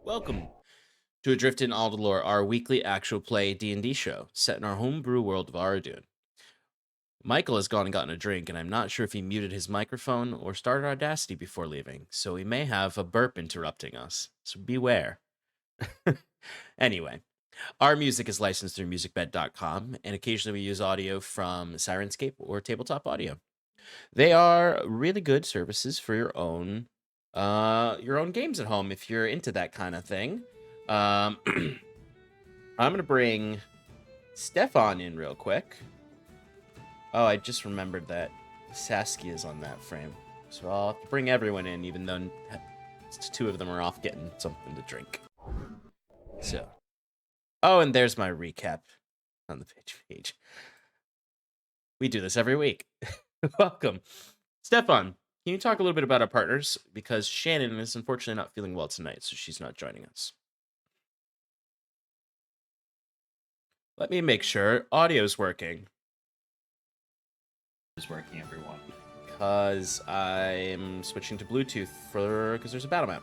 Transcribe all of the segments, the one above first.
Welcome to Adrift in Aldhalor, our weekly actual play D&D show, set in our homebrew world of Aradun. Michael has gone and gotten a drink, and I'm not sure if he muted his microphone or started Audacity before leaving, so he may have a burp interrupting us, so beware. Anyway, our music is licensed through Musicbed.com, and occasionally we use audio from Syrinscape or TabletopAudio. They are really good services for your own games at home if you're into that kind of thing. I'm gonna bring Stefan in real quick. Oh, I just remembered that Saskia is on that frame, so I'll have to bring everyone in, even though two of them are off getting something to drink. So, oh, and there's my recap on the page. We do this every week. Welcome, Stefan. Can you talk a little bit about our partners? Because Shannon is unfortunately not feeling well tonight, so she's not joining us. Let me make sure audio's working. Is working, everyone. Because I'm switching to Bluetooth because there's a battle map.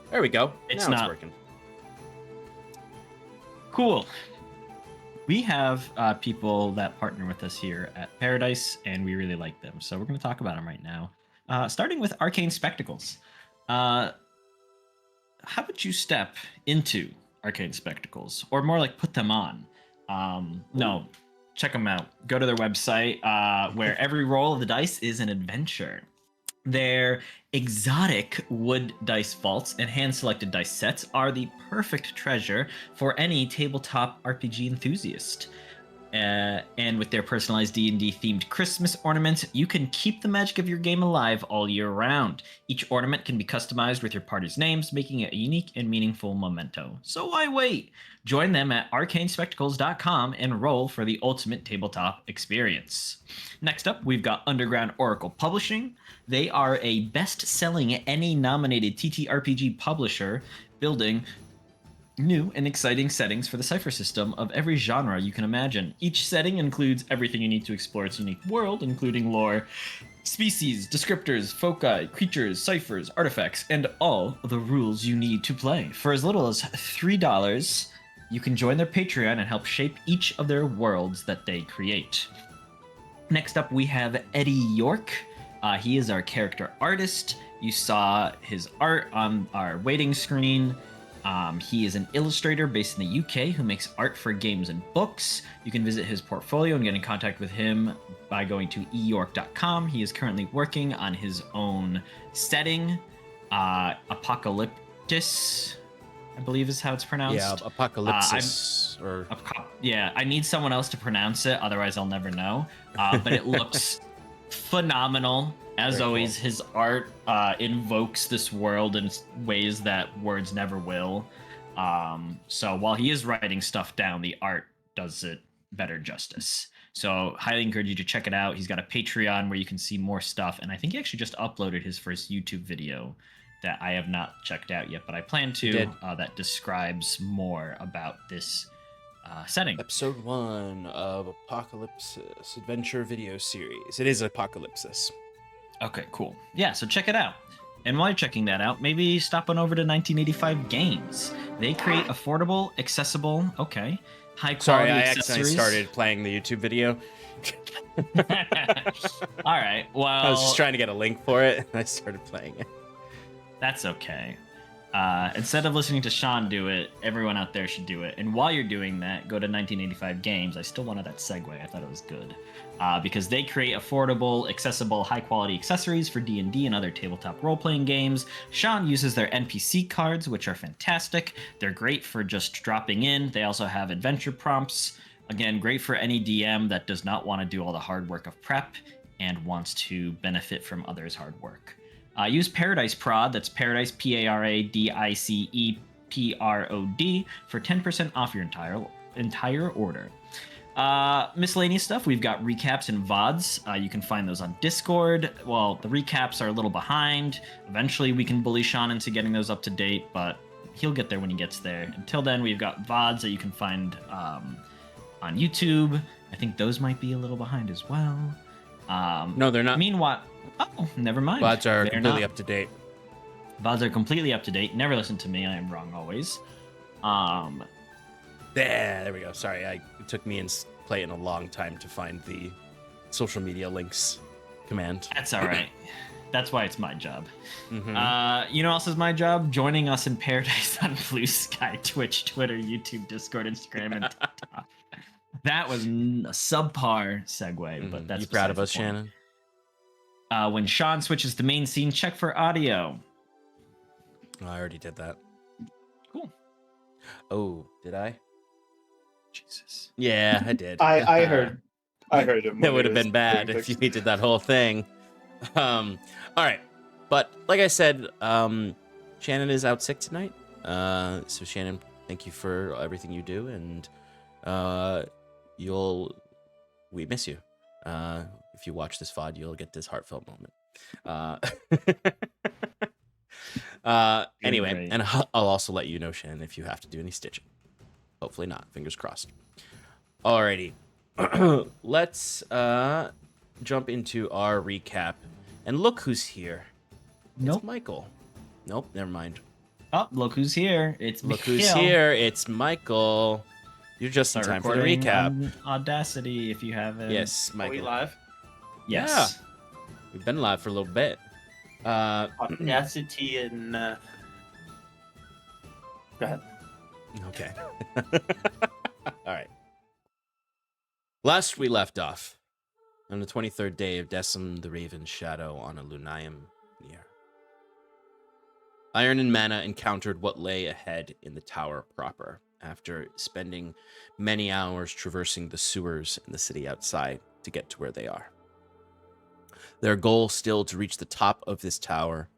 There we go. It's now not it's working. Cool. We have people that partner with us here at Paradice, and we really like them. So we're going to talk about them right now. Starting with Arcane Spectacles. How would you step into Arcane Spectacles? Or more like put them on? No, check them out. Go to their website where every roll of the dice is an adventure. Their exotic wood dice vaults and hand-selected dice sets are the perfect treasure for any tabletop RPG enthusiast. And with their personalized D&D themed Christmas ornaments, you can keep the magic of your game alive all year round. Each ornament can be customized with your party's names, making it a unique and meaningful memento. So why wait? Join them at arcanespectacles.com and roll for the ultimate tabletop experience. Next up, we've got Underground Oracle Publishing. They are a best-selling NA-nominated TTRPG publisher, building new and exciting settings for the cipher system of every genre you can imagine. Each setting includes everything you need to explore its unique world, including lore, species, descriptors, foci, creatures, ciphers, artifacts, and all the rules you need to play. For as little as $3, you can join their Patreon and help shape each of their worlds that they create. Next up, we have Eddie Yorke. He is our character artist. You saw his art on our waiting screen. He is an illustrator based in the UK who makes art for games and books. You can visit his portfolio and get in contact with him by going to eyorke.com. He is currently working on his own setting, Apocalyptis, I believe is how it's pronounced. Yeah, Apocalypsis. I need someone else to pronounce it, otherwise I'll never know. But it looks phenomenal. As Very always, cool. His art invokes this world in ways that words never will. So while he is writing stuff down, the art does it better justice. So highly encourage you to check it out. He's got a Patreon where you can see more stuff. And I think he actually just uploaded his first YouTube video that I have not checked out yet, but I plan to, that describes more about this setting. Episode 1 of Apocalypsis Adventure video series. It is Apocalypsis. Okay, cool. Yeah, so check it out. And while you're checking that out, maybe stop on over to 1985 Games. They create affordable, accessible, high-quality accessories. I accidentally started playing the YouTube video. All right, well... I was just trying to get a link for it, and I started playing it. That's okay. Instead of listening to Sean do it, everyone out there should do it. And while you're doing that, go to 1985 Games. I still wanted that segue. I thought it was good. Because they create affordable, accessible, high-quality accessories for D&D and other tabletop role-playing games. Sean uses their NPC cards, which are fantastic. They're great for just dropping in. They also have adventure prompts. Again, great for any DM that does not want to do all the hard work of prep and wants to benefit from others' hard work. Use ParadiceProd, that's Paradice, ParadiceProd, for 10% off your entire order. Miscellaneous stuff, we've got recaps and VODs. You can find those on Discord. Well, the recaps are a little behind. Eventually, we can bully Sean into getting those up to date, but he'll get there when he gets there. Until then, we've got VODs that you can find on YouTube. I think those might be a little behind as well. No, they're not. Meanwhile... Oh, never mind. VODs are completely up to date. VODs are completely up to date. Never listen to me. I am wrong always. There we go. Sorry, it took me and playing a long time to find the social media links command. That's all right. That's why it's my job. Mm-hmm. You know what else is my job? Joining us in Paradise on Bluesky, Twitch, Twitter, YouTube, Discord, Instagram, and TikTok. That was a subpar segue, but that's you proud of besides us, the point. Shannon? When Sean switches to main scene, check for audio. Oh, I already did that. Cool. Oh, did I? Jesus. Yeah, I did. I heard him. It would have been bad if you did that whole thing. All right, but like I said, Shannon is out sick tonight. So Shannon, thank you for everything you do, and we miss you. If you watch this VOD, you'll get this heartfelt moment. Anyway, great. and I'll also let you know, Shannon, if you have to do any stitching. Hopefully not. Fingers crossed. Alrighty. Let's jump into our recap. And look who's here. Nope. It's Michael. Nope, never mind. Oh, look who's here. It's Look Mikhail. who's here. It's Michael. You're just in time for the recap. On Audacity if you haven't. Yes, Are Michael. we live? Yes. We've been live for a little bit. Audacity and. Go ahead. Okay. All right. Last we left off on the 23rd day of Decim the Raven's shadow on a Lunayim near. Iron and Mana encountered what lay ahead in the tower proper after spending many hours traversing the sewers in the city outside to get to where they are. Their goal still to reach the top of this tower,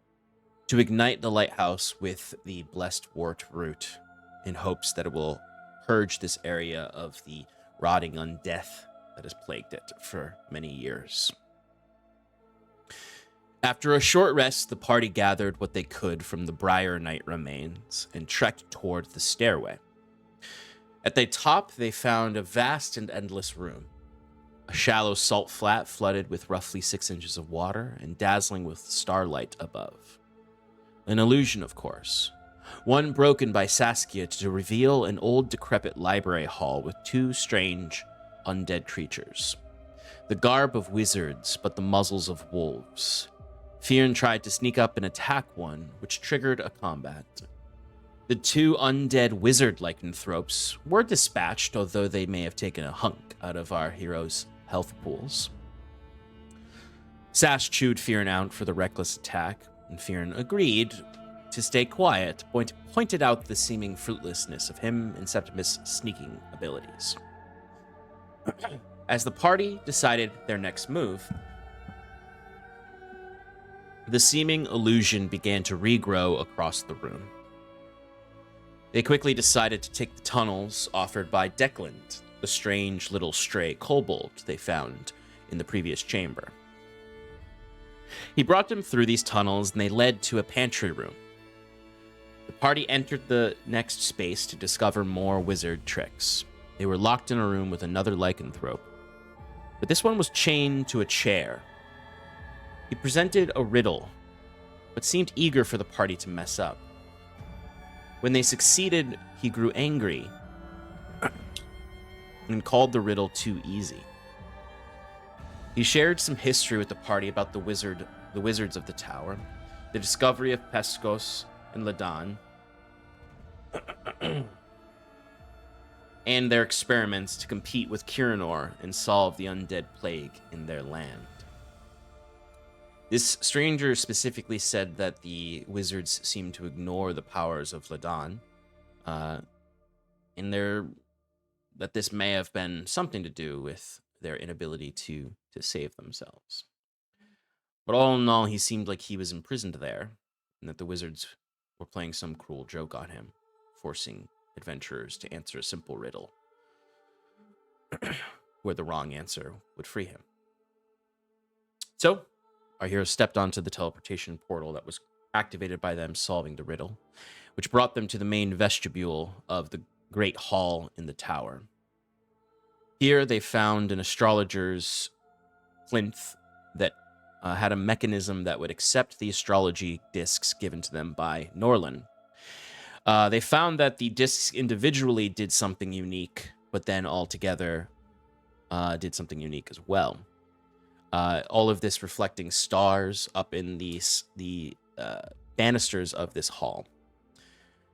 to ignite the lighthouse with the blessed wart root in hopes that it will purge this area of the rotting undeath that has plagued it for many years. After a short rest, the party gathered what they could from the Briar Knight remains and trekked toward the stairway. At the top, they found a vast and endless room. A shallow salt flat flooded with roughly 6 inches of water and dazzling with starlight above. An illusion, of course. One broken by Saskia to reveal an old decrepit library hall with 2 strange, undead creatures. The garb of wizards, but the muzzles of wolves. Fearn tried to sneak up and attack one, which triggered a combat. The 2 undead wizard lycanthropes were dispatched, although they may have taken a hunk out of our hero's health pools. Sash chewed Fearn out for the reckless attack, and Fearn agreed to stay quiet, pointed out the seeming fruitlessness of him and Septimus' sneaking abilities. As the party decided their next move, the seeming illusion began to regrow across the room. They quickly decided to take the tunnels offered by Declan, the strange little stray kobold they found in the previous chamber. He brought them through these tunnels, and they led to a pantry room. The party entered the next space to discover more wizard tricks. They were locked in a room with another lycanthrope, but this one was chained to a chair. He presented a riddle, but seemed eager for the party to mess up. When they succeeded, he grew angry and called the riddle too easy. He shared some history with the party about the wizards of the tower, the discovery of Pescos and Ladan, and their experiments to compete with Kirinor and solve the undead plague in their land. This stranger specifically said that the wizards seemed to ignore the powers of Ladan, that this may have been something to do with their inability to save themselves. But all in all, he seemed like he was imprisoned there, and that the wizards were playing some cruel joke on him, forcing adventurers to answer a simple riddle, where the wrong answer would free him. So, our heroes stepped onto the teleportation portal that was activated by them solving the riddle, which brought them to the main vestibule of the great hall in the tower. Here they found an astrologer's plinth that had a mechanism that would accept the astrology discs given to them by Norlin. They found that the discs individually did something unique, but then altogether did something unique as well. All of this reflecting stars up in the banisters of this hall.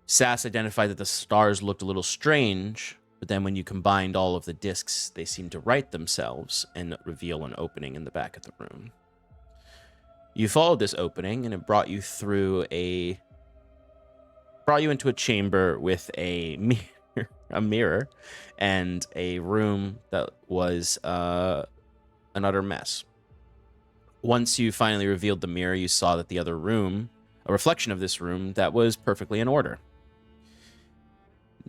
Sass identified that the stars looked a little strange, but then when you combined all of the discs, they seemed to right themselves and reveal an opening in the back of the room. You followed this opening, and it brought you into a chamber with a mirror, and a room that was an utter mess. Once you finally revealed the mirror, you saw that the other room, a reflection of this room, that was perfectly in order.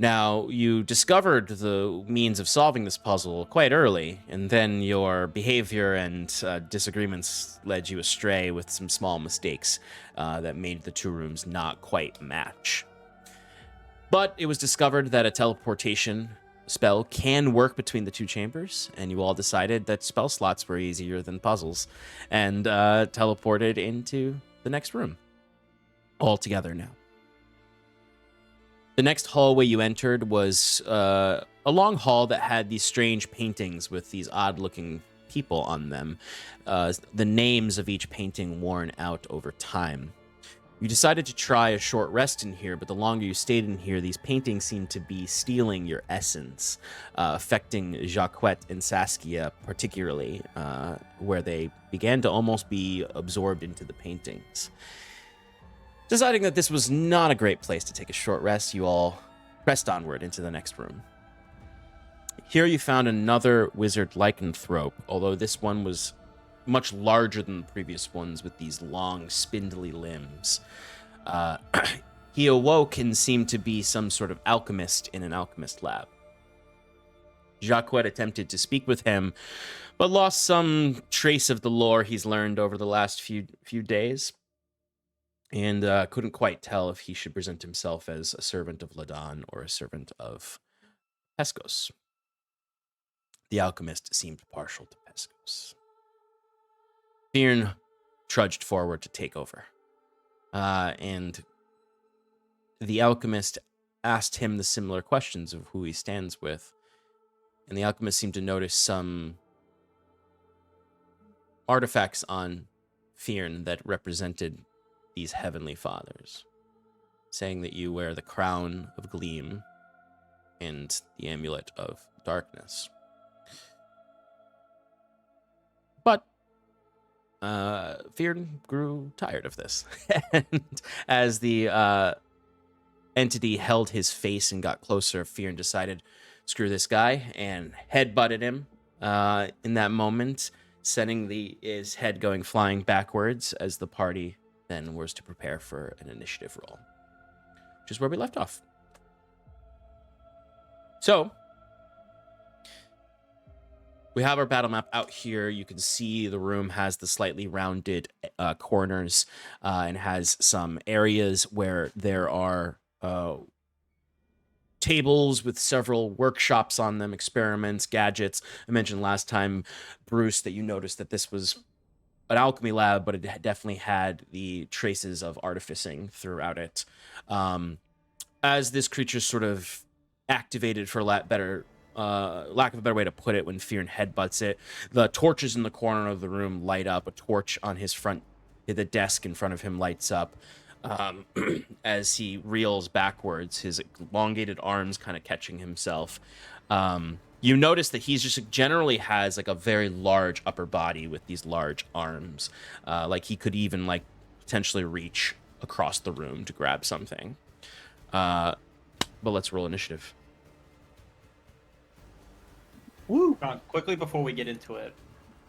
Now, you discovered the means of solving this puzzle quite early, and then your behavior and disagreements led you astray with some small mistakes that made the two rooms not quite match. But it was discovered that a teleportation spell can work between the two chambers, and you all decided that spell slots were easier than puzzles, and teleported into the next room. All together now. The next hallway you entered was a long hall that had these strange paintings with these odd-looking people on them, the names of each painting worn out over time. You decided to try a short rest in here, but the longer you stayed in here, these paintings seemed to be stealing your essence, affecting Jacquette and Saskia particularly, where they began to almost be absorbed into the paintings. Deciding that this was not a great place to take a short rest, you all pressed onward into the next room. Here you found another wizard lycanthrope, although this one was much larger than the previous ones with these long, spindly limbs. He awoke and seemed to be some sort of alchemist in an alchemist lab. Jacquette attempted to speak with him, but lost some trace of the lore he's learned over the last few days, and couldn't quite tell if he should present himself as a servant of Ladan or a servant of Pescos. The alchemist seemed partial to Pescos. Fearn trudged forward to take over, and the alchemist asked him the similar questions of who he stands with, and the alchemist seemed to notice some artifacts on Fearn that represented these heavenly fathers, saying that you wear the crown of gleam and the amulet of darkness. But Fearn grew tired of this, and as the entity held his face and got closer, Fearn decided, screw this guy, and headbutted him in that moment, sending his head going flying backwards as the party then was to prepare for an initiative roll, which is where we left off. So we have our battle map out here. You can see the room has the slightly rounded corners and has some areas where there are tables with several workshops on them, experiments, gadgets. I mentioned last time, Bruce, that you noticed that this was an alchemy lab, but it definitely had the traces of artificing throughout it. As this creature sort of activated, for lack of a better way to put it, when Fearn headbutts it, the torches in the corner of the room light up. A torch on his front, the desk in front of him lights up. As he reels backwards, his elongated arms kind of catching himself. You notice that he's just generally has like a very large upper body with these large arms. Like he could even like potentially reach across the room to grab something. But let's roll initiative. Woo! Quickly before we get into it,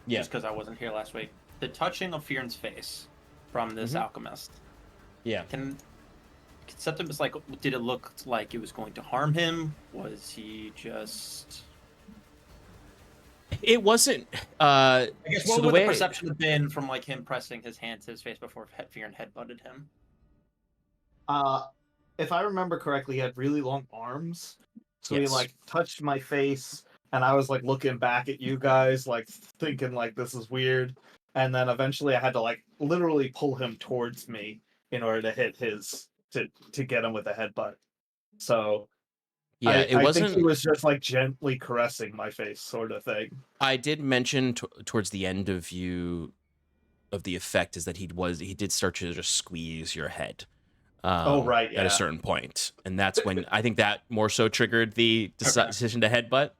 Yeah. just because I wasn't here last week, the touching of Fearn's face from this alchemist. Yeah. Can Septimus, like, did it look like it was going to harm him? Was he just... It wasn't. I guess what so would the the way perception have been from like him pressing his hand to his face before Fearn headbutted him? If I remember correctly, he had really long arms. So Yes. he like touched my face, and I was like looking back at you guys, like thinking like this is weird. and then eventually I had to like literally pull him towards me in order to hit his to get him with a headbutt. So Yeah, it I think wasn't. he was just like gently caressing my face, sort of thing. I did mention towards the end of the effect is that he did start to just squeeze your head. Oh right, At a yeah. certain point, and that's when I think that more so triggered the Okay. decision to headbutt.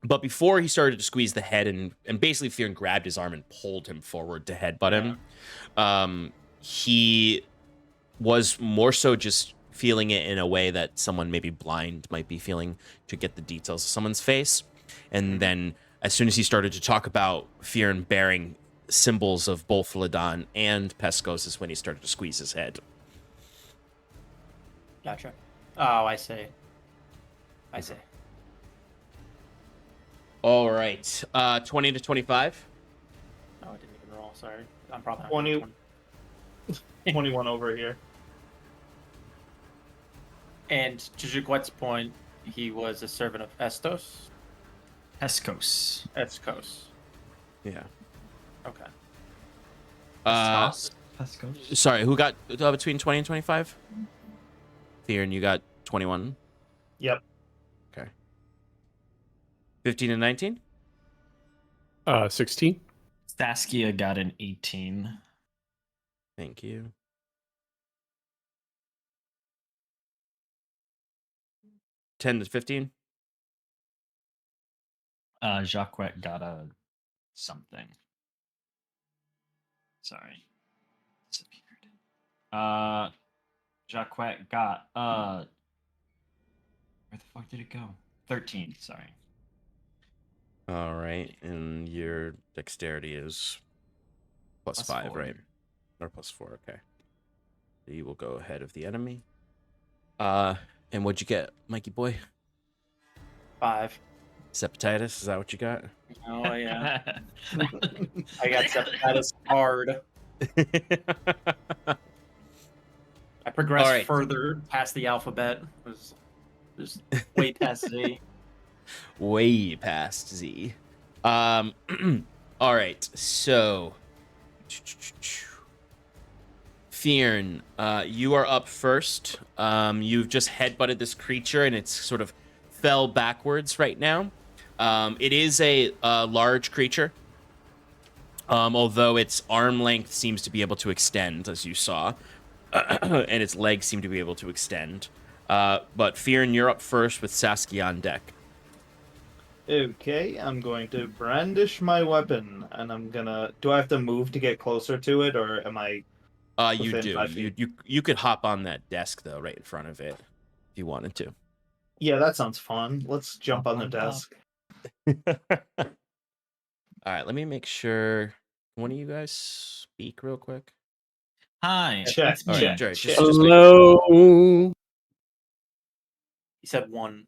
But before he started to squeeze the head and basically Fearon grabbed his arm and pulled him forward to headbutt him, he was more so just feeling it in a way that someone maybe blind might be feeling to get the details of someone's face. And then as soon as he started to talk about Fearon bearing symbols of both Ladan and Pescos is when he started to squeeze his head. Gotcha. Oh, I see. I see. All right. 20 to 25. Oh, I didn't even roll. Sorry. I'm probably not 20. gonna 21 over here. And to Juquette's point, he was a servant of Estos. Pescos. Escos. Yeah. Okay. Pescos. Sorry, who got between 20 and 25? Fearon, you got 21. Yep. Okay. 15 and 19? 16. Saskia got an 18. Thank you. $10 to 15? Jacquet got a something. Sorry. Disappeared. Jacquet got where the fuck did it go? 13, sorry. All right, and your dexterity is plus 5, 4. right? Or plus 4, okay. You will go ahead of the enemy. And what'd you get, Mikey boy? 5. Septitis, is that what you got? Oh, yeah. I got Septimus hard. I progressed All right. further past the alphabet. It was just way past Z. Way past Z. All right, so Fearon, you are up first. You've just headbutted this creature and it's sort of fell backwards right now. It is a large creature, although its arm length seems to be able to extend, as you saw, and its legs seem to be able to extend. But Fearon, you're up first with Saskia on deck. Okay, I'm going to brandish my weapon, and I'm gonna. Do I have to move to get closer to it, or am I? You Within do. 5 feet. You could hop on that desk though, right in front of it, if you wanted to. Yeah, that sounds fun. Let's jump on the desk. All right, let me make sure. One of you guys speak real quick. Hi, Check, it's me. All right, check, Jared, check. just make Hello. He said 1.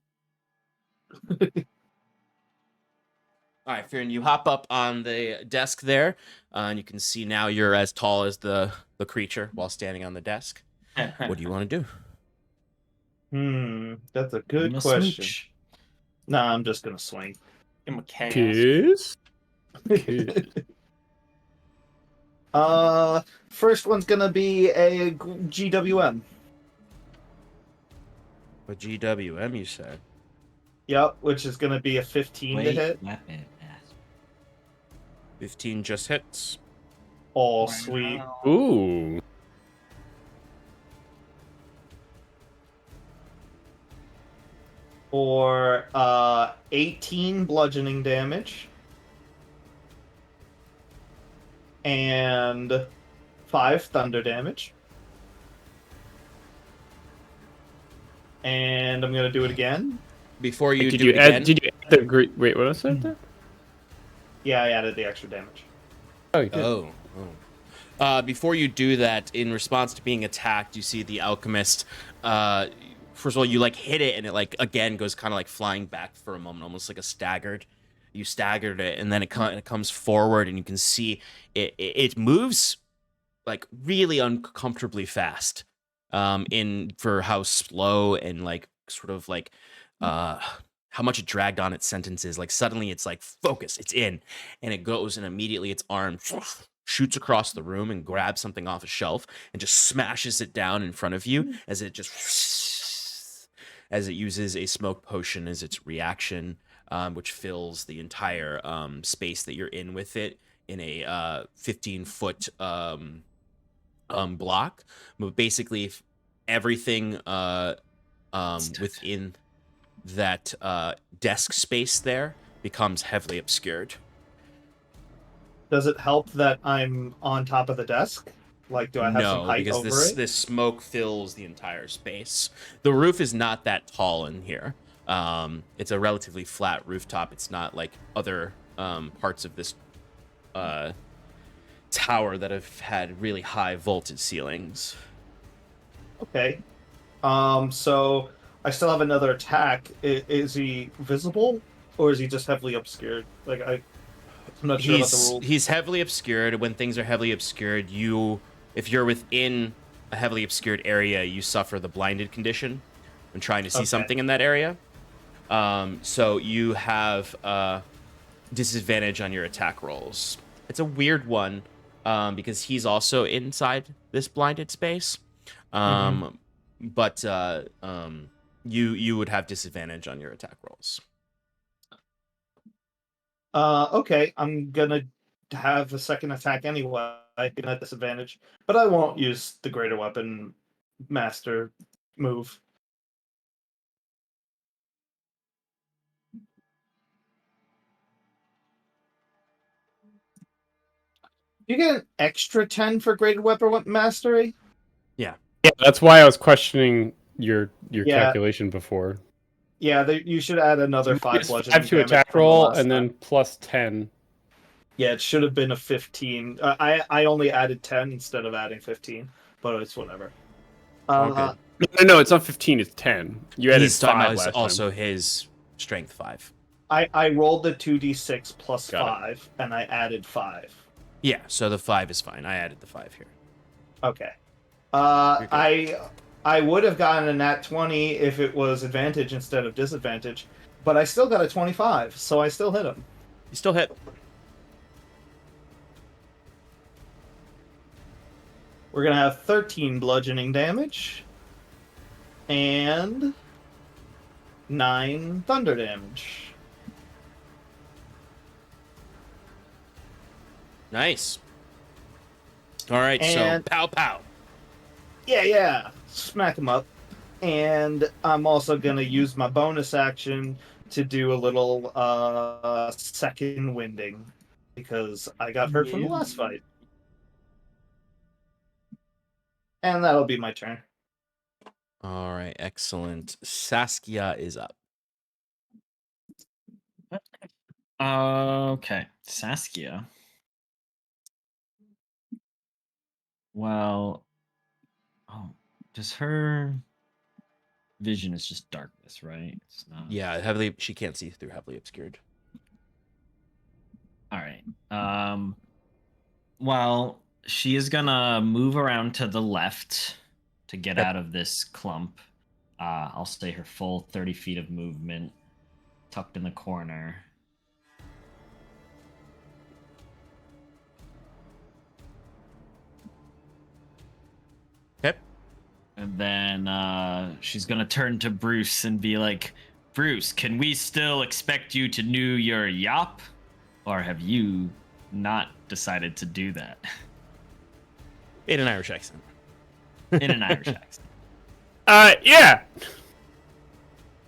All right, Fearon, you hop up on the desk there, and you can see now you're as tall as the creature while standing on the desk. What do you want to do? That's a Give good him a question. smooch. Nah, I'm just gonna swing. Give him a chaos. Kiss. Kiss. First one's gonna be a GWM. What GWM you said? Yep, which is gonna be a 15 to hit. Weapon. 15 just hits. Oh, sweet. Ooh. For 18 bludgeoning damage. And 5 thunder damage. And I'm gonna do it again. Before you Did do you it again, add? Did you add the great? Wait, what was that? There? Yeah, I added the extra damage. Oh, you did. Oh. Before you do that, in response to being attacked, you see the alchemist. First of all, you like hit it, and it like again goes kind of like flying back for a moment, almost like a staggered. You staggered it, and then it comes forward, and you can see it moves like really uncomfortably fast. In for how slow and like sort of like how much it dragged on its sentences. Like suddenly it's like focus, it's in, and it goes, and immediately its arm shoots across the room and grabs something off a shelf and just smashes it down in front of you as it just as it uses a smoke potion as its reaction, which fills the entire space that you're in with it in a 15-foot block. But basically, everything within that desk space there becomes heavily obscured. Does it help that I'm on top of the desk? Like, do I have some No, height because over it? this smoke fills the entire space. The roof is not that tall in here. It's a relatively flat rooftop. It's not like other parts of this tower that have had really high vaulted ceilings. Okay. So I still have another attack. Is he visible, or is he just heavily obscured? Like, I'm not sure about the rules. He's heavily obscured. When things are heavily obscured, if you're within a heavily obscured area, you suffer the blinded condition when trying to see Okay. something in that area. So you have disadvantage on your attack rolls. It's a weird one because he's also inside this blinded space. But you would have disadvantage on your attack rolls. Okay, I'm gonna have a second attack anyway, even at disadvantage, but I won't use the greater weapon master move. You get an extra 10 for greater weapon mastery? Yeah. Yeah, that's why I was questioning your Yeah. calculation before. Yeah, you should add another 5 It's bludgeoning 5 to damage attack from the roll, last and then time. plus 10. Yeah, it should have been a 15. I only added 10 instead of adding 15, but it's whatever. All good. No, it's not 15. It's 10. You added He's talking 5 about last also time. his strength 5. I rolled the 2d6 plus Got it. 5, and I added 5. Yeah, so the 5 is fine. I added the 5 here. Okay. You're good. I would have gotten a nat 20 if it was advantage instead of disadvantage, but I still got a 25, so I still hit him. You still hit. We're gonna have 13 bludgeoning damage and 9 thunder damage. Nice. All right, And- so pow pow. Yeah, smack him up. And I'm also gonna use my bonus action to do a little second winding because I got hurt from the last fight. And that'll be my turn. All right, excellent. Saskia is up. Okay, Saskia. Well, does her vision is just darkness, right? It's not. Yeah, she can't see through heavily obscured. All right. Well, she is gonna move around to the left to get Yep. out of this clump. I'll say her full 30 feet of movement, tucked in the corner. Okay. And then she's gonna turn to Bruce and be like, "Bruce, can we still expect you to know your yop, or have you not decided to do that?" In an Irish accent. In an Irish accent. Yeah.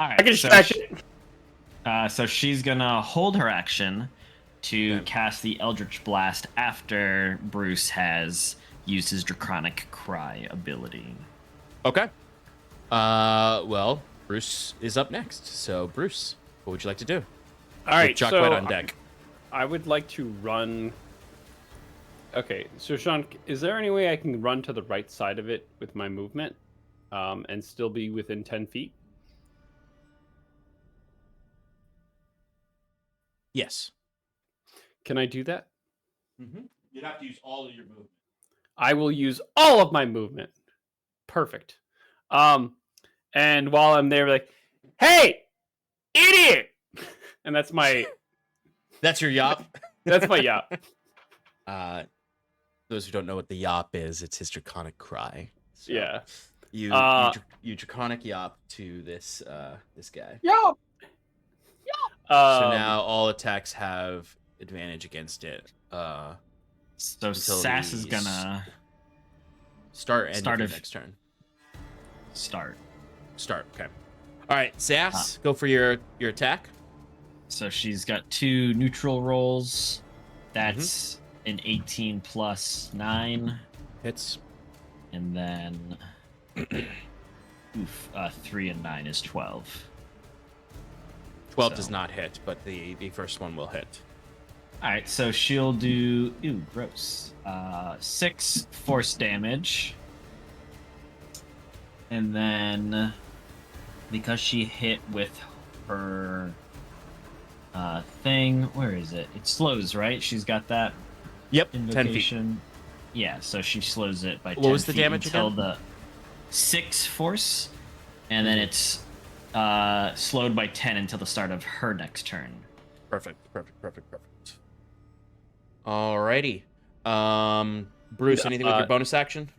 All right. I can distract it. So she's gonna hold her action to Okay. cast the Eldritch Blast after Bruce has used his Draconic Cry ability. Okay. Well, Bruce is up next. So, Bruce, what would you like to do? All right, With Chuck so White on deck. I would like to run. Okay, so Sean, is there any way I can run to the right side of it with my movement, and still be within 10 feet? Yes. Can I do that? You'd have to use all of your movement. I will use all of my movement. Perfect. And while I'm there, like, hey, idiot! And that's my That's your yop. that's my yap. Those who don't know what the yop is, it's his draconic cry. So Yeah. you draconic yop to this this guy. Yeah. So now all attacks have advantage against it. So Until Sass is the gonna Start end Start of your of- next turn. start. Start. Okay. All right, Sass, go for your attack. So she's got 2 neutral rolls. That's an 18 plus 9. Hits. And then 3 and 9 is 12. 12 So- does not hit, but the first one will hit. All right, so she'll do gross. 6 force damage. And then because she hit with her thing, where is it? It slows, right? She's got that Yep, 10 feet. invocation. Yeah, so she slows it by 10 What was the feet damage until again? the 6 force, and then it's slowed by 10 until the start of her next turn. Perfect. Alrighty. Bruce, anything with your bonus action?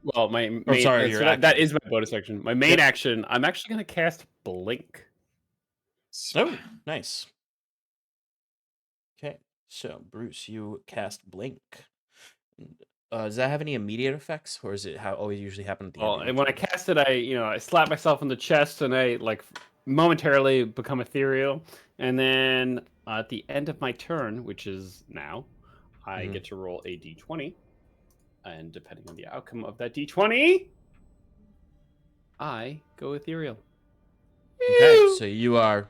Well, my main, sorry, so your that is my bonus action. My main Yep. action, I'm actually going to cast Blink. Oh, nice. Okay, so Bruce, you cast Blink. Does that have any immediate effects, or is it how always usually happen at the Well, end? and when I cast it, I slap myself on the chest and I like momentarily become ethereal. And then at the end of my turn, which is now, I Mhm. get to roll a d20. And depending on the outcome of that d20, I go ethereal. Okay, so you are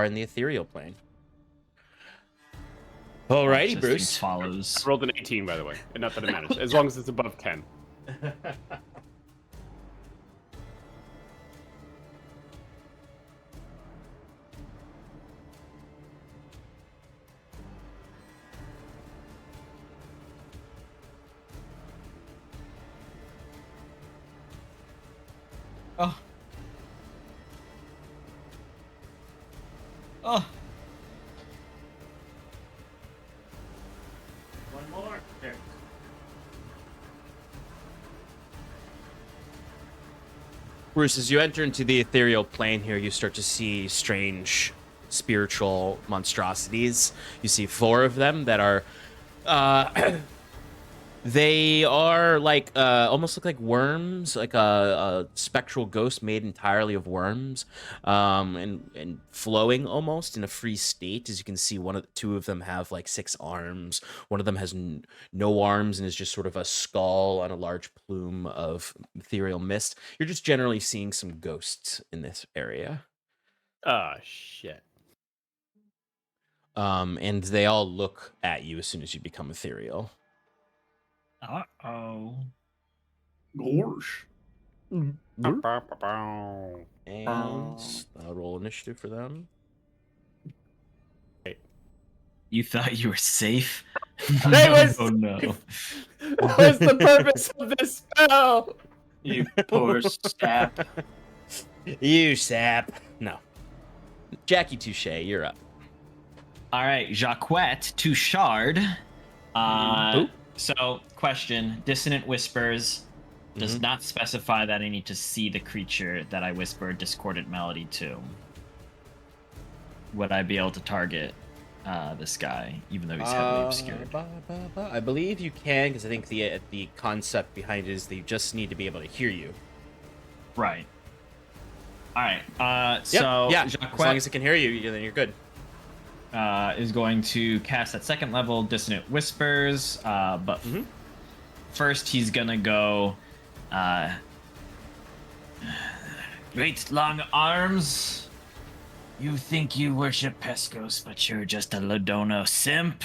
in the ethereal plane. Alrighty, This thing Bruce. follows. I rolled an 18, by the way. And not that it matters, as long as it's above 10. Oh. Oh. One more. There. Bruce, as you enter into the ethereal plane here, you start to see strange spiritual monstrosities. You see 4 of them that are they are like almost look like worms, like a spectral ghost made entirely of worms, and flowing almost in a free state. As you can see, 2 of them have like 6 arms. One of them has no arms and is just sort of a skull on a large plume of ethereal mist. You're just generally seeing some ghosts in this area, Ah, shit. and they all look at you as soon as you become ethereal. Uh-oh. Gorsh. And I'll roll initiative for them. You thought you were safe? That was- Oh no. What was the purpose of this spell? You poor sap. You sap. No. Jackie Touche, you're up. All right, Jacquette to Shard. Who? So, question: Dissonant Whispers does Mhm. not specify that I need to see the creature that I whisper discordant melody to. Would I be able to target this guy, even though he's heavily obscured? I believe you can, because I think the concept behind it is they just need to be able to hear you. Right. All right. Yep, So yeah, as Jacquette long as it can hear you, then you're good. is going to cast at second level Dissonant Whispers, but Mhm. first he's gonna go. Great long arms. You think you worship Pescos, but you're just a Lodono simp.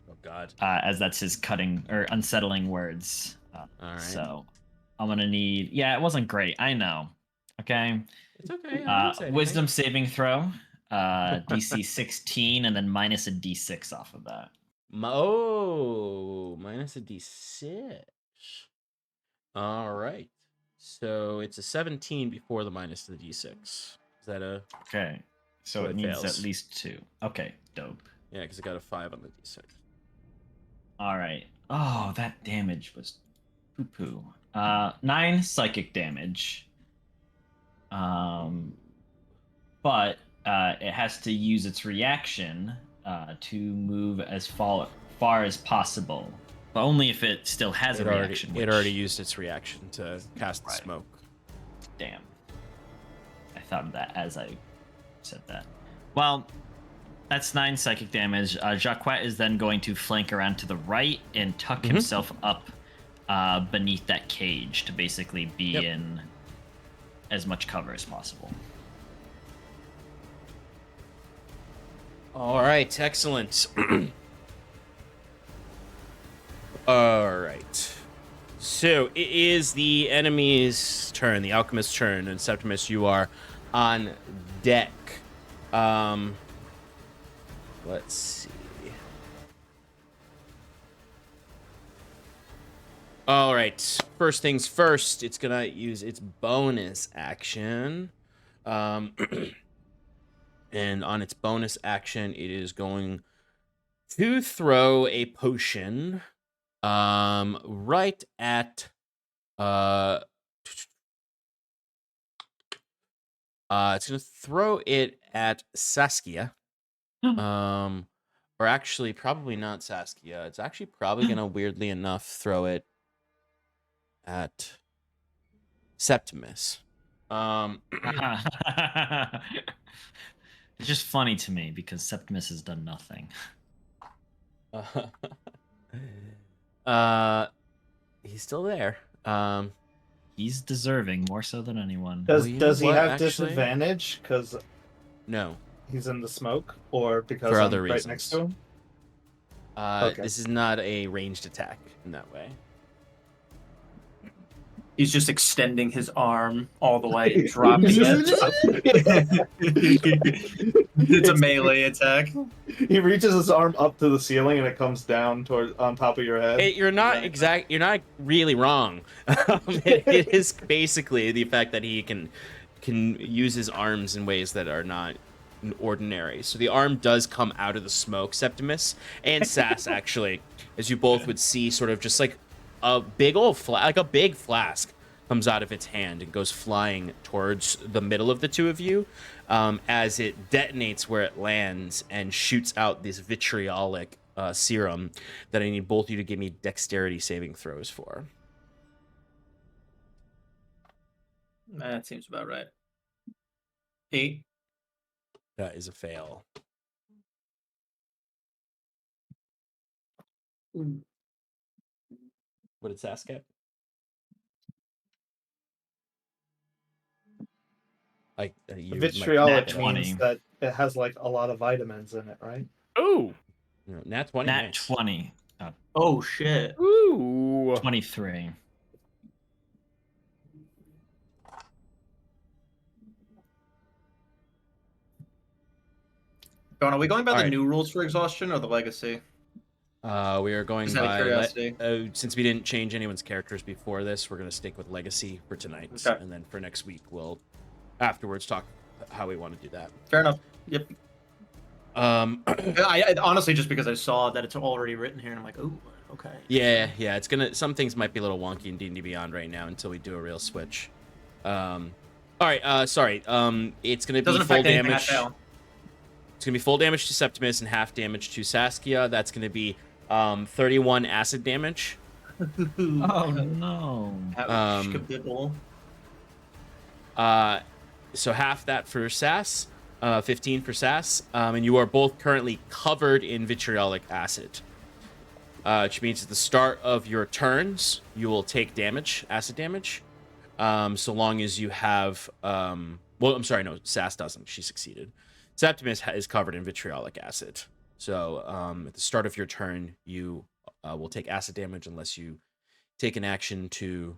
Oh God. As that's his cutting or unsettling words. All right. So I'm gonna need. Yeah, it wasn't great. I know. Okay. It's okay. I didn't say anything. Wisdom saving throw. DC 16, and then minus a D6 off of that. Minus a D6. All right. So it's a 17 before the minus the D6. Is that a Okay. So So it it needs fails. at least 2. Okay, dope. yeah? Because I got a 5 on the d6. All right. Oh, that damage was poo poo. 9 psychic damage. But it has to use its reaction to move as far as possible, but only if it still has a reaction. It already used its reaction to cast the Right. smoke. Damn. I thought of that as I said that. Well, that's 9 psychic damage. Jacques is then going to flank around to the right and tuck himself up beneath that cage to basically be in as much cover as possible. All right, excellent. All right. So it is the enemy's turn, the alchemist's turn, and Septimus, you are on deck. Let's see. All right. First things first, it's gonna use its bonus action. And on its bonus action, it is going to throw a potion right at it's gonna throw it at Saskia. Or actually probably not Saskia. It's actually probably gonna weirdly enough throw it at Septimus. It's just funny to me because Septimus has done nothing. He's still there. He's deserving more so than anyone. Does Well, you does know he what, have actually? disadvantage because No. he's in the smoke, or because For I'm other right next to reasons. him? Okay. This is not a ranged attack in that way. He's just extending his arm all the way, and dropping it. It's a melee attack. He reaches his arm up to the ceiling and it comes down toward on top of your head. You're not You're not really wrong. It is basically the fact that he can use his arms in ways that are not ordinary. So the arm does come out of the smoke, Septimus and Sass, actually, as you both would see, sort of just like a big old like a big flask comes out of its hand and goes flying towards the middle of the two of you, as it detonates where it lands and shoots out this vitriolic serum that I need both of you to give me dexterity saving throws for. That seems about right. 8. That is a fail. What did Sass get? Like Vitriolic Nat means 20. that it has like a lot of vitamins in it, right? Ooh. Nat 20. Nat Nice. 20. Oh shit. Ooh. 23. John, are we going by All the right. new rules for exhaustion or the legacy? We are going Just out of by curiosity. since we didn't change anyone's characters before this, we're going to stick with legacy for tonight, Okay. and then for next week we'll afterwards talk how we want to do that. Fair enough. Yep. Yeah, I honestly, just because I saw that it's already written here, and I'm like, oh, okay. it's gonna. Some things might be a little wonky in D&D Beyond right now until we do a real switch. All right. Sorry. It's gonna be Doesn't full affect anything I damage. fail. It's gonna be full damage to Septimus and half damage to Saskia. That's gonna be 31 acid damage. Oh no. Ouch, kabibble. So half that for Sass, 15 for Sass, and you are both currently covered in vitriolic acid, which means at the start of your turns you will take damage, acid damage, so long as you have. Well, I'm sorry, no, Sass doesn't. She succeeded. Septimus is covered in vitriolic acid, so at the start of your turn you will take acid damage unless you take an action to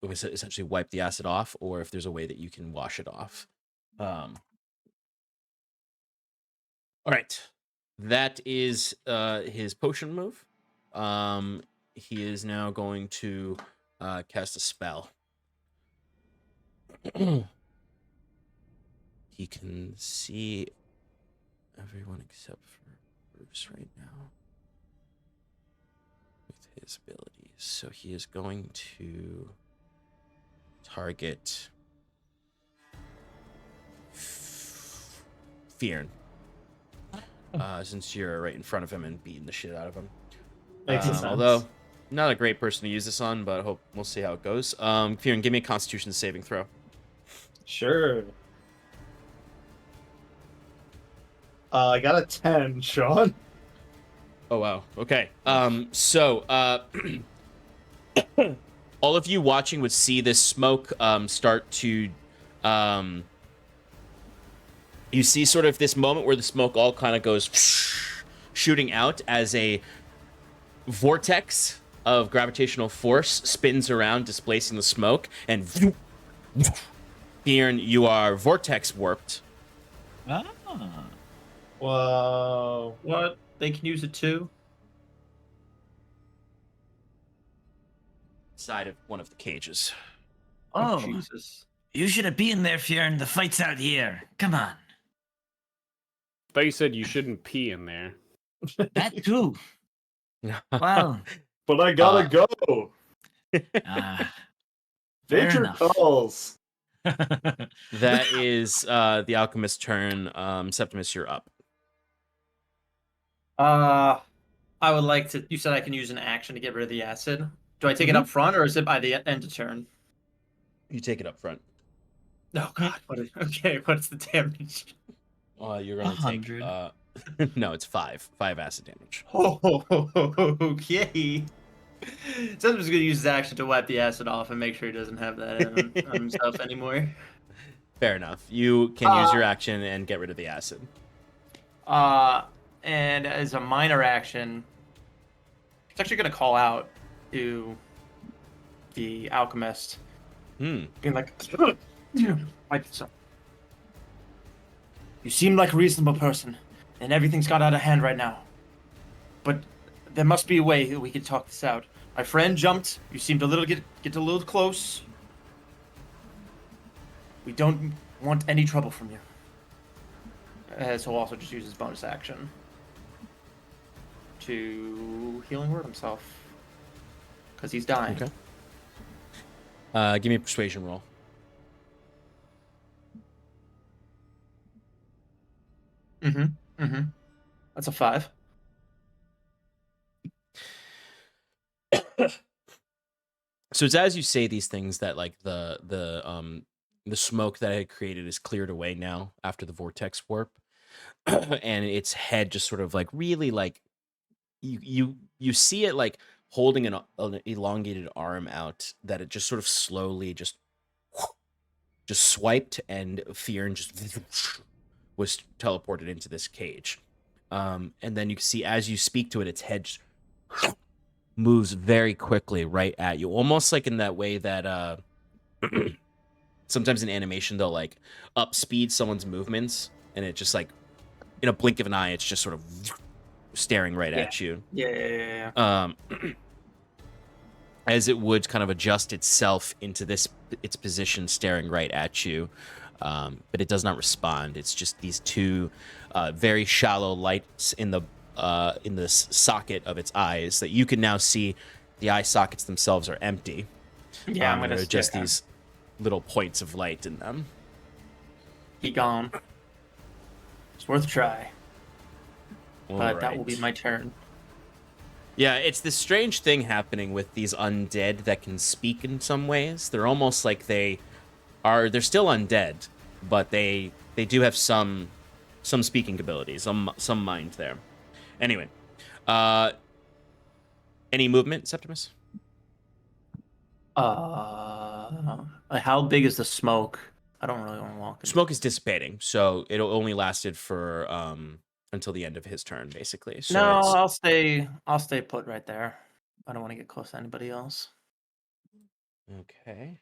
essentially wipe the acid off, or if there's a way that you can wash it off. All right, that is his potion move. He is now going to cast a spell. he can see everyone except for Bruce right now with his abilities. So he is going to target Fearn. Since you're right in front of him and beating the shit out of him. Makes sense. Although, not a great person to use this on, but we'll see how it goes. Fearn, give me a Constitution saving throw. Sure. I got a 10, Sean. Oh wow. Okay. So all of you watching would see this smoke start to you see sort of this moment where the smoke all kind of goes shooting out as a vortex of gravitational force spins around, displacing the smoke, and Fearn, you are vortex warped. Ah. Whoa. What? They can use it too? Side of one of the cages. Oh, Jesus. you should have been there, Fjern. The fight's out here. Come on. But you said you shouldn't pee in there. That too. Well, But I gotta go. fair Nature enough. calls. That is the alchemist's turn. Septimus, you're up. I would like to. You said I can use an action to get rid of the acid. Do I take it up front or is it by the end of turn? You take it up front. Oh God! Okay, what's the damage? You're gonna take 100. no, it's 5 acid damage. Okay. Septimus is gonna use his action to wipe the acid off and make sure he doesn't have that on himself anymore. Fair enough. You can use your action and get rid of the acid. And as a minor action, it's actually gonna call out to the alchemist, being like, "Wipe this up. You seem like a reasonable person, and everything's got out of hand right now. But there must be a way that we can talk this out. My friend jumped. You seemed a little get a little close. We don't want any trouble from you." So he'll also just use his bonus action to healing word himself because he's dying. Okay. Give me a persuasion roll. That's a 5. So it's as you say these things that like the smoke that I had created is cleared away now after the vortex warp, and its head just sort of like really like you see it like holding an elongated arm out that it just sort of slowly just swiped, and Fearn just was teleported into this cage. And then you can see as you speak to it, its head just moves very quickly right at you, almost like in that way that sometimes in animation they'll like up speed someone's movements, and it just like in a blink of an eye it's just sort of staring right at you. Yeah. As it would kind of adjust itself into its position staring right at you, but it does not respond. It's just these two very shallow lights in the socket of its eyes that you can now see. The eye sockets themselves are empty. Yeah, I'm gonna there are just these little points of light in them. Be gone. It's worth a try. But that will be Alright. my turn. Yeah, it's this strange thing happening with these undead that can speak in some ways. They're almost like they're still undead, but they do have some speaking abilities, some mind there. Anyway, any movement, Septimus? How big is the smoke? I don't really want to walk. Smoke is dissipating, so it'll only lasted for until the end of his turn, basically. So No, it's... I'll stay put right there. I don't want to get close to anybody else. Okay.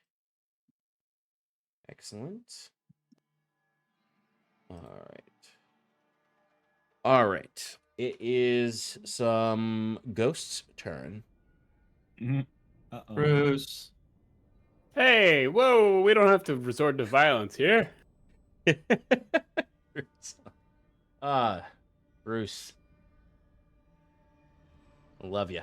Excellent. All right. It is some ghosts' turn. Uh-oh. Bruce. Hey, whoa, we don't have to resort to violence here. Bruce. I love you.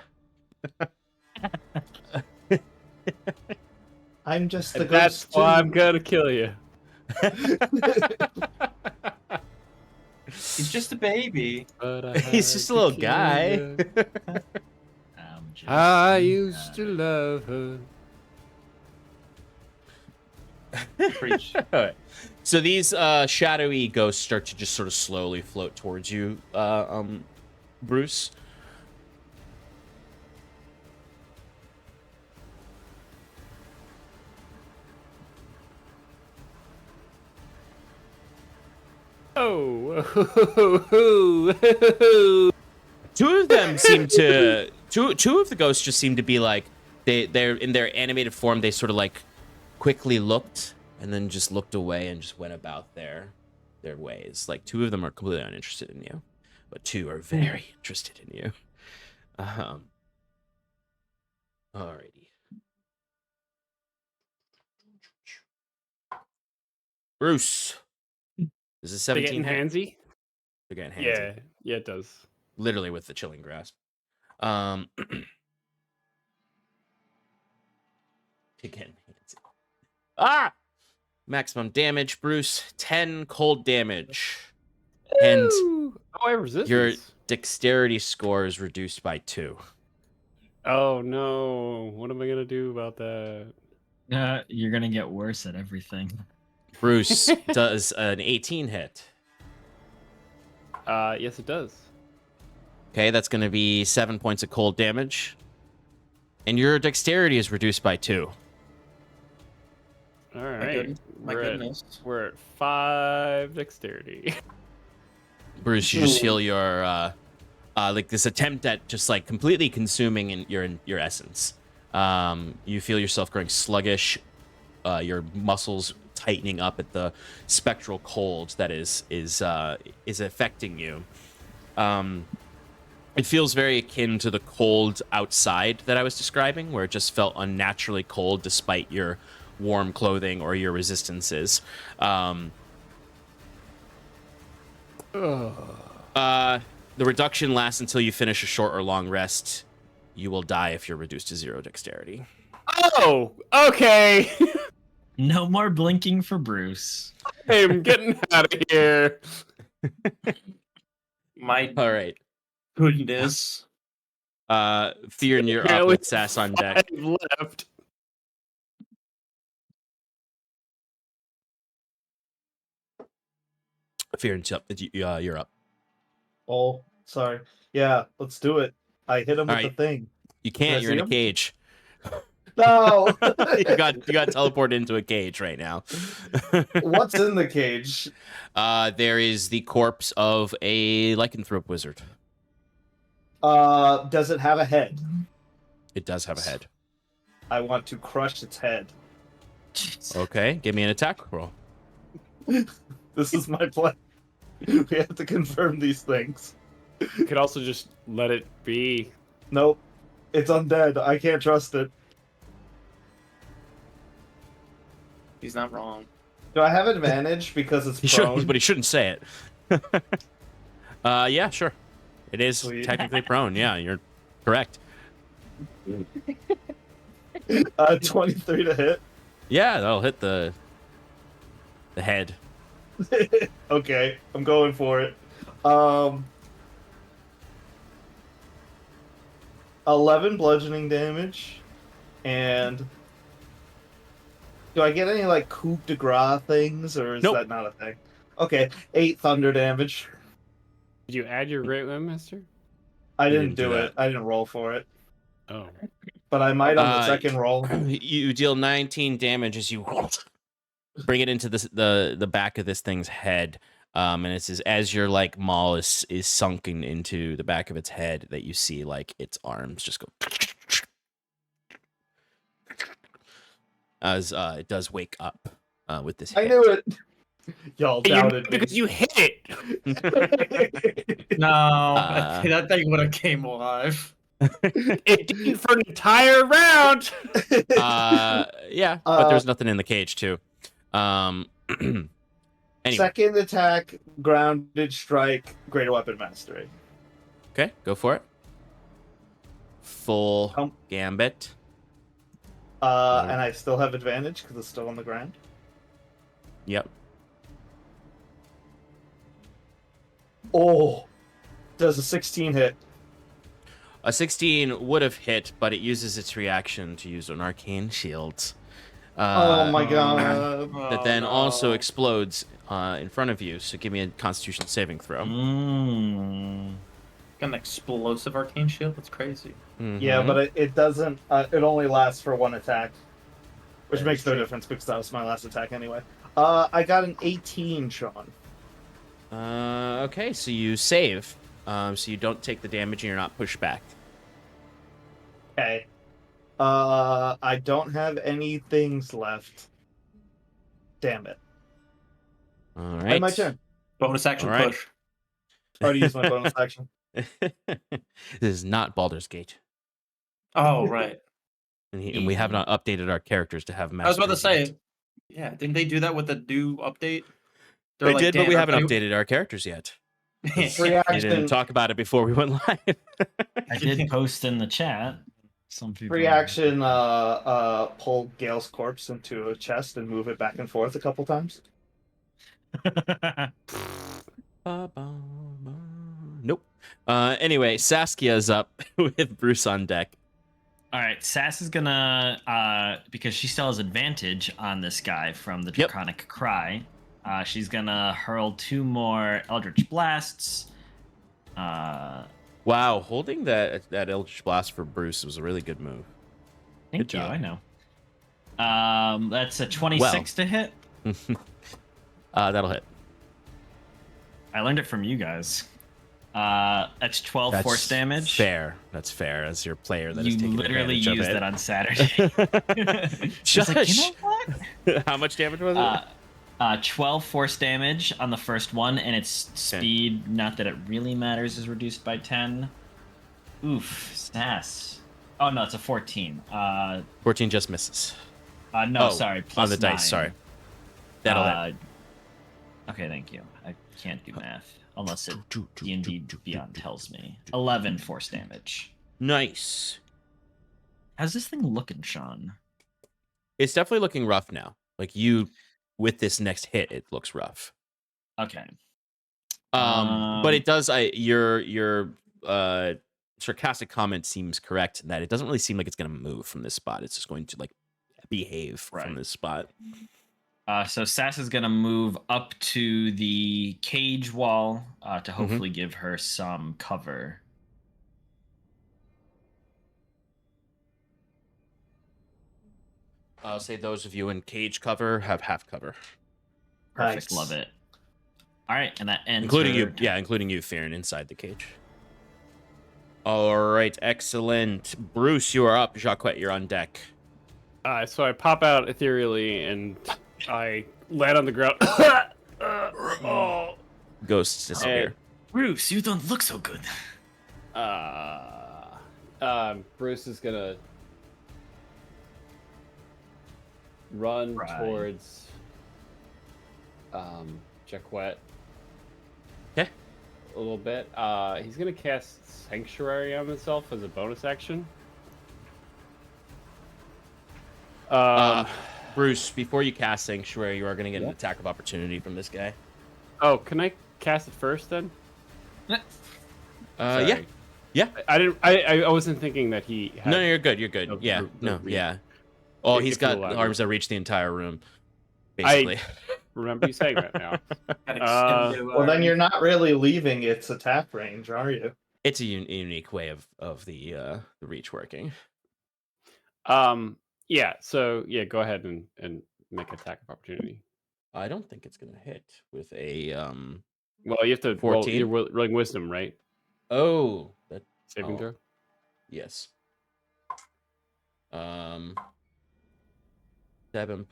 I'm just the And ghost. that's why I'm too. gonna kill you. He's just a baby. He's just a little guy. I used to love her. Preach. All right. So these shadowy ghosts start to just sort of slowly float towards you, Bruce. Oh. Two of them seem to two of the ghosts just seem to be like they're in their animated form. They sort of like quickly looked and then just looked away and just went about their ways. Like two of them are completely uninterested in you, but two are very interested in you. Alrighty. Bruce. This is They 17 getting handsy? They're getting handsy. Yeah, it does. Literally with the chilling grasp. Again, maximum damage, Bruce. 10 cold damage. And Oh, I resist your this. dexterity score is reduced by 2. Oh no! What am I gonna do about that? You're gonna get worse at everything. Bruce does an 18 hit. Yes, it does. Okay, that's going to be 7 points of cold damage. And your dexterity is reduced by 2. All right. My goodness. We're at 5 dexterity. Bruce, you just feel your like this attempt at just like completely consuming in your essence. You feel yourself growing sluggish, your muscles tightening up at the spectral cold that is affecting you. It feels very akin to the cold outside that I was describing, where it just felt unnaturally cold despite your warm clothing or your resistances. The reduction lasts until you finish a short or long rest. You will die if you're reduced to 0 dexterity. Oh, okay. No more blinking for Bruce. I'm getting out of here. My All right. goodness. Theron, you're up Apparently with Sass on deck. 5 left. Theron, you're up. Oh, sorry. Yeah, let's do it. I hit him with Alright. the thing. You Can I can't. You're in see a him? cage. No. you got teleported into a cage right now. What's in the cage? There is the corpse of a lycanthrope wizard. Does it have a head? It does have a head. I want to crush its head. Okay, give me an attack roll. This is my plan. We have to confirm these things. You could also just let it be. Nope. It's undead. I can't trust it. He's not wrong. Do I have advantage because it's He prone? should, but he shouldn't say it. Yeah, sure. It is Sweet. technically prone. Yeah, you're correct. 23 to hit. Yeah, that'll hit the head. Okay, I'm going for it. 11 bludgeoning damage, and do I get any like coup de grace things, or is Nope. that not a thing? Okay, 8 thunder damage. Did you add your Great Whim, Mister? I You didn't didn't do do it. I didn't roll for it, Oh. but I might on the second roll. You deal 19 damage as you bring it into the back of this thing's head. And it says as your like maul is sunken into the back of its head that you see like its arms just go as it does wake up with this I hit. knew it. Y'all doubted me. Because you hit it. No, Uh, that thing would have came alive. It did for an entire round. Yeah, but there's nothing in the cage too. Anyway. Second attack, grounded strike, greater weapon mastery. Okay, go for it. Full gambit. And I still have advantage because it's still on the ground. Yep. Oh, does a 16 hit? A 16 would have hit, but it uses its reaction to use an arcane shield. Oh my god. That then also explodes in front of you. So give me a Constitution saving throw. Got an explosive arcane shield? That's crazy. Yeah, but it doesn't. It only lasts for one attack, which makes no difference because that was my last attack anyway. I got an 18, Sean. Okay, so you save. So you don't take the damage and you're not pushed back. Okay. I don't have any things left. Damn it. All right. My turn. Bonus action All right. push. Already used my bonus action. This is not Baldur's Gate. Oh, right. And we have not updated our characters to have I was about to mastery yet. say, yeah, didn't they do that with the new update? They did, but we haven't updated our characters yet. Free We didn't action. talk about it before we went live. I did post in the chat. Some people. Free action. Pull Gale's corpse into a chest and move it back and forth a couple times. Nope. Anyway, Saskia's up with Bruce on deck. All right, Sass is gonna, because she still has advantage on this guy from the Draconic Cry. She's gonna hurl 2 more Eldritch Blasts. Wow, holding that Eldritch Blast for Bruce was a really good move. Thank you, I know. That's a 26 to hit. That'll hit. I learned it from you guys. That's 12 force damage. Fair. That's fair. As your player that is you taking literally advantage used of that on Saturday. Shush. Like, you know what? How much damage was it? 12 force damage on the first one, and its speed, not that it really matters, is reduced by 10. Oof, Sass. Oh no, it's a 14. 14 just misses. No, sorry. On Plus the 9. dice, sorry. That'll hit. Okay, thank you. I can't do math unless it D&D Beyond tells me. 11 force damage. Nice. How's this thing looking, Sean? It's definitely looking rough now. Like you, with this next hit, it looks rough. Okay. But it does. Your sarcastic comment seems correct in that it doesn't really seem like it's going to move from this spot. It's just going to like behave from this spot. So Sass is going to move up to the cage wall to hopefully give her some cover. I'll say those of you in cage cover have half cover. Perfect, Nice. love it. All right, and that ends. Including her you, yeah, including you, Fearin, inside the cage. All right, excellent. Bruce, you are up. Jacquette, you're on deck. So I pop out ethereally and I land on the ground. Ghosts disappear. Bruce, you don't look so good. Bruce is gonna run towards Jacquette. Okay. A little bit. He's gonna cast Sanctuary on himself as a bonus action. Bruce, before you cast Sanctuary, you are going to get an attack of opportunity from this guy. Oh, can I cast it first then? Yeah. I didn't. I wasn't thinking that he. Had No, you're good. You're good. reach. Yeah. Oh, he's If got you'll allow arms that reach the entire room. Basically. Remember you saying that now. Well, then you're not really leaving its attack range, are you? It's a unique way of the reach working. Yeah. So yeah, go ahead and make attack of opportunity. I don't think it's gonna hit with a Well, you have to 14? roll. You're rolling wisdom, right? Oh, that Saving throw. Yes. 7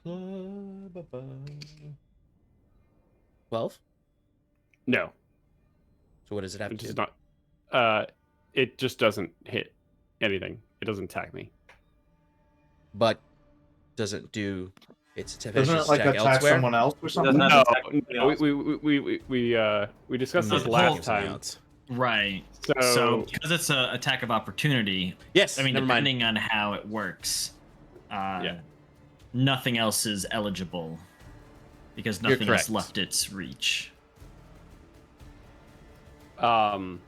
plus 12. No, So what does it have it to does do? not. It just doesn't hit anything. It doesn't attack me. But doesn't do It's to Doesn't it like attack attack elsewhere. someone else or something? Doesn't No, attack somebody no, else. we discussed this The last whole Something time. else. Right. So, So because it's an attack of opportunity, Yes. I mean, never mind. depending on how it works, Yeah. nothing else is eligible because You're nothing else correct. left its reach. So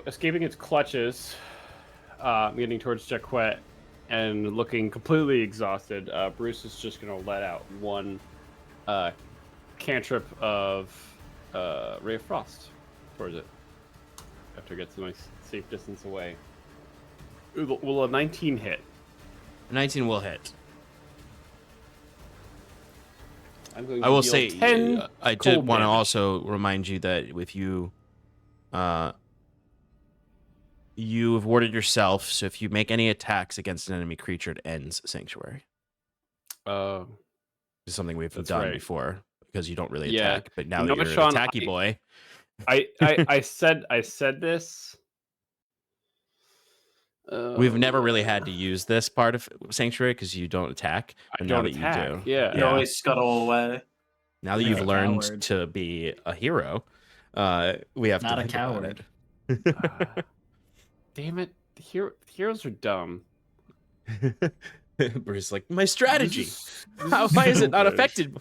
escaping its clutches, getting towards Jacquet, and looking completely exhausted, Bruce is just gonna let out one cantrip of Ray of Frost towards it after it gets a nice safe distance away. Will a 19 hit? 19 will hit. I'm going I will deal say, 10 I cold did want to damage. also remind you that with you, you have warded yourself. So if you make any attacks against an enemy creature, it ends Sanctuary. It's something we've That's done right. before because you don't really Yeah. attack. But now You know that what, you're Sean? an attacky boy, I said this. we've never really had to use this part of Sanctuary because you don't attack. But now don't that attack, you do, yeah. You always scuttle away. now that Like you've a learned coward. to be a hero, we have Not to a think about coward. it. Damn it! Heroes are dumb. Bruce, like my strategy. This Why is it not stupid. affected?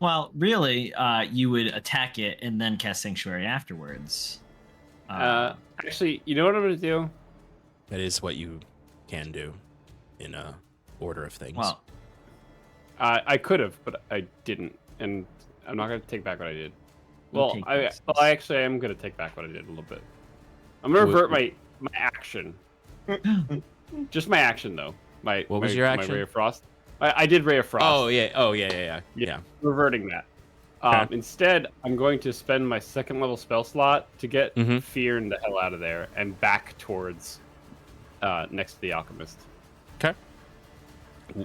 Well, really, you would attack it and then cast Sanctuary afterwards. Actually, you know what I'm gonna do? That is what you can do in a order of things. Well, I could have, but I didn't, and I'm not gonna take back what I did. We'll Well, take I this. actually am gonna take back what I did a little bit. I'm gonna revert my action. Just my action though. What was your action? My Ray of Frost. I did Ray of Frost. Oh yeah. Reverting that. Okay. Instead, I'm going to spend my second level spell slot to get Mhm. Fear the hell out of there and back towards next to the Alchemist Okay.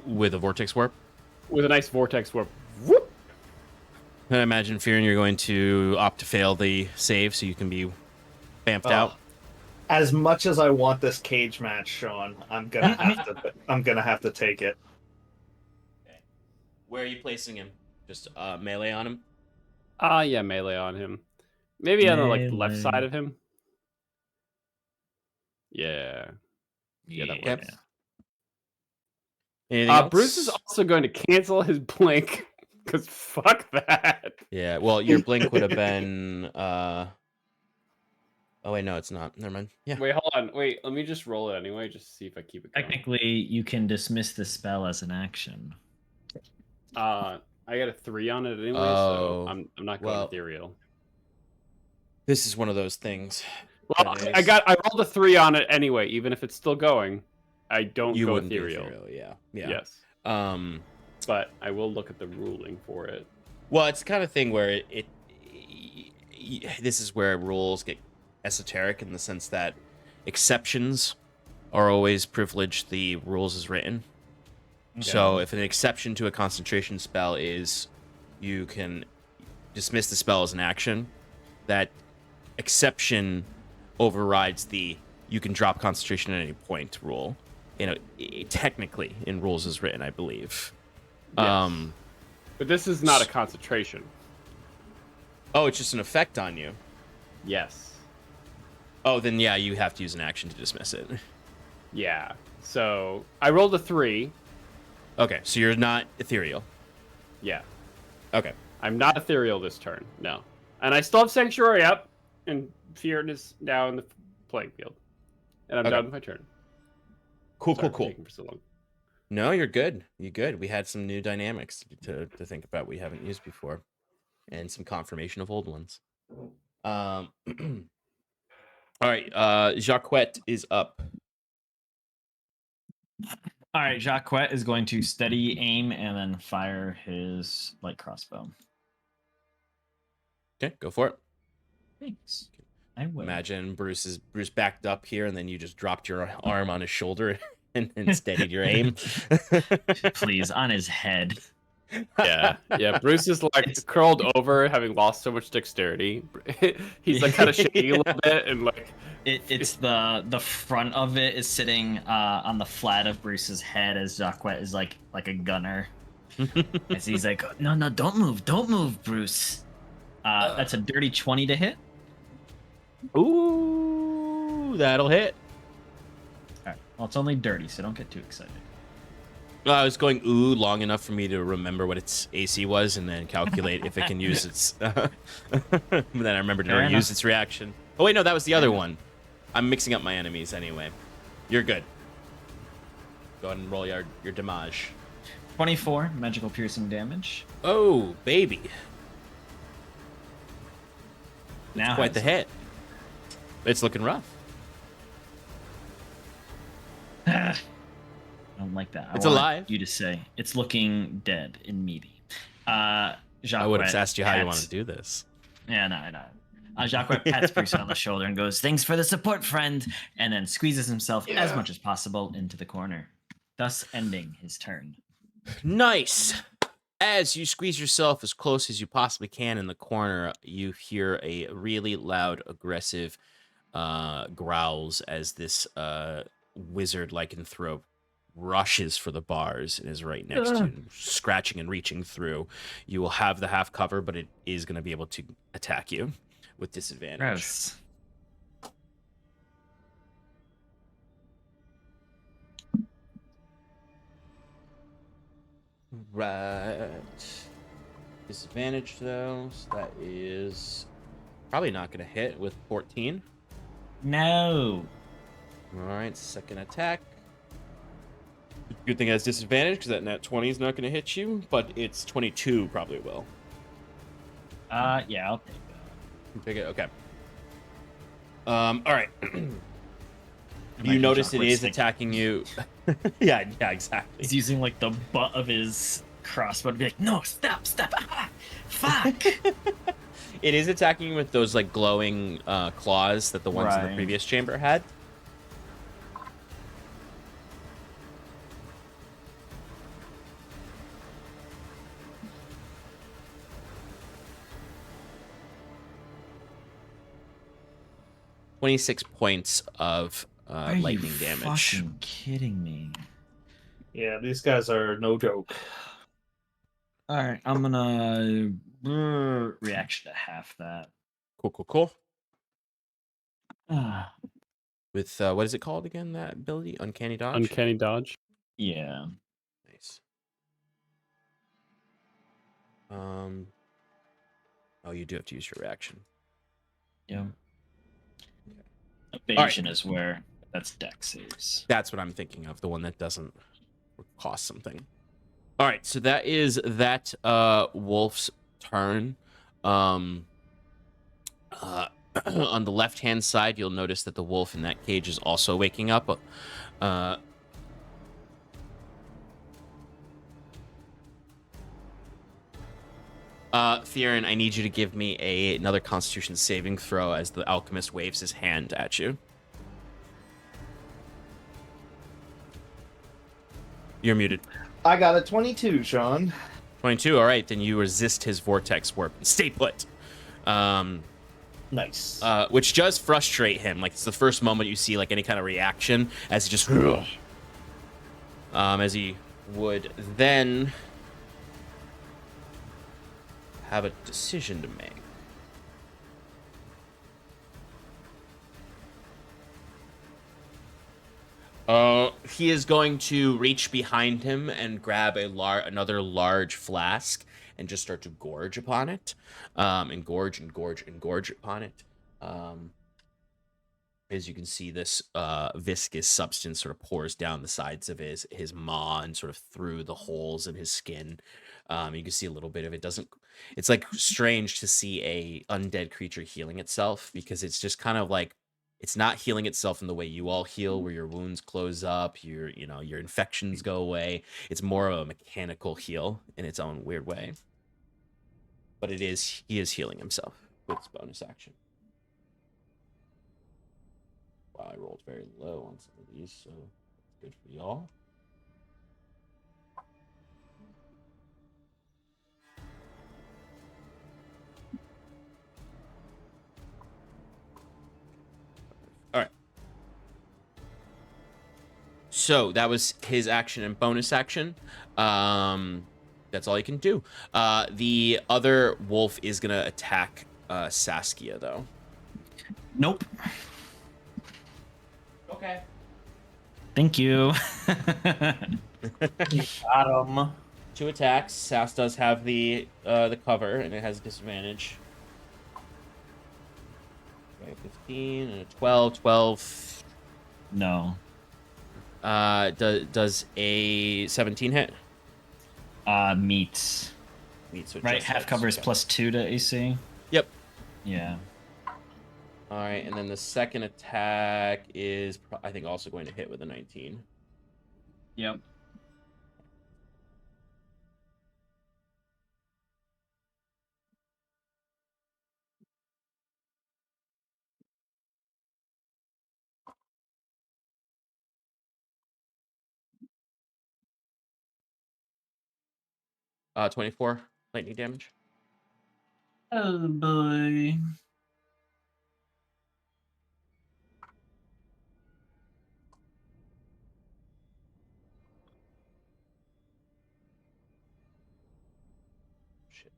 With a vortex warp. with a nice vortex warp. Whoop! I imagine fearing you're going to opt to fail the save so you can be bamped out. As much as I want this cage match, Sean, I'm gonna have to take it. Where are you placing him? Just melee on him? Yeah, melee on him. Maybe on the left Melee. side of him. Yeah. Yeah, that yeah. works. Anything else? Bruce is also going to cancel his blink because fuck that. Yeah, well, your blink would have been oh wait, no, it's not. Never mind. Yeah. Wait, hold on. Wait, let me just roll it anyway, just to see if I keep it going. Technically, you can dismiss the spell as an action. I got a 3 on it anyway, Oh, so I'm not going well. ethereal. This is one of those things. Well, that I is- rolled a 3 on it anyway, even if it's still going. I don't You go wouldn't do ethereal. ethereal, yeah. Yes. But I will look at the ruling for it. Well, it's the kind of thing where this is where rules get esoteric in the sense that exceptions are always privileged the rules as written. So if an exception to a concentration spell is you can dismiss the spell as an action, that exception overrides the you can drop concentration at any point rule. Technically in rules as written, I believe. Yes. But this is not a concentration. Oh, it's just an effect on you. Yes. Oh, then yeah, you have to use an action to dismiss it. Yeah. So I rolled a 3. Okay, so you're not ethereal. Yeah. Okay. I'm not ethereal this turn. No. And I still have Sanctuary up, and Fear is now in the playing field. And I'm Okay. done with my turn. Cool. Sorry for taking for so long. No, you're good. You're good. We had some new dynamics to think about we haven't used before, and some confirmation of old ones. All right, Jacquet is up. All right, Jacquet is going to steady aim and then fire his light crossbow. Okay, go for it. Thanks. I will. Imagine Bruce backed up here, and then you just dropped your arm on his shoulder and steadied your aim. Please, on his head. Yeah. Bruce is like curled over, having lost so much dexterity. He's like kind of shaking a little bit, and like It's the front of it is sitting on the flat of Bruce's head as Jacques is like a gunner. As he's like, no, don't move, Bruce. That's a dirty 20 to hit. Ooh, that'll hit. All right. Well, it's only dirty, so don't get too excited. I was going ooh long enough for me to remember what its AC was and then calculate if it can use its. Then I remembered to use its reaction. Oh wait, no, that was the other one. I'm mixing up my enemies anyway. You're good. Go ahead and roll your damage. 24 magical piercing damage. Oh baby, Now quite the hit. It's looking rough. I don't like that. It's want alive. You to say it's looking dead and meaty. Jacques I would have asked you how you want pats- to do this. Yeah, no. Jacques pats Bruce on the shoulder and goes, "Thanks for the support, friend," and then squeezes himself as much as possible into the corner, thus ending his turn. Nice. As you squeeze yourself as close as you possibly can in the corner, you hear a really loud, aggressive growls as this wizard lycanthrope rushes for the bars and is right next to you, scratching and reaching through. You will have the half cover, but it is going to be able to attack you with disadvantage. Gross. Right. Disadvantage, though, so that is probably not going to hit with 14. No. All right, second attack. Good thing it has disadvantage because that nat 20 is not going to hit you, but it's 22 probably will. Yeah, I'll take that. You take it? Okay. All right. You notice it is attacking you. yeah, exactly. He's using like the butt of his crossbow to be like, "No, stop, fuck." It is attacking you with those like glowing claws that the ones in the previous chamber had. "26 points of lightning damage." Fucking kidding me? Yeah, these guys are no joke. All right, I'm gonna reaction to half that. Cool. Ah, With what is it called again? That ability, uncanny dodge. Uncanny dodge. yeah. Nice. Oh, you do have to use your reaction. Yeah. Evasion is where that's dex saves. That's what I'm thinking of. The one that doesn't cost something. All right, so that is that wolf's turn. On the left-hand side, you'll notice that the wolf in that cage is also waking up. Theron, I need you to give me another Constitution saving throw as the alchemist waves his hand at you. You're muted. I got a 22, Sean. 22. All right, then you resist his vortex warp and stay put. Nice. Which does frustrate him. Like it's the first moment you see like any kind of reaction as he just as he would then have a decision to make. He is going to reach behind him and grab another large flask and just start to gorge upon it, and gorge upon it. As you can see, this viscous substance sort of pours down the sides of his maw and sort of through the holes of his skin. You can see a little bit of it. It's like strange to see a undead creature healing itself because it's just kind of like it's not healing itself in the way you all heal, where your wounds close up, your infections go away. It's more of a mechanical heal in its own weird way. But he is healing himself with his bonus action. Wow, I rolled very low on some of these, so that's good for y'all. So that was his action and bonus action. That's all he can do. The other wolf is gonna attack Saskia though. Nope. Okay. Thank you. Got him. 2 attacks. Sass does have the cover, and it has disadvantage. Okay, 15 and a 12. 12. No. Does a 17 hit? Meets. Meets with Right, just half hits. cover is Okay. +2 to AC. Yep. Yeah. All right, and then the second attack is, I think, also going to hit with a 19. Yep. Uh, 24 lightning damage. Oh boy. Shit.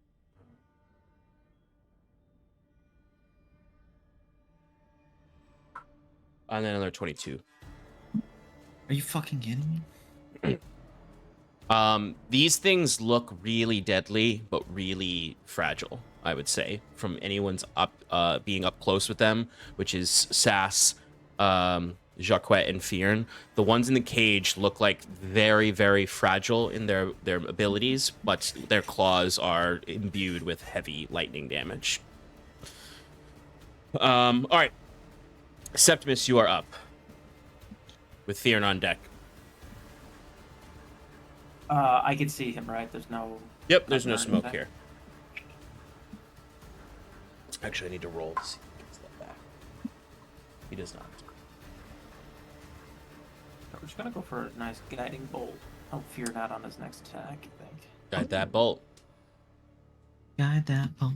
And then another 22. Are you fucking kidding me? These things look really deadly, but really fragile, I would say, from anyone's being up close with them, which is Sass, Jacques, and Fiern. The ones in the cage look like very, very fragile in their abilities, but their claws are imbued with heavy lightning damage. All right. Septimus, you are up. With Fiern on deck. I can see him, right? There's no. Yep, there's no nothing or smoke anything. here. Actually, I need to roll to see if he gets that back. He does not. We're just gonna go for a nice guiding bolt. Help Fear not on his next attack, I think. Guide that bolt. Guide that bolt.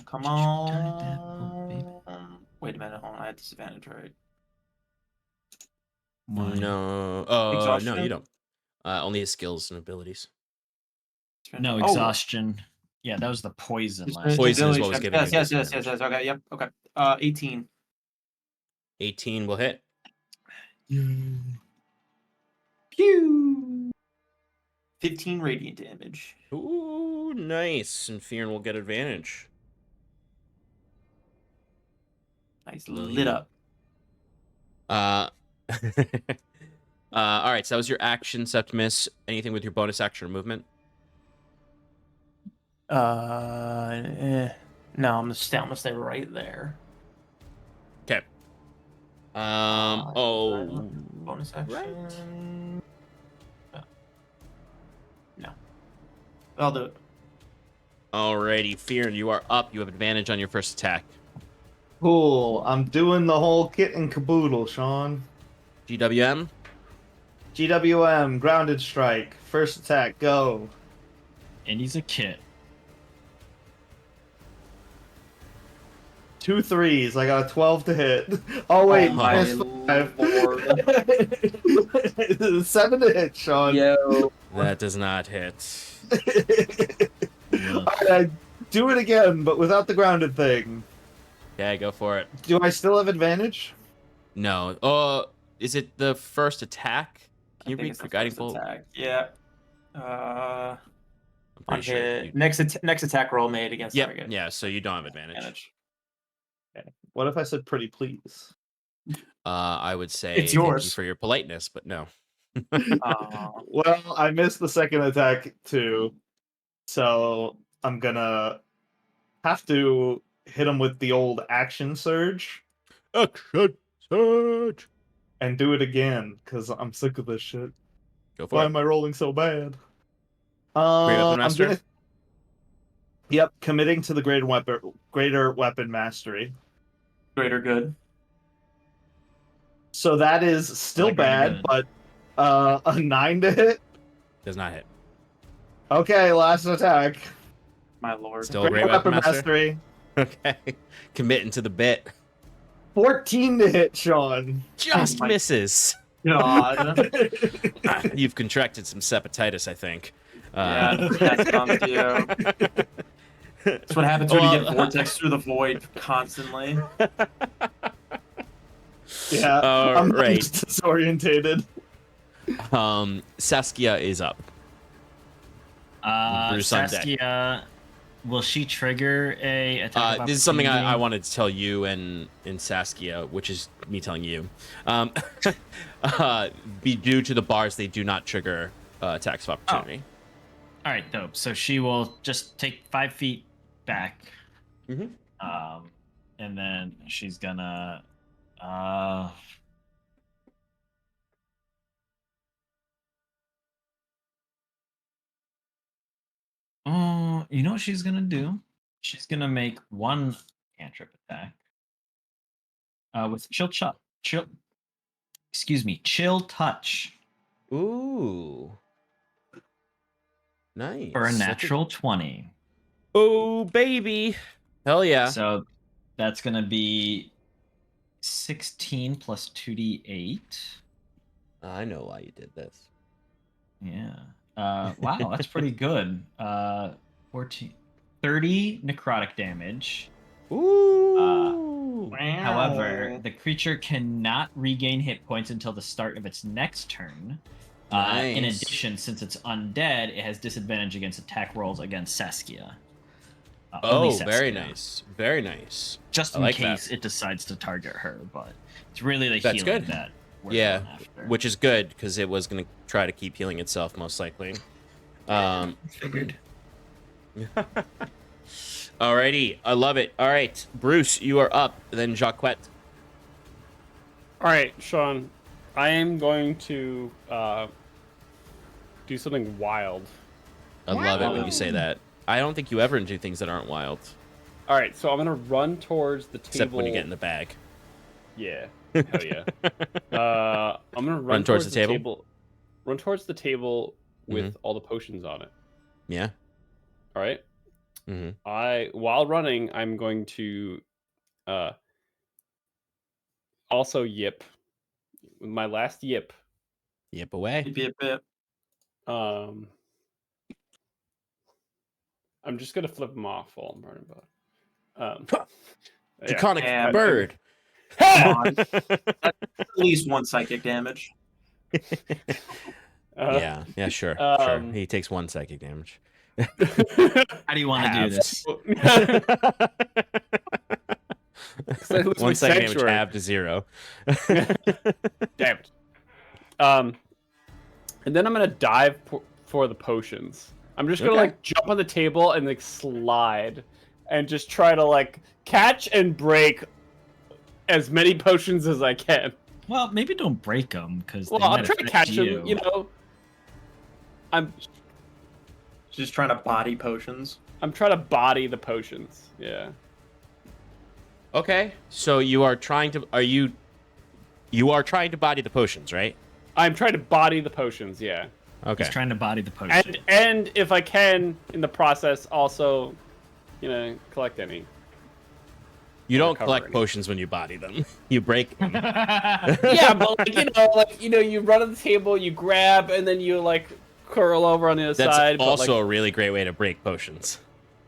Come Guide that bolt, baby. on. Wait a minute, hold on. I had disadvantage, right? Why? No. No, Exhaustion? you don't. Only his skills and abilities. No, Oh, exhaustion. Yeah, that was the poison last. Poison is ability what was check. giving Yes, you yes, yes, yes, disadvantage. yes. Okay, yep, okay. 18. 18 will hit. Pew! 15 radiant damage. Ooh, nice. And Fiern will get advantage. Nice, Will lit he? up. All right, so that was your action, Septimus. Anything with your bonus action or movement? No, I'm gonna stay right there. Okay. Bonus action. No. I'll do it. Alrighty, Fiern, you are up. You have advantage on your first attack. Cool. I'm doing the whole kit and caboodle, Sean. GWM. GWM, grounded strike. First attack, go. And he's a kit. 2 3s. I got a 12 to hit. Oh wait, Oh my minus 5. 7 to hit, Sean. Yo. That does not hit. I do it again, but without the grounded thing. Okay, go for it. Do I still have advantage? No. Oh, is it the first attack? Can you I think read it's for the guiding first bolt? attack. Yeah. I'm On pretty sure. hit. Next attack roll made against Yep. target. Yeah. So you don't have advantage. What if I said pretty please? I would say It's thank you yours. for your politeness, but no. Well, I missed the second attack too, so I'm gonna have to hit him with the old action surge Action surge. and do it again because I'm sick of this shit. Go for Why it. am I rolling so bad? Great Weapon I'm Master? gonna. Yep, committing to the greater weapon mastery. Greater good. So that is still Like greater bad, good. but a 9 to hit. Does not hit. Okay, last attack. My lord. Still a great weapon master. mastery. Okay. Committing to the bit. 14 to hit, Sean. Just my- misses. God. You've contracted some septitis, I think. Yeah, that's comes to you. That's what happens when you get vortex through the void constantly. Yeah, I'm right. just disorientated. Saskia is up. Bruce on deck. Saskia, will she trigger a attack of This is something I opportunity? wanted to tell you and Saskia, which is me telling you. Be due to the bars, they do not trigger attacks of opportunity. All right, dope. So she will just take 5 feet back, Mm-hmm. and then she's gonna. You know what she's gonna do? She's gonna make one cantrip attack with chill touch Ooh. Nice. for a natural 20. Oh, baby. Hell yeah. So that's gonna be 16 plus 2d8. I know why you did this. Yeah. Wow, that's pretty good. 14, 30 necrotic damage. Ooh. However, the creature cannot regain hit points until the start of its next turn. In Nice. addition, since it's undead, it has disadvantage against attack rolls against Saskia. Oh, Only very Saskia. nice. Very nice. Just I in like case that. it decides to target her, but it's really the That's healing good. that we're Yeah, going after. which is good because it was going to try to keep healing itself, most likely. Figured. Alrighty, I love it. All right, Bruce, you are up. Then Jacquette. All right, Sean, I am going to do something wild. I love it when you say that. I don't think you ever do things that aren't wild, All right, so I'm gonna run towards the table. except when you get in the bag. Yeah, hell yeah. I'm gonna run towards the table? Run towards the table with Mhm. all the potions on it. Yeah. All right. Mm-hmm. While running, I'm going to also yip with my last yip. Yip away. Maybe a bit. I'm just gonna flip them off while I'm running by. Draconic Yeah, bird. Come on. That's at least 1 psychic damage. Yeah, sure. He takes 1 psychic damage. How do you want to do this? 1 psychic damage halved to 0. Damn it. And then I'm gonna dive for the potions. I'm just gonna like jump on the table and like slide, and just try to like catch and break as many potions as I can. Well, maybe don't break them because Well, I'm trying to catch them. You know, I'm just trying to body potions. I'm trying to body the potions. Yeah. Okay, so you are trying to. You are trying to body the potions, right? I'm trying to body the potions. Yeah. Okay. He's trying to body the potion. And if I can, in the process, also, collect any. You don't collect potions when you body them. You break them. Yeah, but you run on the table, you grab, and then you like curl over on the other side. That's also a really great way to break potions.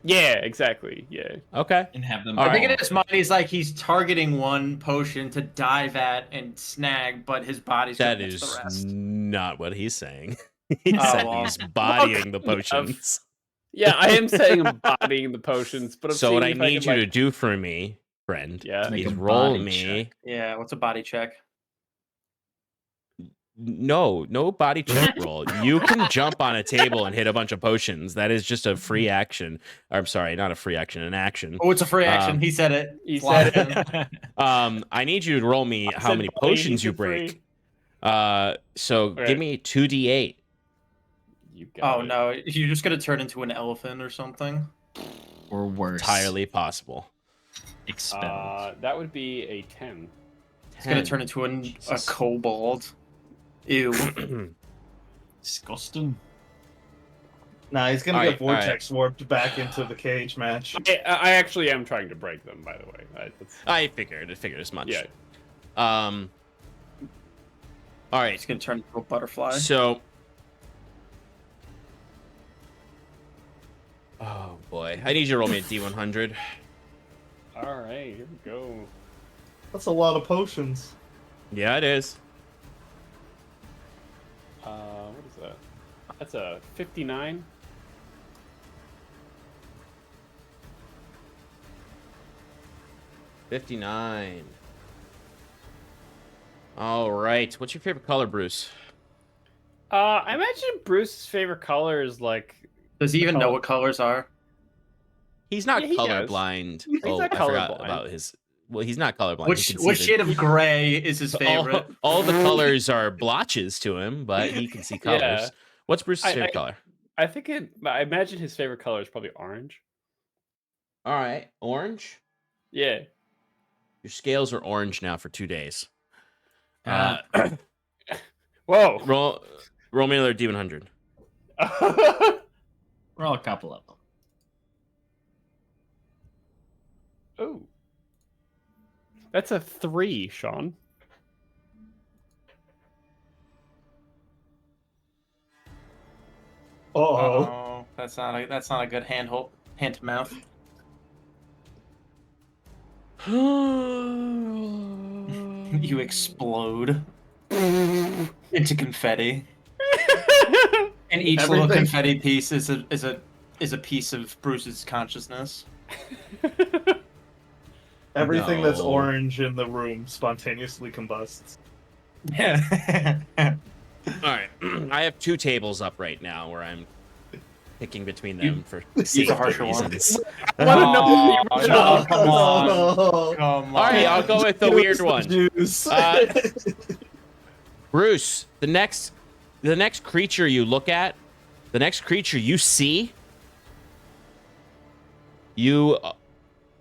Yeah, exactly. Yeah. Okay. And have them. I think in his mind he's like he's targeting one potion to dive at and snag, but his body's that going is the rest. not what he's saying. He said he's bodying the potions. Yeah, I am saying I'm bodying the potions, but so what I need you to do for me, friend, is roll me. Check. Yeah, what's a body check? No body check roll. You can jump on a table and hit a bunch of potions. That is just a free action. Or, I'm sorry, not a free action, an action. Oh, it's a free action. He said it. He said it. I need you to roll me how many potions you break. So give me 2d8. Oh no, you're just gonna turn into an elephant or something, or worse. Entirely possible. Expelled. That would be a 10. It's gonna turn into a kobold. Ew. Disgusting. Nah, he's gonna get vortex warped back into the cage match. I actually am trying to break them, by the way. I figured as much. Yeah. All right. He's gonna turn into a butterfly. So. Oh boy, I need you to roll me a D100. All right, here we go. That's a lot of potions. Yeah, it is. What is that? That's a 59. $59. All right. What's your favorite color, Bruce? I imagine Bruce's favorite color is like. Does he even know what colors are? He's not Yeah, he does. colorblind. He's Oh, not I forgot colorblind. about his. Well, he's not colorblind. Which He can which see shade of gray is his favorite? all the colors are blotches to him, but he can see colors. Yeah. What's Bruce's favorite color? I think I imagine his favorite color is probably orange. All right, orange. Yeah. Your scales are orange now for 2 days. Whoa. Roll me another D100. Roll a couple of them. Oh. That's a 3, Sean. Oh, That's not a good hand to mouth. You explode into confetti, and each little Everything- confetti piece is a piece of Bruce's consciousness. everything that's No. orange in the room spontaneously combusts. Yeah. All right, I have 2 tables up right now where I'm picking between them for safety harsher one. reasons. Oh, no, come on. Oh, Come on. All right, I'll go with the weird one. Juice. Bruce, the next creature you look at, the next creature you see, you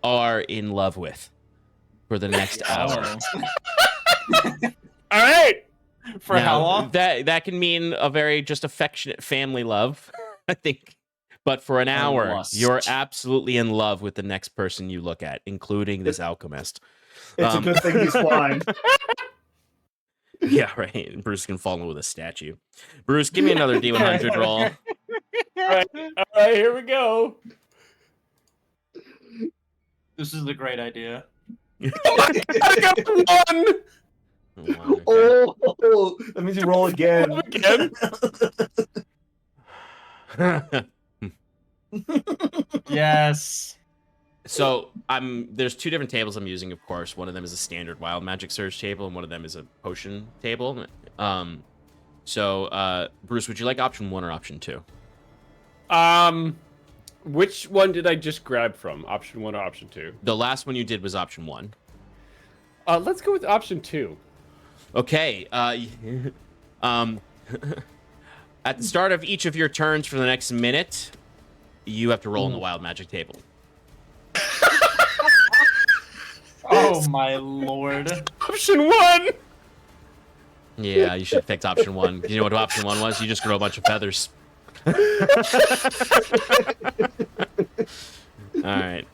are in love with for the next hour. All right. For how long? That can mean a very just affectionate family love, I think. But for an hour, lust. you're absolutely in love with the next person you look at, including this alchemist. It's a good thing he's blind. Yeah, right. Bruce can fall in with a statue. Bruce, give me another D100 roll. All right, here we go. This is a great idea. I got 1. Oh, that means you roll again. Again? Yes. So there's 2 different tables I'm using, of course. One of them is a standard wild magic surge table, and one of them is a potion table. Bruce, would you like option 1 or option 2? Which one did I just grab from? Option 1 or option 2? The last one you did was option 1. Let's go with option 2. Okay. At the start of each of your turns for the next minute, you have to roll on the wild magic table. Oh my lord. Option 1. Yeah, you should have picked option 1. You know what option 1 was? You just grow a bunch of feathers. All right.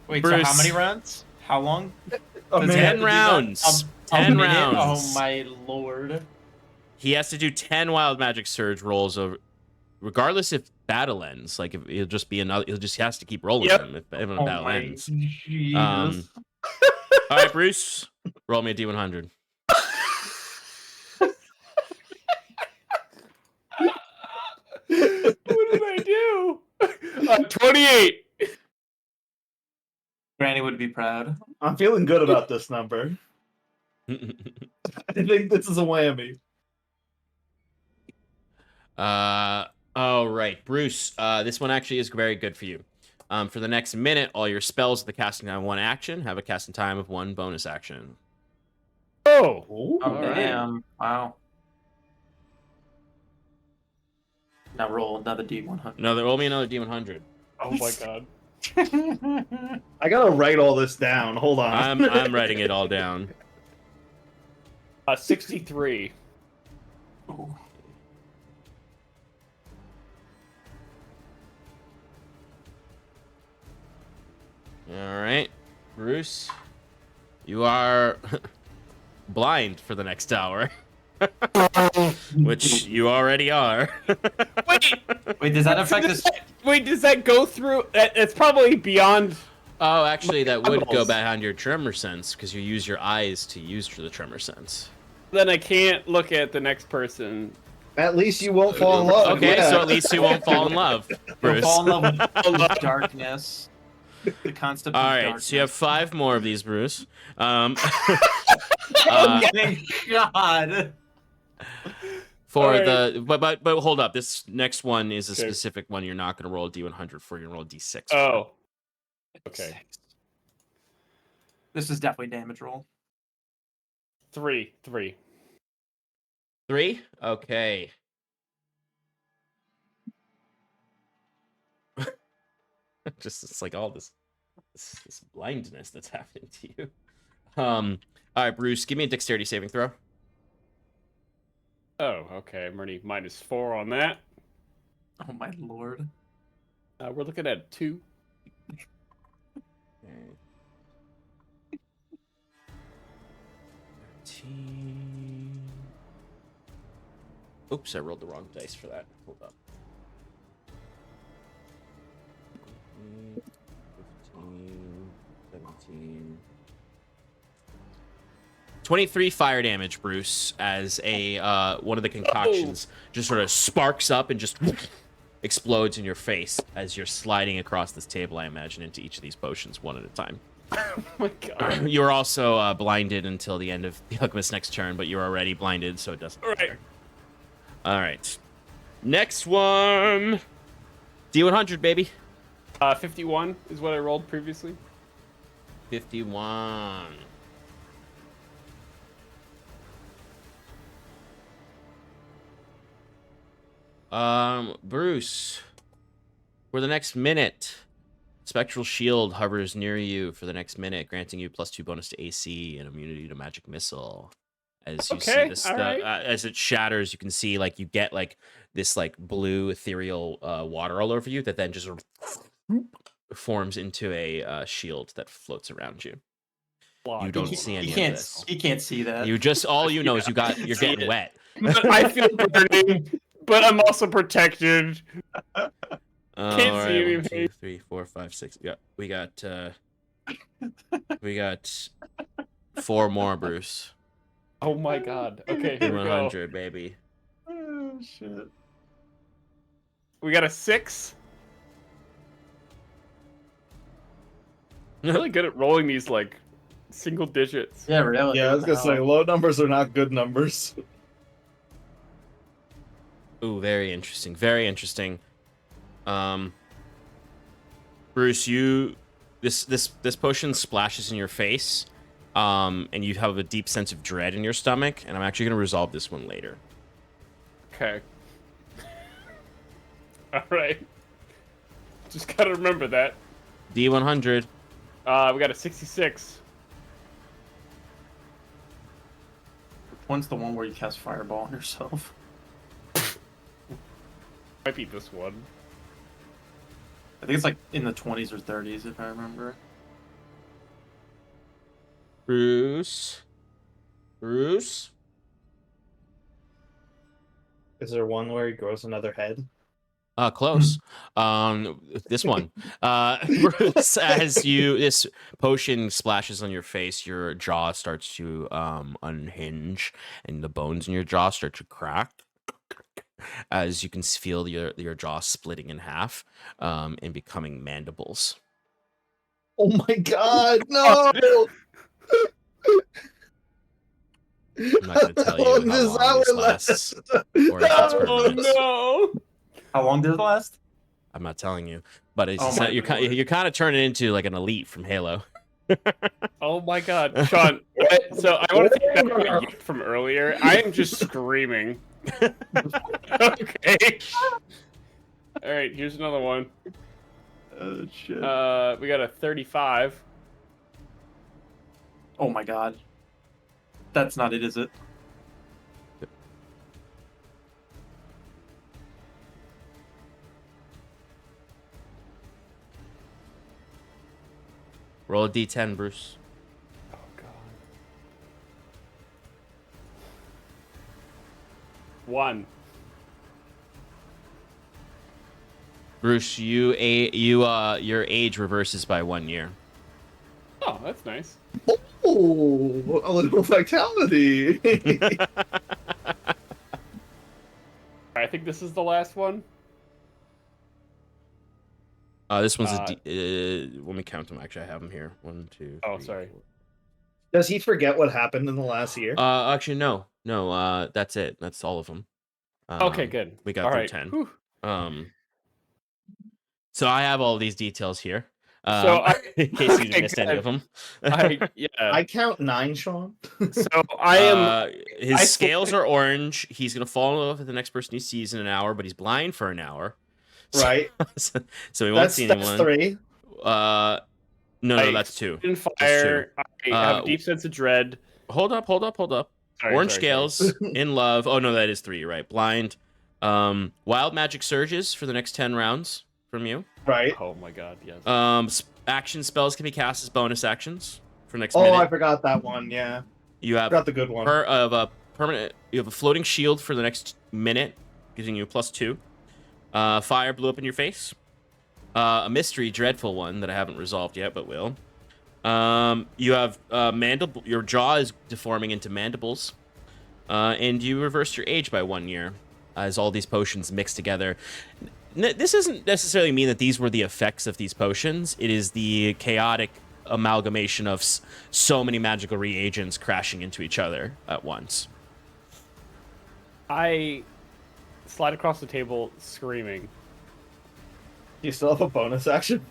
Wait, Bruce. so how many rounds? How long? A Does he minute. have to 10 do that? rounds. A 10 minute? rounds. Oh my lord. He has to do 10 wild magic surge rolls over, regardless if battle ends. Like, if it'll just be another. He has to keep rolling them if Oh battle my ends. Jesus. All right, Bruce, roll me a D100. What did I do? 28. Granny would be proud. I'm feeling good about this number. I think this is a whammy. All right, Bruce. This one actually is very good for you. For the next minute, all your spells with the casting time of 1 action have a casting time of 1 bonus action. Oh. Ooh. Oh, right. damn. Wow. Now roll another D100. Roll me another D100. Oh my god. I gotta write all this down. Hold on. I'm writing it all down. 63. Ooh. All right, Bruce, you are blind for the next hour. Which you already are. Wait, does that affect this? Wait, does that go through? It's probably beyond. Oh, actually, that would go Eyeballs. behind your tremor sense because you use your eyes to use the tremor sense. Then I can't look at the next person. At least you won't fall in love. Okay, yeah. so at least you won't fall in love, Bruce. Fall in love with darkness. The concept All of right, darkness. so you have 5 more of these, Bruce. Thank God. For All the but hold up, this next one is a Okay. specific one. You're not going to roll a d100 for. You're going to roll a d6. Oh. Okay. This is definitely damage roll. 3. 3. Okay. It's like all this blindness that's happening to you. All right, Bruce, give me a dexterity saving throw. Oh, okay. I'm already -4 on that. Oh my lord. We're looking at 2. Okay. 13. Oops, I rolled the wrong dice for that. Hold up. 15, 17. 23 fire damage, Bruce, as a one of the concoctions just sort of sparks up and just explodes in your face as you're sliding across this table, I imagine, into each of these potions one at a time. Oh my god. You were also blinded until the end of the Alchemist's next turn, but you're already blinded, so it doesn't matter. All right. Next one. D100, baby. 51 is what I rolled previously. 51. Bruce, for the next minute, Spectral Shield hovers near you for the next minute, granting you +2 bonus to AC and immunity to magic missile. As you see this, alright. as it shatters, you can see like you get like this like blue ethereal water all over you that then just sort of forms into a shield that floats around you. You don't see any of this. He can't see that. You just all you know is you're getting wet. But I feel burning, but I'm also protected. All Can't see right, 1, anything. 2, 3, 4, 5, 6. We got 4 more, Bruce. Oh my god. Okay, here we go. 100, baby. Oh shit. We got a 6. I'm really good at rolling these like single digits. Yeah, really. Yeah, I was gonna say low numbers are not good numbers. Ooh, very interesting. Very interesting. Bruce, this potion splashes in your face, and you have a deep sense of dread in your stomach, and I'm actually gonna resolve this one later. Okay. All right. Just gotta remember that. D100. We got a 66. One's the one where you cast fireball on yourself. Might be this one. I think it's like in the 20s or 30s, if I remember. Bruce. Is there one where he grows another head? Close. This one. Bruce, as this potion splashes on your face, your jaw starts to unhinge, and the bones in your jaw start to crack. As you can feel your jaw splitting in half, and becoming mandibles. Oh my god, no! I'm not going to tell you how long this lasts, or if it's permanent. Oh no! How long did it last? I'm not telling you, but it's Oh my you're kind of turning into like an elite from Halo. Oh my god, Sean. So I want to take back what you from earlier. I am just screaming. Okay. All right, here's another one. Oh shit. We got a 35. Oh my god. That's not it, is it? Roll a d10, Bruce. Oh god. 1. Bruce, your age reverses by 1 year. Oh, that's nice. Oh, a little vitality. I think this is the last one. This one's let me count them. Actually, I have them here. 1, 2. Oh, 3, sorry. 4. Does he forget what happened in the last year? Actually, no. That's it. That's all of them. Okay, good. We got All through right. 10. Whew. So I have all these details here. In case you okay, missed any of them. I count 9, Sean. So I am. His scales are orange. He's gonna fall in love with the next person he sees in an hour, but he's blind for an hour. Right. So he won't see anyone. That's 3. No, that's 2. In fire. I have a deep sense of dread. Hold up. Orange scales, in love. Oh no, that is 3. You're right. Blind. Wild magic surges for the next 10 rounds from you. Right. Oh my god, yes. Action spells can be cast as bonus actions for next minute. I forgot that one. Yeah. You have the good one. Permanent. You have a floating shield for the next minute, giving you a +2. Fire blew up in your face. A mystery, dreadful one that I haven't resolved yet, but will. You have mandible. Your jaw is deforming into mandibles, and you reverse your age by 1 year, as all these potions mix together. This doesn't necessarily mean that these were the effects of these potions. It is the chaotic amalgamation of so many magical reagents crashing into each other at once. I slide across the table screaming. You still have a bonus action?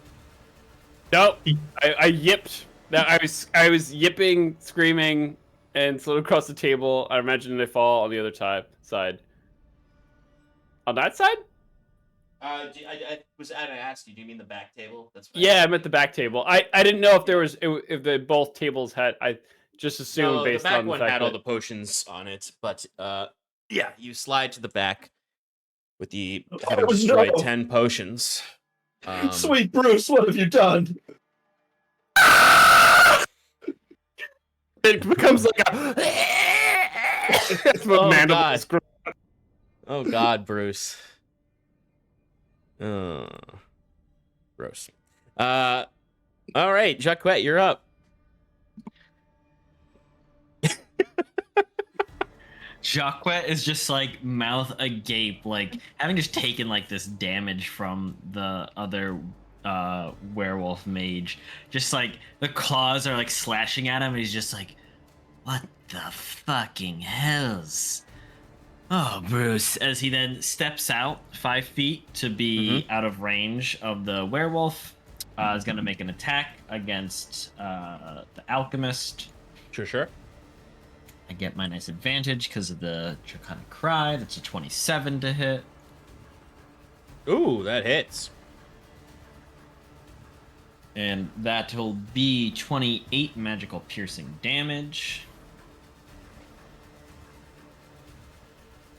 Nope. I yipped. I was yipping, screaming, and slid across the table. I imagine they fall on the other side. On that side? I asked you, do you mean the back table? That's fine. Yeah, I'm at the back table. I didn't know if the both tables had. I just assumed based the back on the one fact had that all the potions on it, but yeah, you slide to the back with the having destroyed 10 potions. Sweet Bruce, what have you done? it becomes like a. Oh God, Bruce. Oh, gross. All right, Jacquette, you're up. Jacquette is just like mouth agape, like having just taken like this damage from the other werewolf mage. Just like the claws are like slashing at him, and he's just like, "What the fucking hells?" Oh, Bruce, as he then steps out 5 feet to be out of range of the werewolf, is going to make an attack against the alchemist. Sure. I get my nice advantage because of the Draconic Cry. That's a 27 to hit. Ooh, that hits. And that will be 28 magical piercing damage.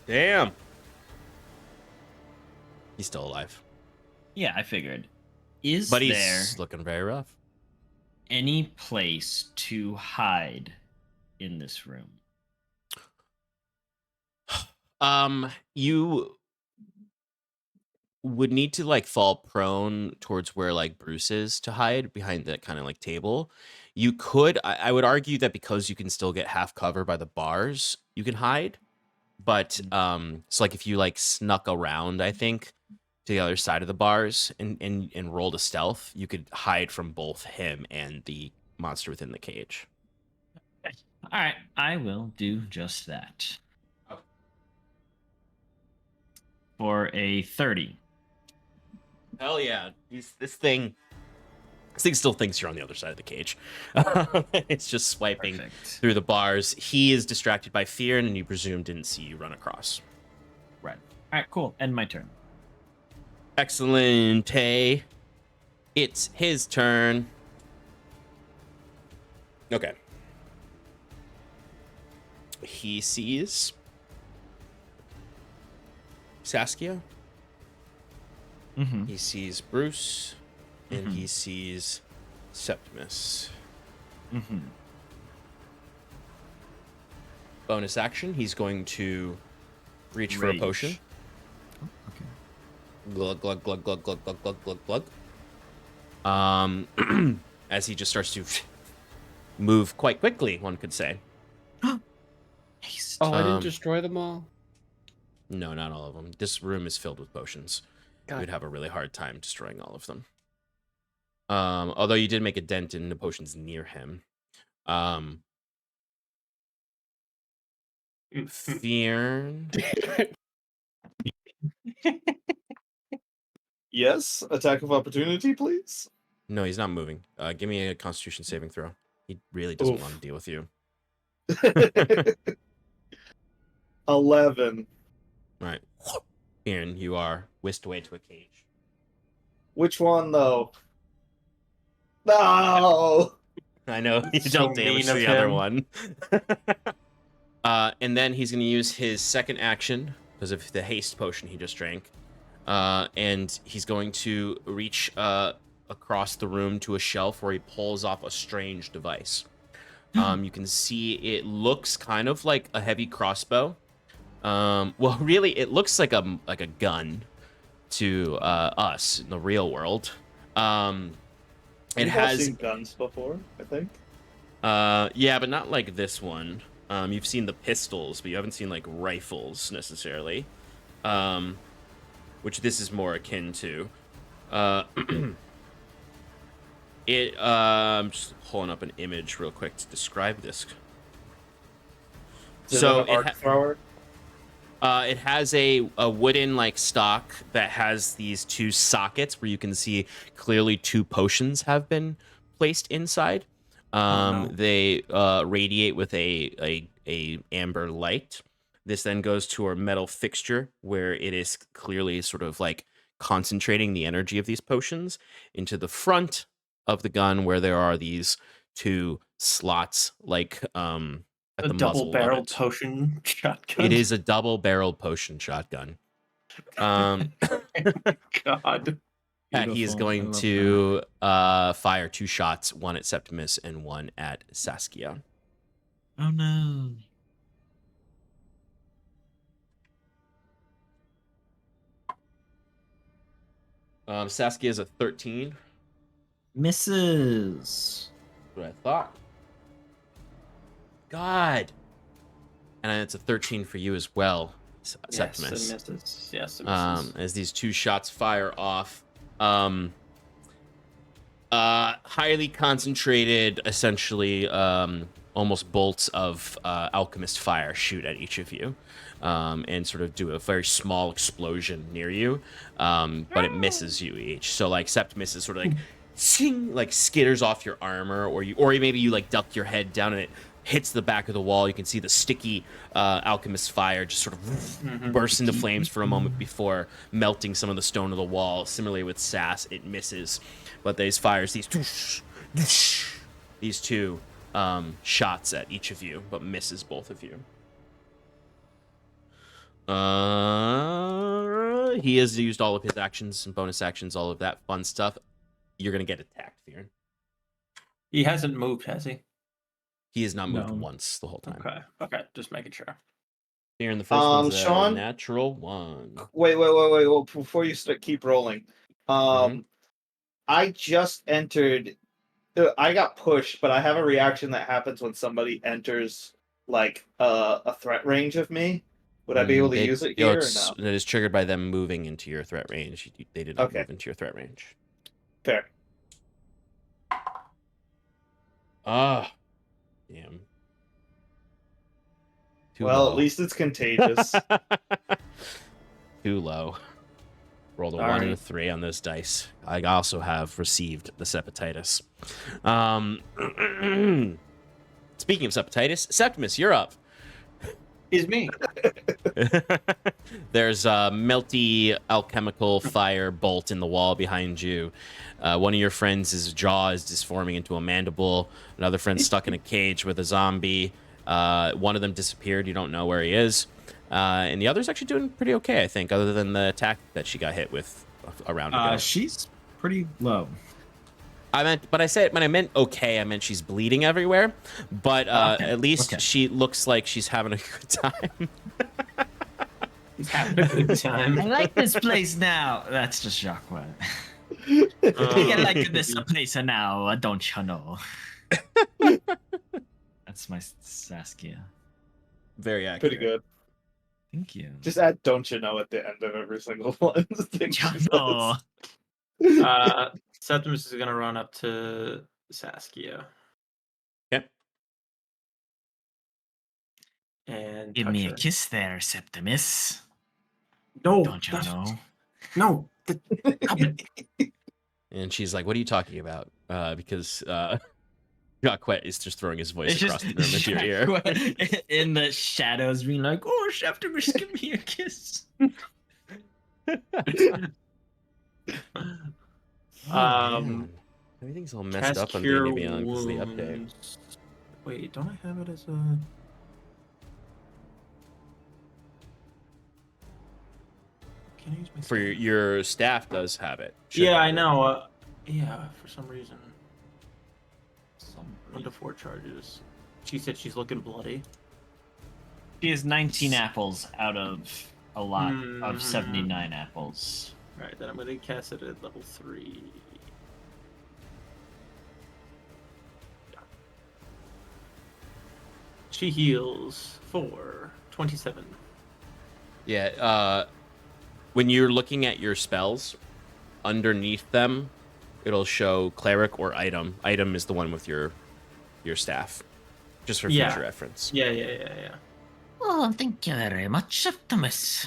Damn. He's still alive. Yeah, I figured. He's looking very rough. Any place to hide in this room? You would need to like fall prone towards where like Bruce is to hide behind that kind of like table. You could, I would argue that because you can still get half cover by the bars, you can hide. But so like if you like snuck around, I think, to the other side of the bars and rolled a stealth, you could hide from both him and the monster within the cage. All right, I will do just that. Okay. For a 30. Hell yeah. This thing still thinks you're on the other side of the cage. It's just swiping through the bars. He is distracted by fear, and you presume didn't see you run across. Right. All right, cool. End my turn. Excellent. It's his turn. Okay. He sees Saskia. Mm-hmm. He sees Bruce. And he sees Septimus. Mm-hmm. Bonus action, he's going to reach for a potion. Oh, okay. Glug, glug, glug, glug, glug, glug, glug, glug, glug. As he just starts to move quite quickly, one could say. Haste. Oh, I didn't destroy them all. No, not all of them. This room is filled with potions. God. You'd have a really hard time destroying all of them. Although you did make a dent in the potions near him. Fear. Yes, attack of opportunity, please. No, he's not moving. Give me a Constitution saving throw. He really doesn't Oof. want to deal with you. 11. All right. Fearon, you are whisked away to a cage. Which one, though? No! I know you So don't damage mean of the other him. one. And then he's going to use his second action because of the haste potion he just drank. And he's going to reach across the room to a shelf where he pulls off a strange device. You can see it looks kind of like a heavy crossbow. Well, really, it looks like a gun to us in the real world. It has seen guns before, I think. yeah, but not like this one. You've seen the pistols, but you haven't seen like rifles necessarily. Which this is more akin to. I'm just pulling up an image real quick to describe this. So an arc thrower. it has a wooden like stock that has these two sockets where you can see clearly two potions have been placed inside. no. They radiate with a amber light. This then goes to a metal fixture where it is clearly sort of like concentrating the energy of these potions into the front of the gun where there are these two slots like at A the muzzle double-barreled of it. potion shotgun. It is a double-barreled potion shotgun. God. And he is going to fire two shots, one at Septimus and one at Saskia. Oh no. Saskia is a 13. Misses. That's what I thought. God. And it's a 13 for you as well, Septimus. Yes, it misses. Yes, it misses. As these two shots fire off. Highly concentrated, essentially, almost bolts of alchemist fire shoot at each of you, and sort of do a very small explosion near you, but it misses you each. So like Septimus is sort of like, sing, like skitters off your armor, or maybe you like duck your head down and it hits the back of the wall. You can see the sticky alchemist fire just sort of burst into flames for a moment before melting some of the stone of the wall. Similarly with Sass, it misses, but these fires these two shots at each of you, but misses both of you. He has used all of his actions and bonus actions, all of that fun stuff. You're gonna get attacked, Fearon. He hasn't moved, has he? He has not moved No. once the whole time. Okay, just making sure. Fearon, the first one's a Sean? natural one. Wait. Well, before you keep rolling, I just entered. I got pushed, but I have a reaction that happens when somebody enters like a threat range of me. Would I be able to use it here or no? It is triggered by them moving into your threat range. They did not Okay. move into your threat range. Fair. Ah, damn. Too Well, low. at least it's contagious. Too low. Rolled a All 1 and a right. 3 on this dice. I also have received the septitis. Speaking of septitis, Septimus, you're up. He's me. There's a melty alchemical fire bolt in the wall behind you. One of your friends' jaw is disforming into a mandible. Another friend's stuck in a cage with a zombie. One of them disappeared. You don't know where he is. And the other's actually doing pretty okay, I think, other than the attack that she got hit with a round ago. She's pretty low. When I meant okay, I meant she's bleeding everywhere. But Okay, at least okay. she looks like she's having a good time. He's having a good time. I like this place now. That's just Jacques. I like this place now, don't you know? That's my Saskia. Very accurate. Pretty good. Thank you. Just add "don't you know" at the end of every single one. No. Septimus is gonna run up to Saskia. Okay. And Give touch me her. a kiss there, Septimus. No, Don't you know? No. And she's like, "What are you talking about?" Because Jacques is just throwing his voice across the room into your ear. In the shadows, being like, "Oh, Septimus, give me a kiss." Man. Everything's all messed Cast up on Cure D&D Beyond because of the update. Wounds. Wait, don't I have it as a? Can I use my For staff? your staff does have it. Should Yeah, have I it. know. Yeah, for some reason. 1 to 4 charges. She said she's looking bloody. She has 19 apples out of a lot Mm-hmm. of 79 apples. Alright, then I'm gonna cast it at level 3. She heals for 27. Yeah, when you're looking at your spells, underneath them, it'll show cleric or item. Item is the one with your staff, just for Yeah. future reference. Yeah. Oh, thank you very much, Septimus.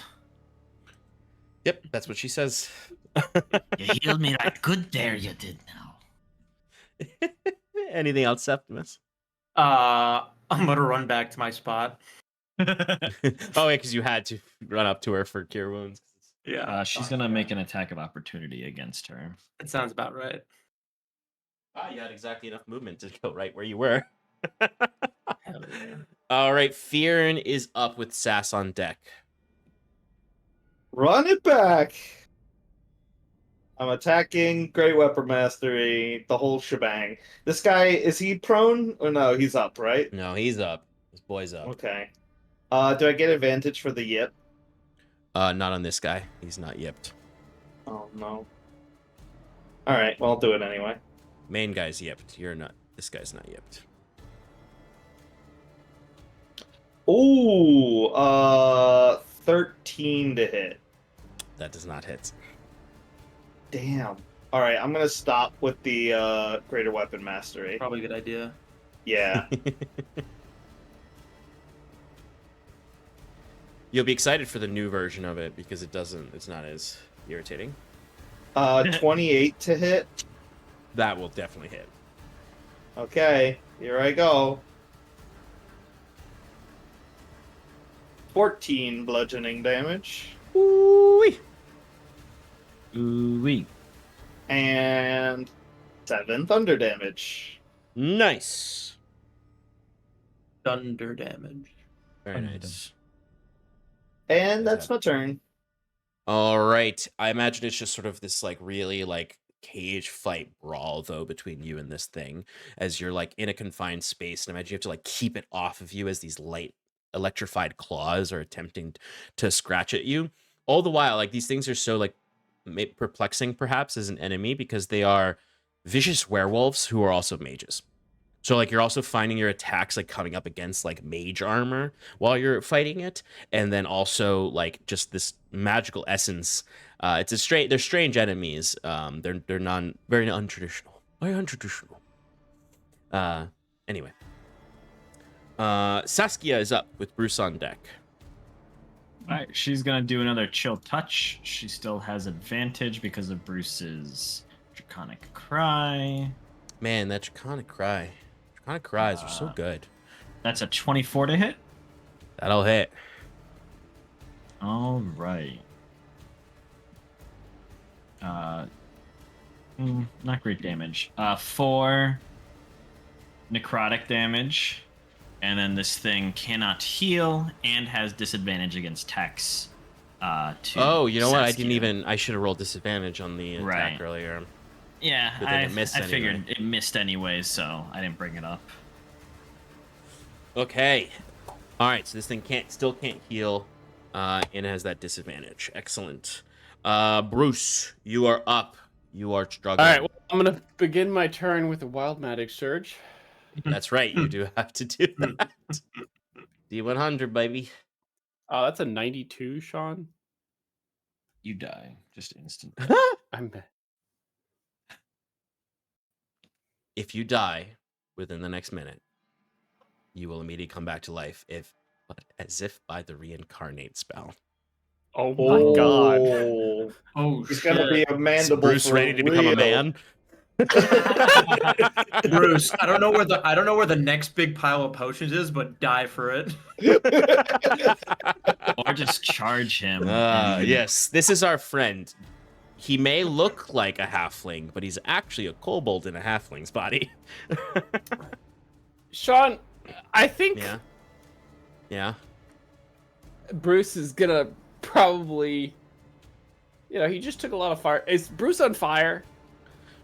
Yep, that's what she says. You healed me right good there, you did now. Anything else, Septimus? I'm gonna run back to my spot. Oh, yeah, because you had to run up to her for cure wounds. Yeah. She's gonna make an attack of opportunity against her. That sounds about right. Ah, you had exactly enough movement to go right where you were. Hell yeah. All right, Fearin is up with Sass on deck. Run it back. I'm attacking Great Weapon Mastery, the whole shebang. This guy, is he prone? Or no, he's up, right? No, he's up. This boy's up. Okay. Do I get advantage for the yip? Not on this guy. He's not yipped. Oh, no. Alright, well, I'll do it anyway. Main guy's yipped. You're not. This guy's not yipped. Ooh, 13 to hit. That does not hit. Damn. Alright, I'm gonna stop with the Greater Weapon Mastery. Probably a good idea. Yeah. You'll be excited for the new version of it because it's not as irritating. 28 to hit. That will definitely hit. Okay, here I go. 14 bludgeoning damage. Ooh-wee. Ooh-wee. And 7 thunder damage. Nice. Thunder damage. Very nice. And that's my turn. All right. I imagine it's just sort of this like really like cage fight brawl though between you and this thing as you're like in a confined space, and imagine you have to like keep it off of you as these light electrified claws are attempting to scratch at you. All the while, like these things are so like perplexing perhaps as an enemy because they are vicious werewolves who are also mages. So like you're also finding your attacks like coming up against like mage armor while you're fighting it, and then also like just this magical essence. They're strange enemies. They're very untraditional. Very untraditional. Anyway. Saskia is up with Bruce on deck. All right, she's gonna do another chill touch. She still has advantage because of Bruce's Draconic Cry. Man, that Draconic Cry. Draconic Cries are so good. That's a 24 to hit. That'll hit. All right. Not great damage. 4 necrotic damage, and then this thing cannot heal and has disadvantage against attacks. Oh, you know what? Saskia. I should have rolled disadvantage on the attack Right. earlier. Yeah, Good thing it missed I figured anyway. it missed anyway, so I didn't bring it up. Okay. All right, so this thing still can't heal. and has that disadvantage. Excellent. Bruce, you are up. You are struggling. All right, well, I'm gonna begin my turn with a wild magic surge. That's right. You do have to do that. D100, baby. Oh, that's a 92, Sean. You die just instant. I'm If you die within the next minute, you will immediately come back to life, as if by the reincarnate spell. Oh my god. Oh, He's gonna be a Is mandible. Bruce for ready to become a real. man? Bruce, I don't know where the next big pile of potions is, but die for it. Or just charge him. and- Yes, this is our friend. He may look like a halfling, but he's actually a kobold in a halfling's body. Sean, I think Yeah. Bruce is gonna probably, he just took a lot of fire. Is Bruce on fire?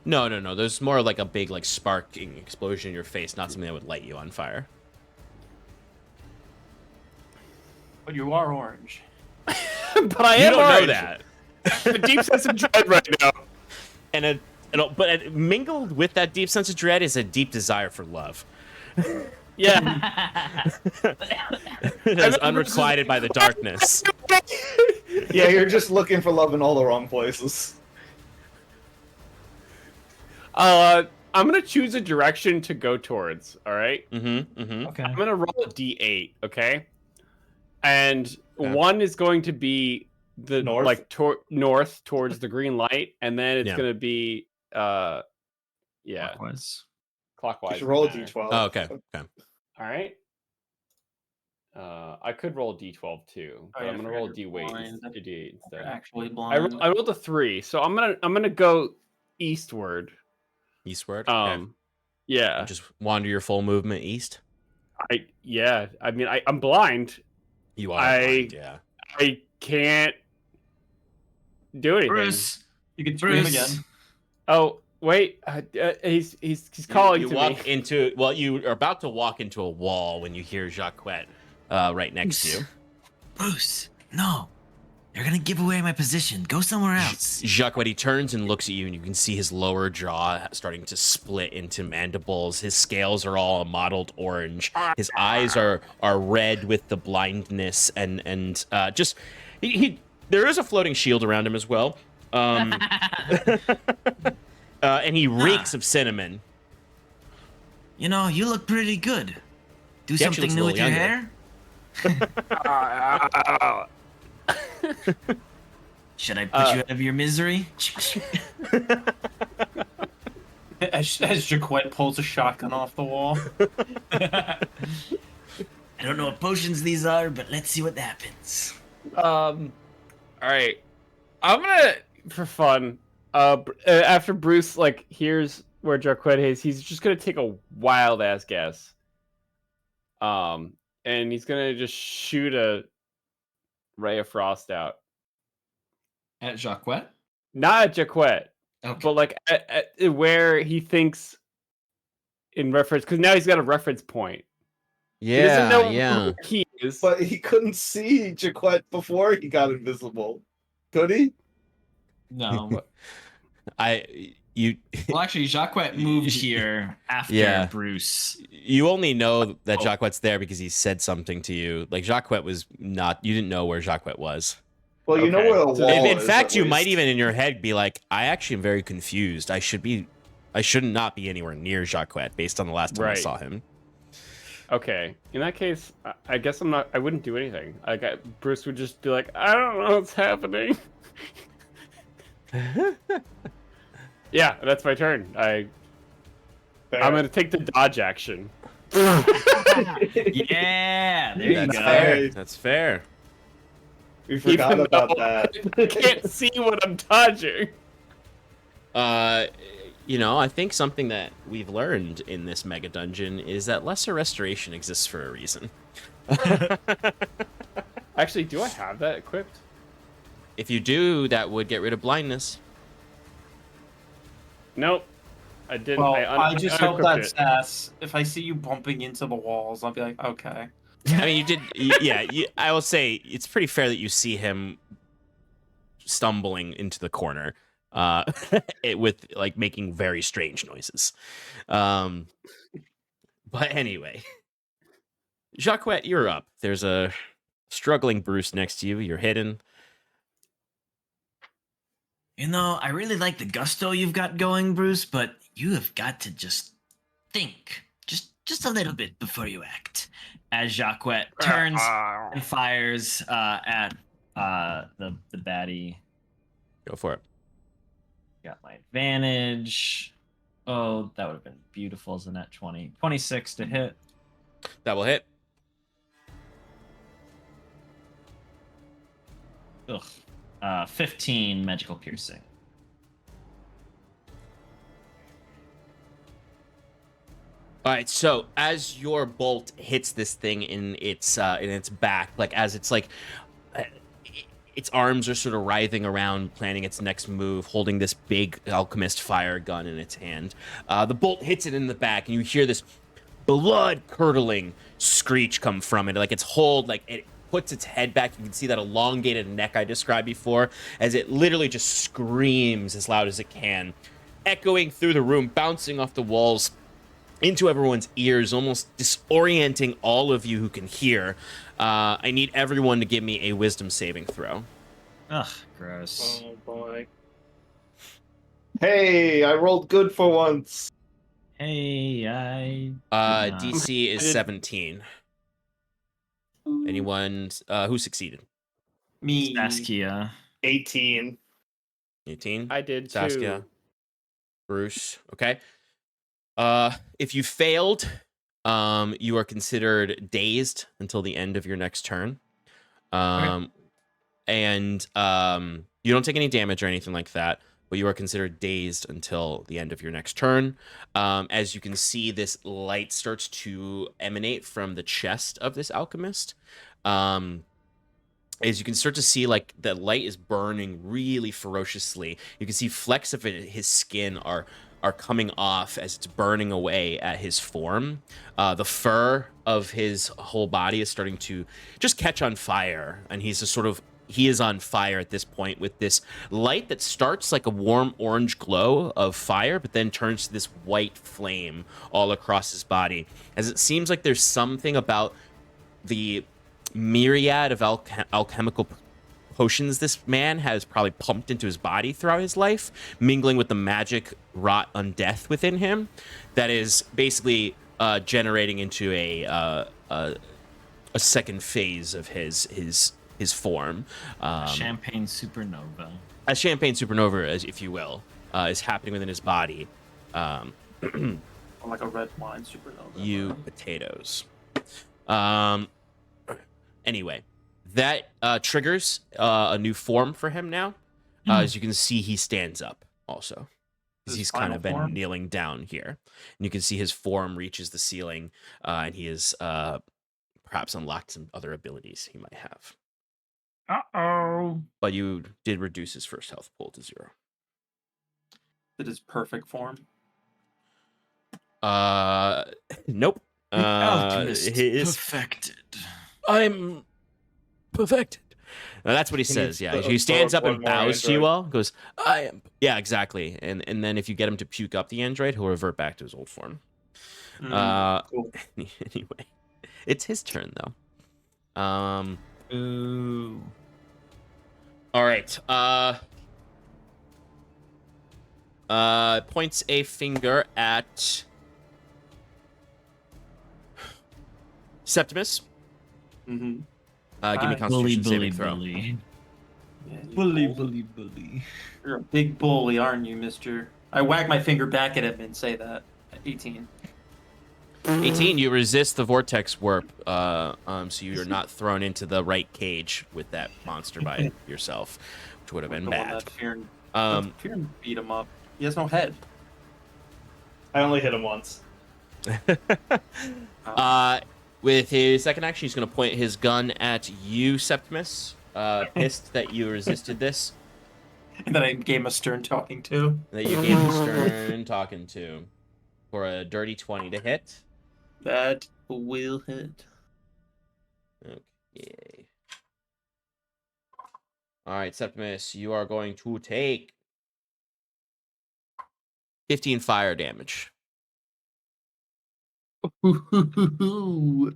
No. There's more like a big, like, sparking explosion in your face, not something that would light you on fire. But you are orange. But I You am don't know orange. that. A deep sense of dread right now. But mingled with that deep sense of dread is a deep desire for love. Yeah. That's unrequited by the darkness. Yeah, you're just looking for love in all the wrong places. I'm gonna choose a direction to go towards. All right. Okay. I'm gonna roll a d8. Okay. And Okay. one is going to be the North? north towards the green light, and then it's Yeah. gonna be Clockwise. clockwise. Just roll a manner. d12. Oh, okay. All right. I could roll d12 too, but yeah, I'm gonna I roll a forgot you're d8 blind. instead. Actually I blind. rolled a 3, so I'm gonna go eastward. Eastward. Okay. Yeah. Just wander your full movement east. I mean, I'm blind. You are blind, yeah. I can't do anything. Bruce. You can scream Bruce. again. Oh wait, he's calling You to walk me. into you are about to walk into a wall when you hear Jacquet right next to you. Bruce, no. You're gonna give away my position. Go somewhere else. Jacquet, he turns and looks at you, and you can see his lower jaw starting to split into mandibles. His scales are all a mottled orange. His eyes are red with the blindness, and just he there is a floating shield around him as well. And he reeks of cinnamon. You know, you look pretty good. Do He actually something looks a new with little your younger. hair? Should I put you out of your misery? As Jaquette pulls a shotgun off the wall. I don't know what potions these are, but let's see what happens. All right, I'm gonna for fun. After Bruce hears where Jarquet is, he's just gonna take a wild ass guess. And he's gonna just shoot a ray of frost out. At Jacquet? Not at Jaquet, Okay. but at where he thinks in reference, because now he's got a reference point. He doesn't know where he is. But he couldn't see Jaquette before he got invisible. Could he? No. Well, actually, Jacquet moved here after Bruce. You only know that Jacquet's there because he said something to you. Like, Jacquet was not... You didn't know where Jacquet was. Well, you know Okay. where the wall In is, fact, at you least. might even in your head be like, I actually am very confused. I should not be anywhere near Jacquet based on the last time I Right. saw him. Okay, in that case, I guess I wouldn't do anything. Bruce would just be like, I don't know what's happening. Yeah, that's my turn. I'm gonna take the dodge action. Yeah, there you That's go. fair. That's fair. We forgot Even about though that. I can't see what I'm dodging. I think something that we've learned in this mega dungeon is that lesser restoration exists for a reason. Actually, do I have that equipped? If you do, that would get rid of blindness. Nope. I didn't. Well, I just hope unequipped that's ass. If I see you bumping into the walls, I'll be like, okay. I mean, you did. Yeah, I will say it's pretty fair that you see him stumbling into the corner, with like making very strange noises. But anyway, Jacquette, you're up. There's a struggling Bruce next to you. You're hidden. You know, I really like the gusto you've got going, Bruce, but you have got to just think. Just a little bit before you act. As Jacquette turns and fires at the baddie. Go for it. Got my advantage. Oh, that would have been beautiful as a net 20. 26 to hit. That will hit. Ugh. 15 magical piercing. All right, so as your bolt hits this thing in its back, like as it's like its arms are sort of writhing around, planning its next move, holding this big alchemist fire gun in its hand. The bolt hits it in the back, and you hear this blood-curdling screech come from it. Like its hold, like it puts its head back. You can see that elongated neck I described before, as it literally just screams as loud as it can, echoing through the room, bouncing off the walls into everyone's ears, almost disorienting all of you who can hear. I need everyone to give me a wisdom saving throw. Ugh, gross. Oh boy. Hey, I rolled good for once. Hey, I... DC is 17. Anyone who succeeded? Me. Saskia. 18. 18. I did too. Saskia. Bruce. Okay. If you failed, you are considered dazed until the end of your next turn. And you don't take any damage or anything like that, but you are considered dazed until the end of your next turn. As you can see, this light starts to emanate from the chest of this alchemist. As you can start to see, like, the light is burning really ferociously. You can see flecks of his skin are coming off as it's burning away at his form. The fur of his whole body is starting to just catch on fire, and he is on fire at this point with this light that starts like a warm orange glow of fire, but then turns to this white flame all across his body, as it seems like there's something about the myriad of alchemical potions this man has probably pumped into his body throughout his life, mingling with the magic wrought undeath within him, that is basically generating into a second phase of his form. Champagne supernova. A champagne supernova, if you will, is happening within his body. Like a red wine supernova. You potatoes. Anyway, that triggers a new form for him now. As you can see, he stands up also, because he's kind of been kneeling down here. And you can see his form reaches the ceiling, and he has perhaps unlocked some other abilities he might have. Uh-oh. But you did reduce his first health pool to 0. It is perfect form. Nope. Alchemist perfected. I'm perfected. Now, that's what he says. Yeah, he stands up and bows to you all. Goes, I am. Yeah, exactly. And then if you get him to puke up the android, he'll revert back to his old form. Cool. Anyway, it's his turn though. Ooh. All right. Points a finger at Septimus. Mm-hmm. Give me a Constitution saving throw. Bully. Yeah, Bully. You're a big bully, aren't you, mister? I wag my finger back at him and say that. 18. 18, you resist the vortex warp, so you're not thrown into the right cage with that monster by yourself, which would have been bad. Fear beat him up. He has no head. I only hit him once. With his second action, he's going to point his gun at you, Septimus, pissed that you resisted this. And then I gave him a stern talking to. That you gave him a stern talking to. For a dirty 20 to hit. That will hit. Yay. All right, Septimus, you are going to take 15 fire damage. And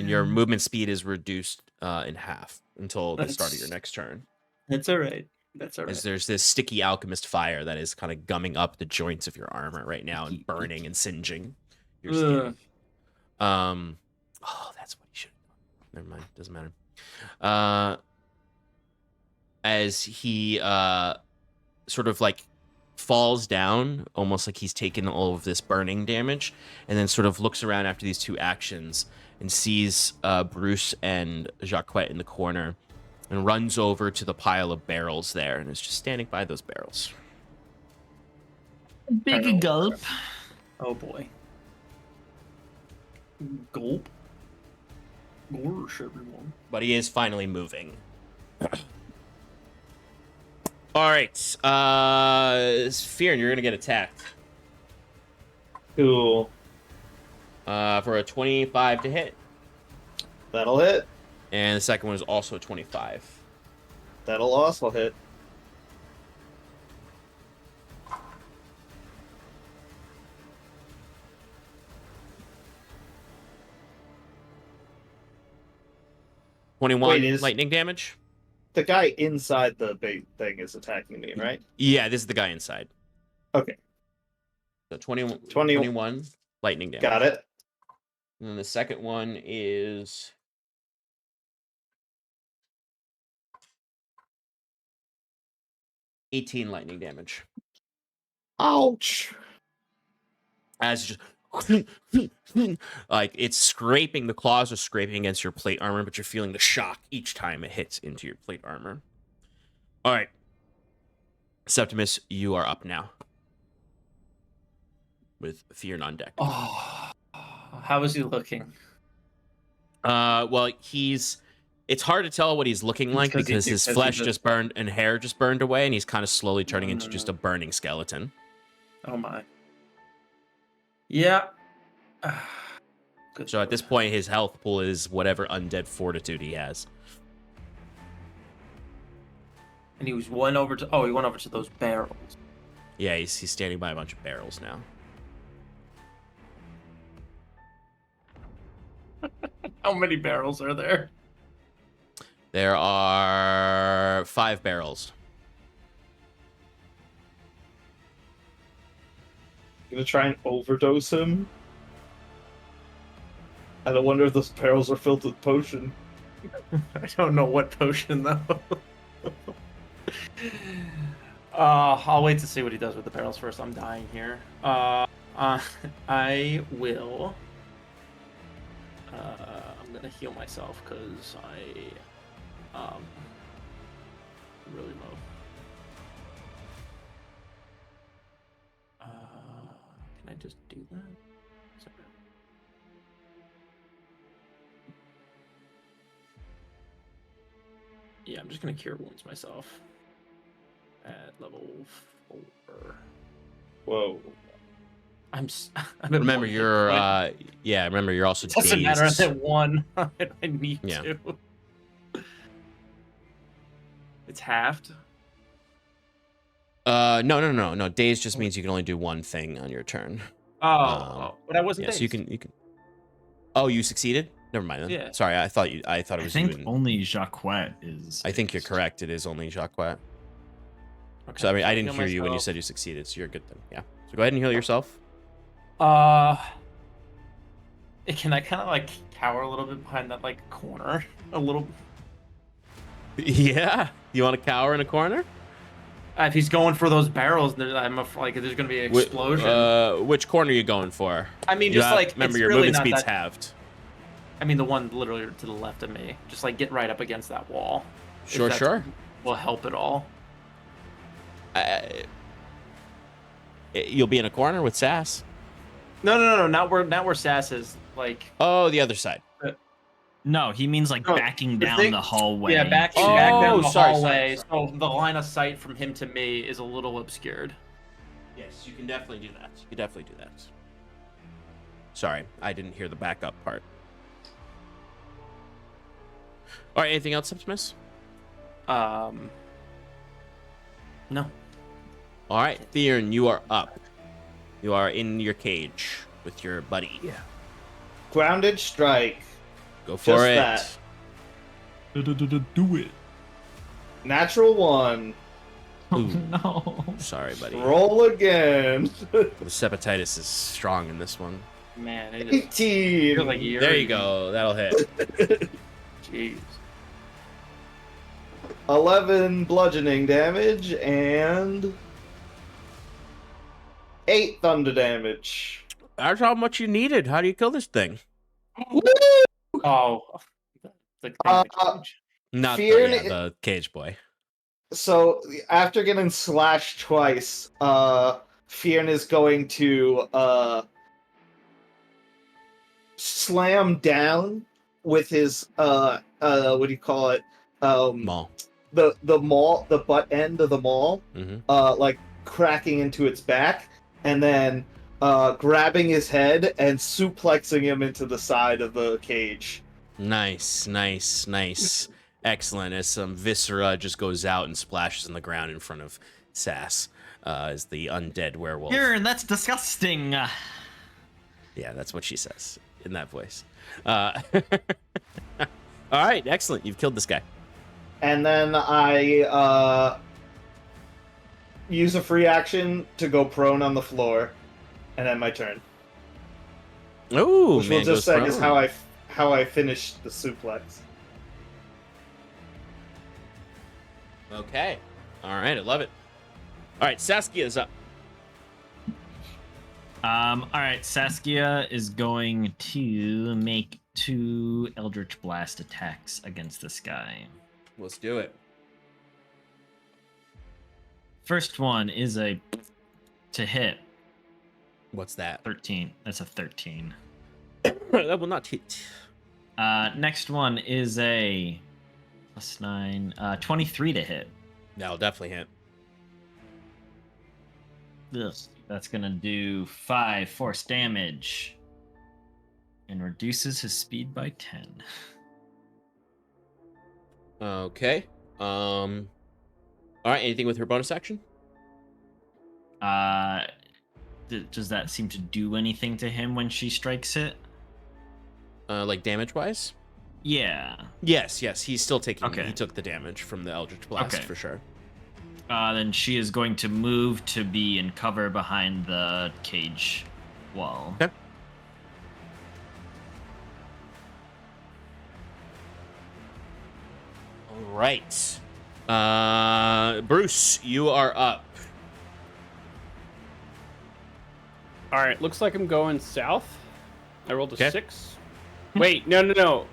your movement speed is reduced in half until the start of your next turn. That's all right. That's all right. As there's this sticky alchemist fire that is kind of gumming up the joints of your armor right now and burning and singeing your skin. Oh, that's what he should have done. Never mind. Doesn't matter. As he sort of like falls down, almost like he's taken all of this burning damage, and then sort of looks around after these two actions and sees Bruce and Jacques in the corner and runs over to the pile of barrels there and is just standing by those barrels. Big gulp. Oh boy. Gulp. Gorsh, everyone. But he is finally moving. All right. Fear, you're going to get attacked. Cool. For a 25 to hit. That'll hit. And the second one is also a 25. That'll also hit. Wait, lightning damage? The guy inside the big thing is attacking me, right? Yeah, this is the guy inside. Okay. So 21 lightning damage. Got it. And then the second one is 18 lightning damage. Ouch. As just like it's scraping, the claws are scraping against your plate armor, but you're feeling the shock each time it hits into your plate armor. All right, Septimus, you are up now with Fear on deck. Oh, how is he looking? Well, it's hard to tell what he's looking like because his flesh just burned and hair just burned away, and he's kind of slowly turning into just a burning skeleton. Oh my. Yeah. Good So at this point, his health pool is whatever undead fortitude he has. And he went over to those barrels. Yeah, he's standing by a bunch of barrels now. How many barrels are there? There are 5 barrels. Gonna try and overdose him. I don't wonder if those barrels are filled with potion. I don't know what potion though. I'll wait to see what he does with the barrels first. I'm dying here. I will. I'm gonna heal myself because I'm really low. Can I just do that? Sorry. Yeah, I'm just gonna cure wounds myself at level 4. Whoa. Remember, you're remember you're also doesn't dazed. matter at 1. I need to. It's halved. No. Dazed just means you can only do one thing on your turn. But I wasn't dazed. So you can. Oh, you succeeded? Never mind then. Yeah. Sorry, I thought it was. I think you only Jacques is. I think you're correct. It is only Jacques. Okay, So I mean, I didn't heal hear you when you myself. said you succeeded, so you're good then. Yeah. So go ahead and heal yourself. Can I kind of like cower a little bit behind that like corner? A little. Yeah. You want to cower in a corner? If he's going for those barrels, there's going to be an explosion. Which corner are you going for? I mean, Remember, it's your really movement not speed's that- halved. I mean, the one literally to the left of me. Just like get right up against that wall. If Sure, that sure. Will help at all. You'll be in a corner with Sass. No. Not where Sass is. Like. Oh, the other side. No, he means like No, backing the down thing- the hallway. Yeah, back Oh, down the sorry. hallway. So the line of sight from him to me is a little obscured. Yes, you can definitely do that. You can definitely do that. Sorry, I didn't hear the backup part. All right, anything else, Septimus? No. All right, Theron, you are up. You are in your cage with your buddy. Grounded strike. Go for Just it. that. Do it. Natural 1. Oh, Ooh. no. Sorry, buddy. Roll again. The septitis is strong in this one. Man, it is. 18. Feels like you're There you go. That'll hit. Jeez. 11 bludgeoning damage and 8 thunder damage. That's how much you needed. How do you kill this thing? Oh. The thing in the cage. Not Fear the cage boy. So after getting slashed twice, Fionn is going to slam down with his what do you call it? Maul. The butt end of the maul, like cracking into its back, and then grabbing his head and suplexing him into the side of the cage. Nice. Excellent. As some viscera just goes out and splashes on the ground in front of Sass as the undead werewolf. That's disgusting. Yeah, that's what she says in that voice. All right, excellent. You've killed this guy. And then I use a free action to go prone on the floor, and end my turn. Oh, Which we'll just say is how I finished the suplex. Okay. All right, I love it. All right, Saskia's up. All right, Saskia is going to make 2 Eldritch Blast attacks against this guy. Let's do it. First one is a to hit. What's that? 13. That's a 13. That will not hit. Next one is a +9, 23 to hit. That'll definitely hit. Ugh. That's gonna do 5 force damage and reduces his speed by 10. Okay. All right. Anything with her bonus action? Does that seem to do anything to him when she strikes it? Like damage wise? Yeah. Yes. He's still taking. Okay. He took the damage from the Eldritch Blast Okay. for sure. Then she is going to move to be in cover behind the cage wall. Okay. All right. Bruce, you are up. All right, looks like I'm going south. I rolled a Okay. 6. Wait, no.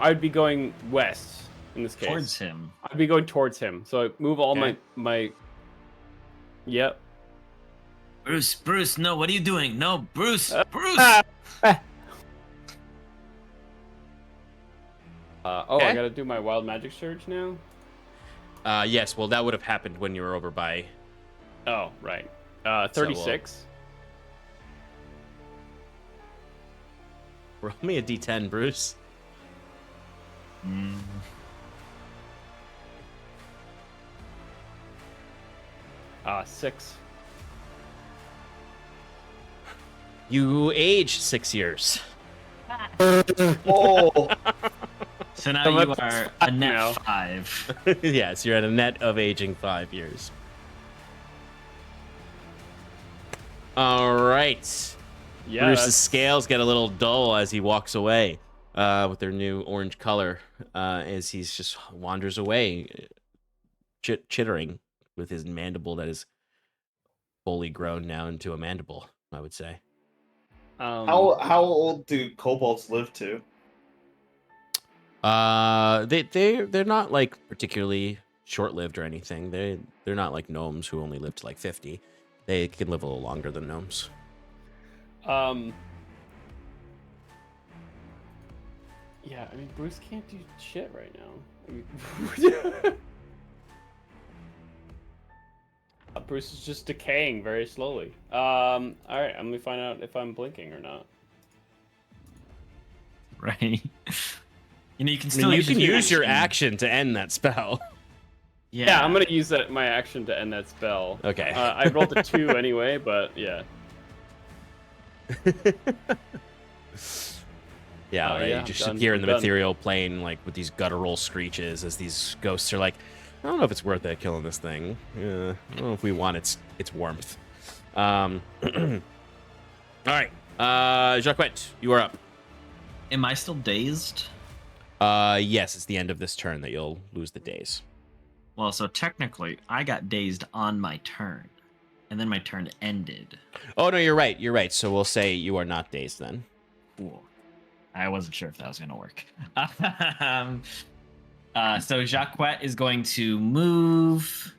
I'd be going west in this case. Towards him. I'd be going towards him. So I move all Okay. my. Yep. Bruce, no, what are you doing? No, Bruce. Oh, Okay. I gotta do my wild magic surge now. Yes. Well, that would have happened when you were over by. Oh, right. 36. Roll me a d10, Bruce. 6. You age 6 years. Oh, So now I'm you at are a 5 net now. 5. Yes, you're at a net of aging 5 years. All right. Yeah. Bruce's that's- scales get a little dull as he walks away with their new orange color as he's just wanders away, chittering with his mandible that is fully grown now into a mandible, I would say. how old do kobolds live to? They're not like particularly short-lived or anything. They're not like gnomes who only live to like 50. They can live a little longer than gnomes. Yeah, I mean, Bruce can't do shit right now. I mean, Bruce is just decaying very slowly. All right, I'm gonna find out if I'm blinking or not. Right. You know, you can I still mean, you can use your action. action to end that spell. Yeah, I'm gonna use that my action to end that spell. Okay. I rolled a 2 anyway, but yeah. Yeah, right. Yeah, You just I'm sit done. here in I'm the done. material plane, like with these guttural screeches, as these ghosts are like, I don't know if it's worth it killing this thing. I don't know if we want its warmth. All right, Jacquette, you are up. Am I still dazed? Yes, it's the end of this turn that you'll lose the days. Well, so technically, I got dazed on my turn, and then my turn ended. Oh no, you're right. You're right. So we'll say you are not dazed then. Cool. I wasn't sure if that was gonna work. So Jacquette is going to move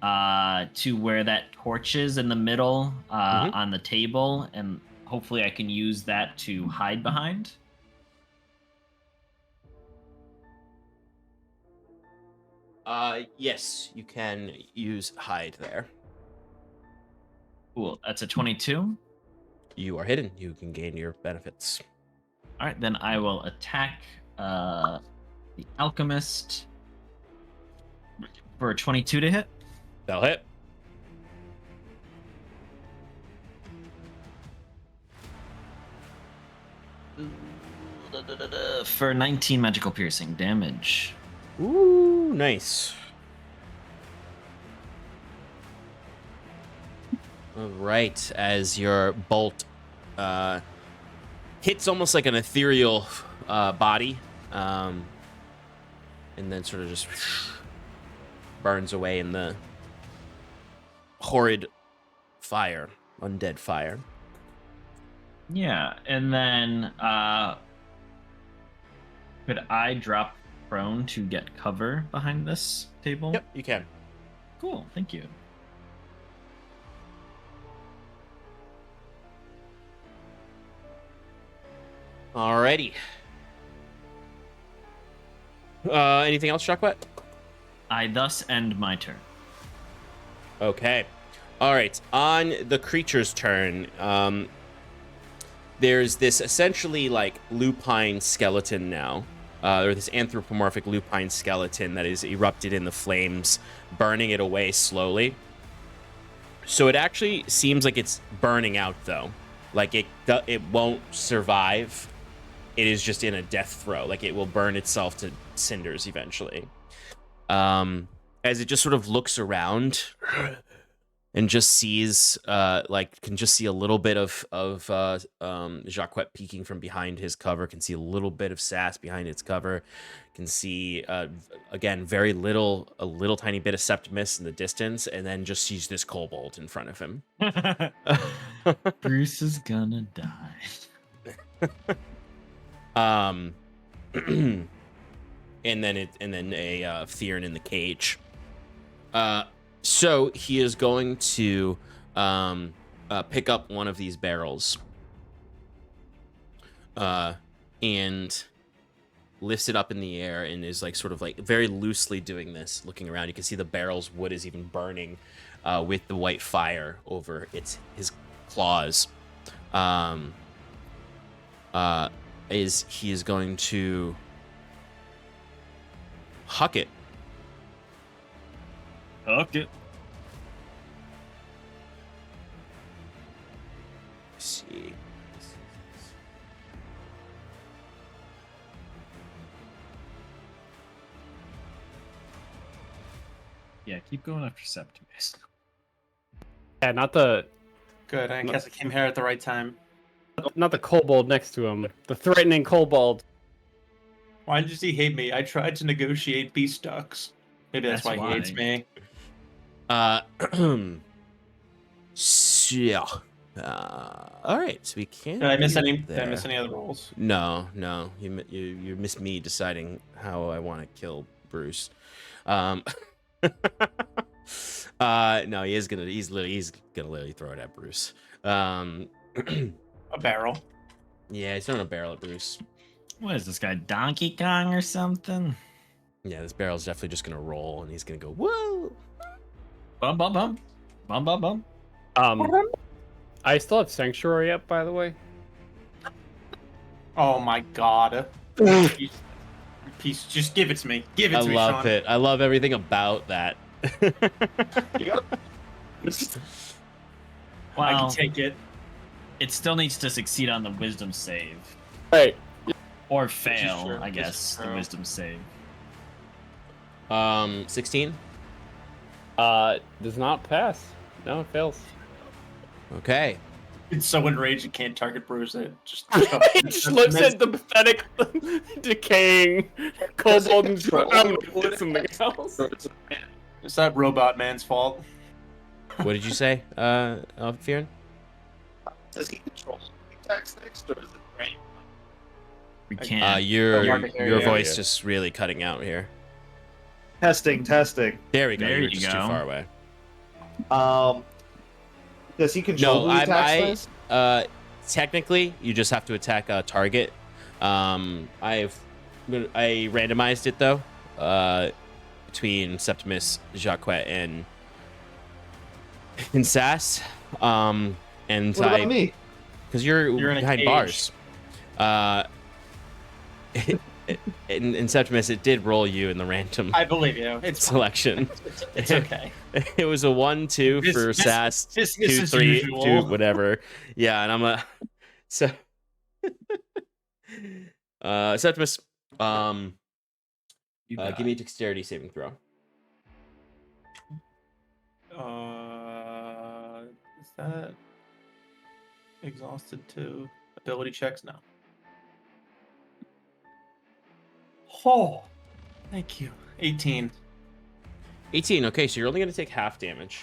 to where that torch is in the middle on the table, and hopefully I can use that to hide behind. Yes, you can use hide there. Cool. That's a 22. You are hidden. You can gain your benefits. All right, then I will attack the alchemist for a 22 to hit. That'll hit. For 19 magical piercing damage. Ooh, nice. All right, as your bolt hits almost like an ethereal body, and then sort of just burns away in the horrid fire, undead fire. Yeah, and then could I drop prone to get cover behind this table? Yep, you can. Cool, thank you. Alrighty. Anything else, Jacquette? I thus end my turn. Okay. All right. On the creature's turn, there's this essentially like lupine skeleton now, or this anthropomorphic lupine skeleton that is erupted in the flames, burning it away slowly. So it actually seems like it's burning out, though. Like it won't survive. It is just in a death throe. Like it will burn itself to cinders eventually. As it just sort of looks around and just sees, can just see a little bit of Jacquette peeking from behind his cover, can see a little bit of Sass behind its cover, can see, again, a little tiny bit of Septimus in the distance, and then just sees this kobold in front of him. Bruce is gonna die. and then a Theron in the cage. So he is going to pick up one of these barrels and lifts it up in the air and is like sort of like very loosely doing this, looking around. You can see the barrel's wood is even burning with the white fire over his claws. He is going to huck it. Huck it. Let's see. Yeah, keep going after Septimus. Yeah, not the Good. I guess I came here at the right time. kobold next to him. The threatening kobold. Why does he hate me? I tried to negotiate peace ducks. Maybe that's why he hates me. So, all right. So we can't. Did I miss any? there. Did I miss any other rolls? No. You missed me deciding how I want to kill Bruce. No, he's gonna literally throw it at Bruce. A barrel. Yeah, he's throwing a barrel at Bruce. What is this guy, Donkey Kong or something? Yeah, this barrel's definitely just gonna roll, and he's gonna go whoa. Bum bum bum, bum bum bum. I still have Sanctuary up, by the way. Oh my god. piece. Just give it to me. Give it I to me, love Sean. it. I love everything about that. I Well, can take it. it still needs to succeed on the wisdom save. Right. Or is fail, true. I This guess, is the true. wisdom save. 16. Does not pass. No, it fails. Okay. It's so enraged it can't target Bruce. It just, He just looks at the pathetic, decaying kobold and just, I'm gonna hit something else. It's that robot man's fault. What did you say, Fearon? Does he control attacks next, or is it right? We can't. Your Market area. your voice just really cutting out here. Testing. There we go. There You're you just too go. far away. Does he control No, the attacks next? technically, you just have to attack a target. I randomized it though, between Septimus, Jacquet, and Sass. And What about me? because you're You're in a behind cage. bars. In Septimus, it did roll you in the random I believe you. It's selection. it's okay. It was a 1-2 This- for this- Sass, this 2, is 3, usual. 2, whatever. Yeah, and I'm a so Septimus. Give me a dexterity saving throw. Is that exhausted too? Ability checks? No. Oh, thank you. 18. 18. Okay, so you're only gonna take half damage.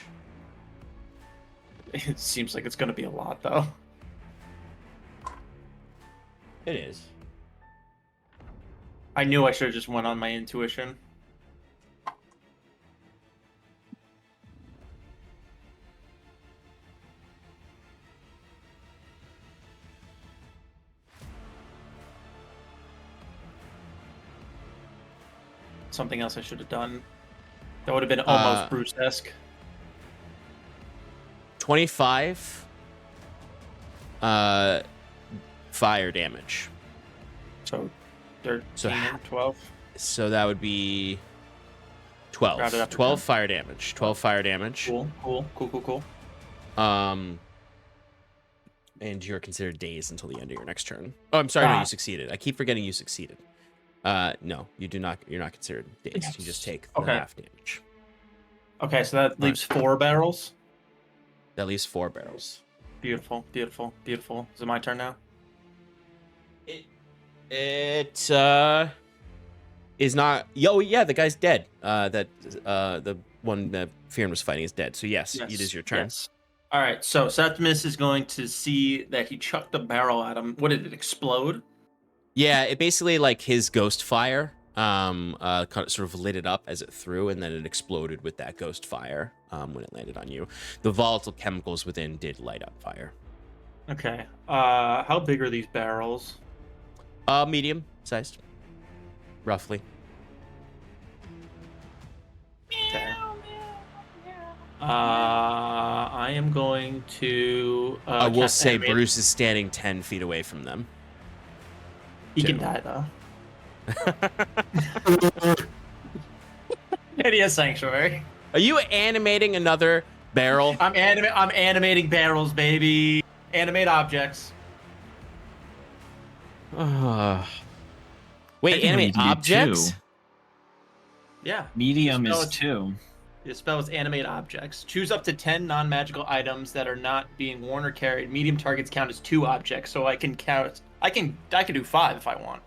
It seems like it's gonna be a lot though. It is. I knew I should have just went on my intuition. Something else I should have done. That would have been almost Bruce-esque. 25. Fire damage. So 13 So and 12. So that would be 12. Round it up to 12 10. fire damage. 12 fire damage. Cool. And you're considered dazed until the end of your next turn. Oh, I'm sorry, no, you succeeded. I keep forgetting you succeeded. No, you do not. You're not considered dazed. Yes. You just take the Okay. half damage. Okay, so that leaves 4 barrels. That leaves 4 barrels. Beautiful. Is it my turn now? It is not. Oh yeah, the guy's dead. The one that Fearon was fighting is dead. So yes, it is your turn. Yes. All right, so Septimus is going to see that he chucked the barrel at him. What did it explode? Yeah, it basically like his ghost fire kind of sort of lit it up as it threw, and then it exploded with that ghost fire when it landed on you. The volatile chemicals within did light up fire. Okay. How big are these barrels? Medium sized, roughly. Okay. I am going to. I will cast say animate. Bruce is standing 10 feet away from them. He can die though. And he has sanctuary. Are you animating another barrel? I'm animating barrels, baby. Animate objects. Wait, I think we animate need to do objects? 2. Yeah. Medium The is spell 2. The spell is animate objects. Choose up to 10 non-magical items that are not being worn or carried. Medium targets count as 2 objects, so I can count. I can do 5 if I want.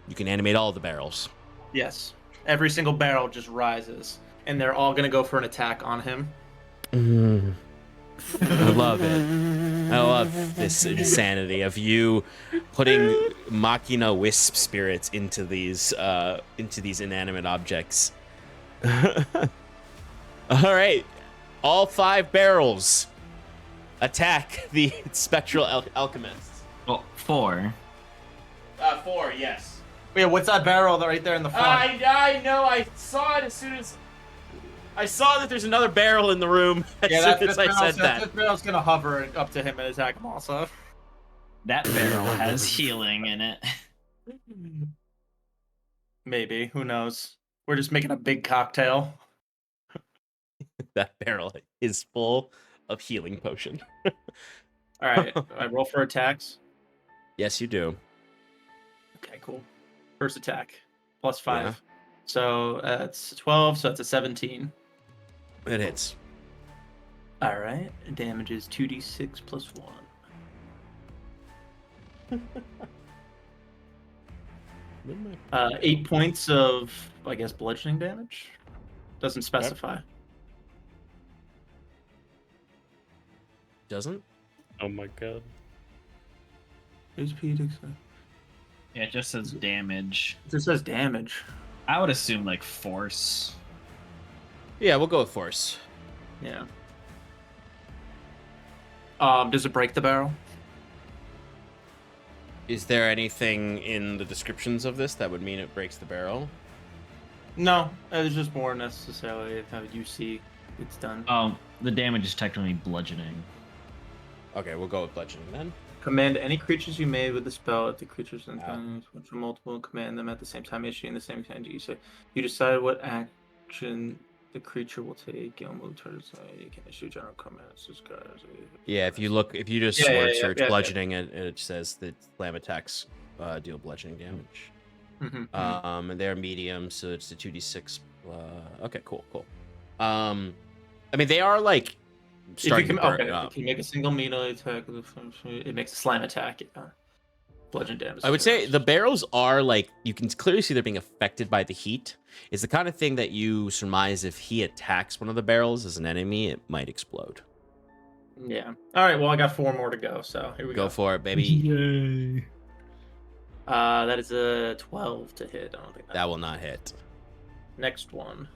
You can animate all the barrels. Yes. Every single barrel just rises, and they're all gonna go for an attack on him. I love it. I love this insanity of you putting machina wisp spirits into these inanimate objects. All right, all 5 barrels attack the spectral alchemists. Well, 4. 4, yes. Wait, what's that barrel right there in the front? I know. I saw it as soon as I saw that there's another barrel in the room. As soon as I said that. This barrel's gonna hover up to him and attack him also. That barrel has healing in it. Maybe. Who knows? We're just making a big cocktail. That barrel is full of healing potion. All right. I roll for attacks. Yes, you do. Okay, cool. First attack. +5. Yeah. So that's 12, so that's a 17. It hits. All right. Damage is 2d6 + 1. 8 points of, I guess, bludgeoning damage. Doesn't specify. Doesn't? Oh my god. HP. Yeah, it just says damage. It just says damage. I would assume like force. Yeah, we'll go with force. Yeah. Does it break the barrel? Is there anything in the descriptions of this that would mean it breaks the barrel? No, it's just more necessarily how you see it's done. The damage is technically bludgeoning. Okay, we'll go with bludgeoning then. Command any creatures you made with the spell if the creatures and which are multiple, command them at the same time, issuing the same kind you say. You decide what action the creature will take. You'll move towards you can issue general commands. Yeah, if you just search bludgeoning, it says that slam attacks deal bludgeoning damage. And they're medium, so it's the 2d6. Okay, cool. I mean, they are like starting to burn up. If you make a single melee attack, it makes a slam attack. Yeah. Bludgeon damage. I would say the barrels are like, you can clearly see they're being affected by the heat. It's the kind of thing that you surmise if he attacks one of the barrels as an enemy, it might explode. Yeah. All right. Well, I got 4 more to go, so here we go. Go for it, baby. Yay. That is a 12 to hit. I don't think that will not hit. Next one.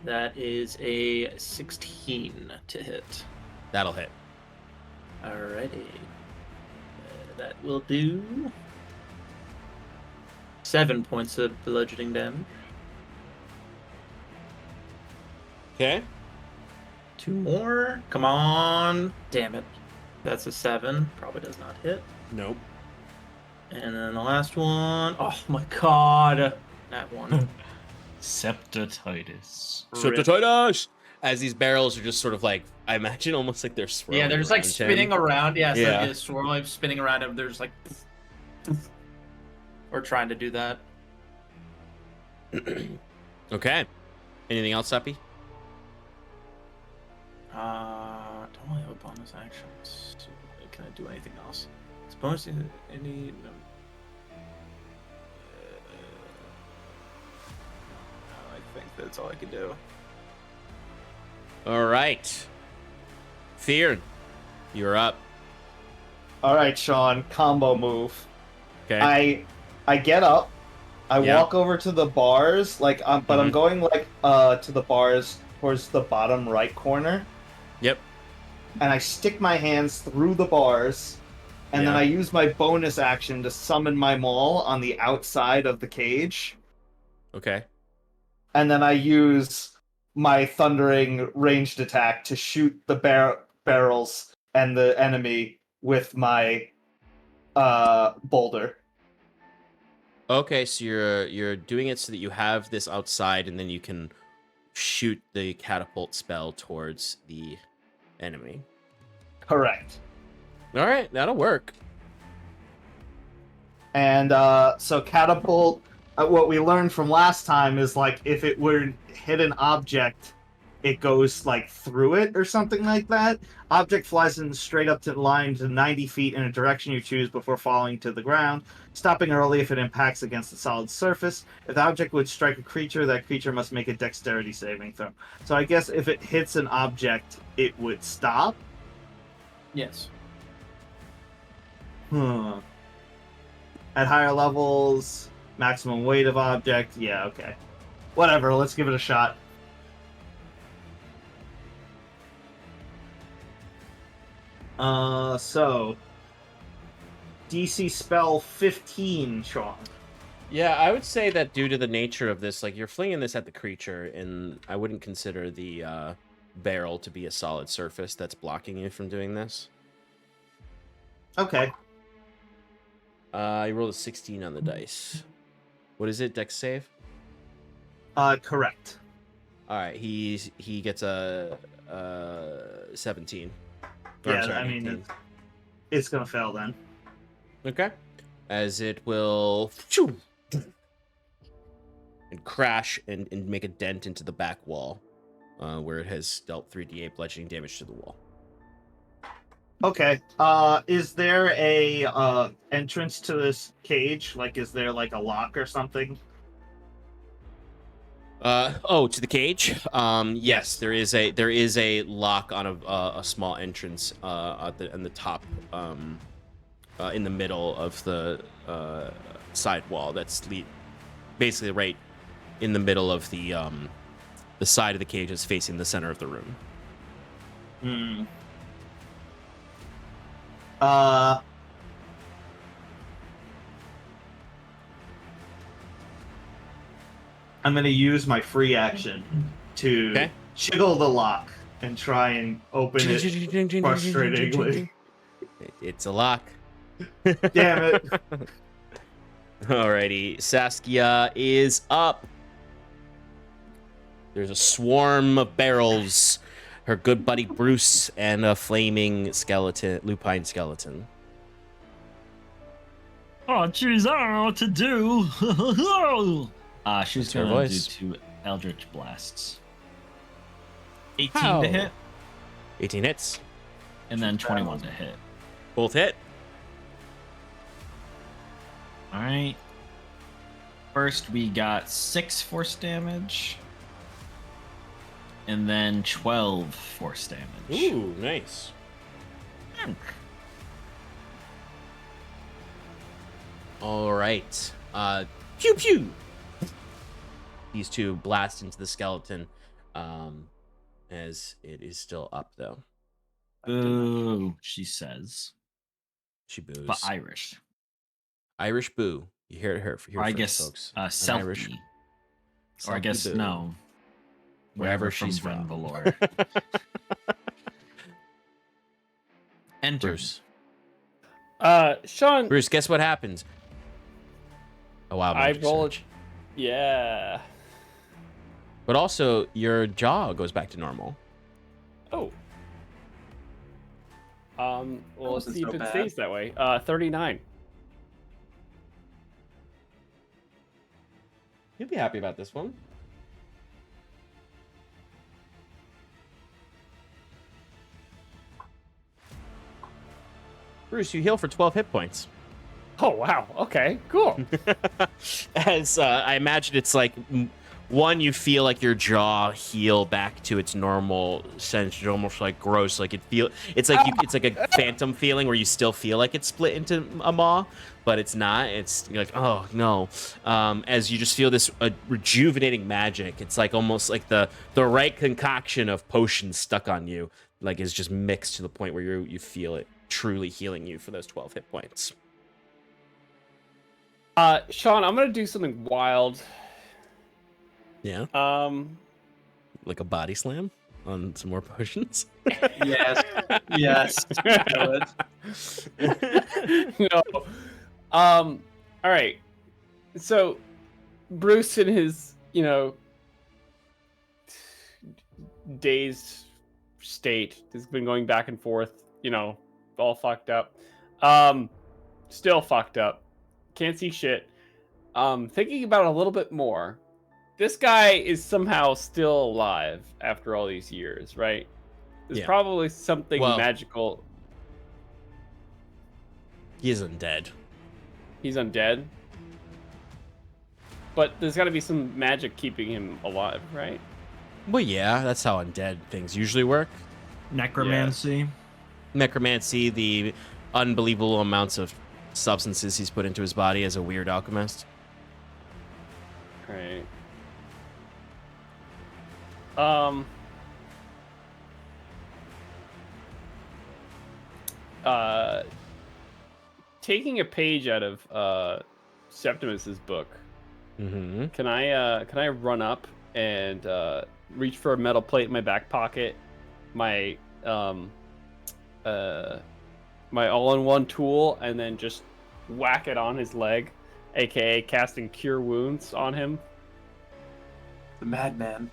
That is a 16 to hit. That'll hit. Alrighty. That will do 7 points of bludgeoning damage. Okay. 2 more. Come on. Damn it. That's a 7. Probably does not hit. Nope. And then the last one. Oh my god. That one. Septimus. Septimus! As these barrels are just sort of like, I imagine almost like they're swirling. Yeah, they're just like spinning around. Yeah, so yeah. it's swirling, spinning around him. They're just like, or trying to do that. Okay. Anything else, Seppi? Don't really have a bonus action. So can I do anything else? It's bonus any. No. I think that's all I can do. All right. Fear, you're up. All right, Sean. Combo move. Okay. I get up. I walk over to the bars, but I'm going like to the bars towards the bottom right corner. Yep. And I stick my hands through the bars, and then I use my bonus action to summon my maul on the outside of the cage. Okay. And then I use my thundering ranged attack to shoot the barrels and the enemy with my boulder. Okay, so you're doing it so that you have this outside, and then you can shoot the catapult spell towards the enemy. Correct. All right, that'll work. And so catapult, what we learned from last time is like if it were hit an object, it goes like through it or something like that. Object flies in straight up to the line to 90 feet in a direction you choose before falling to the ground, stopping early if it impacts against a solid surface. If the object would strike a creature, that creature must make a dexterity saving throw. So I guess if it hits an object, it would stop? Yes. At higher levels, maximum weight of object. Yeah, okay. Whatever, let's give it a shot. So DC spell 15, Sean. Yeah, I would say that due to the nature of this, like you're flinging this at the creature, and I wouldn't consider the barrel to be a solid surface that's blocking you from doing this. Okay. I rolled a 16 on the dice. What is it? Dex save? Correct. All right, he gets a 17. Or, I'm Yeah, sorry, I mean, 18. it's gonna fail then. Okay. As it will and crash and make a dent into the back wall, where it has dealt 3d8 bludgeoning damage to the wall. Okay. Is there a entrance to this cage? Like, is there like a lock or something? To the cage. Yes, Yes. there is a lock on a small entrance at the top, in the middle of the side wall. That's basically right in the middle of the side of the cage is facing the center of the room. Hmm. I'm going to use my free action to Okay. jiggle the lock and try and open it frustratingly. It's a lock. Damn it. Alrighty, Saskia is up. There's a swarm of barrels. Her good buddy Bruce and a flaming skeleton, lupine skeleton. Oh, jeez, I don't know what to do. She's That's her gonna do voice. 2 Eldritch Blasts. 18 How? to hit, 18 hits. and then 21 to hit. Both hit. All right. First, we got 6 force damage, and then 12 force damage. Ooh, nice. All right. Pew pew. These two blast into the skeleton, as it is still up though. Boo, she says, She boos. but Irish. Irish boo. You hear it here Or I first, guess folks. An Selkie. Irish Or I guess boo. no. Wherever from she's from. Valor. Enter. Bruce. Sean, Bruce, guess what happens? Oh wow. I magic rolled. surge. Yeah. But also your jaw goes back to normal. Oh. Well, let's wasn't see if so it bad. stays that way. 39. You'll be happy about this one. Bruce, you heal for 12 hit points. Oh wow. Okay. Cool. As I imagine it's like one, you feel like your jaw heal back to its normal sense. It's almost like gross. Like it's like a phantom feeling where you still feel like it's split into a maw, but it's not. It's you're like, oh no. As you just feel this rejuvenating magic. It's like almost like the right concoction of potions stuck on you, like is just mixed to the point where you feel it truly healing you for those 12 hit points. Sean, I'm gonna do something wild. Yeah. Like a body slam on some more potions. Yes. Yes. Do it. No. All right. So, Bruce in his, dazed state has been going back and forth, all fucked up. Still fucked up. Can't see shit. Thinking about it a little bit more. This guy is somehow still alive after all these years, right? There's Yeah. probably something Well- magical. He is undead. He's undead. But there's got to be some magic keeping him alive, right? Well, yeah, that's how undead things usually work. Necromancy. Necromancy, the unbelievable amounts of substances he's put into his body as a weird alchemist. Right. Taking a page out of Septimus's book, Mm-hmm. can I run up and reach for a metal plate in my back pocket, my my all-in-one tool, and then just whack it on his leg aka casting Cure Wounds on him. The madman.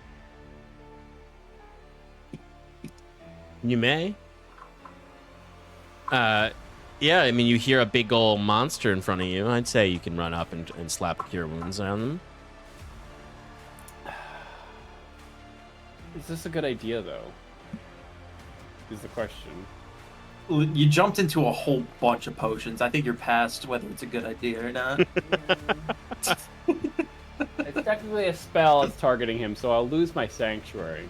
You may. Yeah, I mean, you hear a big old monster in front of you. I'd say you can run up and slap Cure Wounds on them. Is this a good idea, though? Is the question. You jumped into a whole bunch of potions. I think you're past whether it's a good idea or not. It's technically a spell. It's targeting him, so I'll lose my Sanctuary.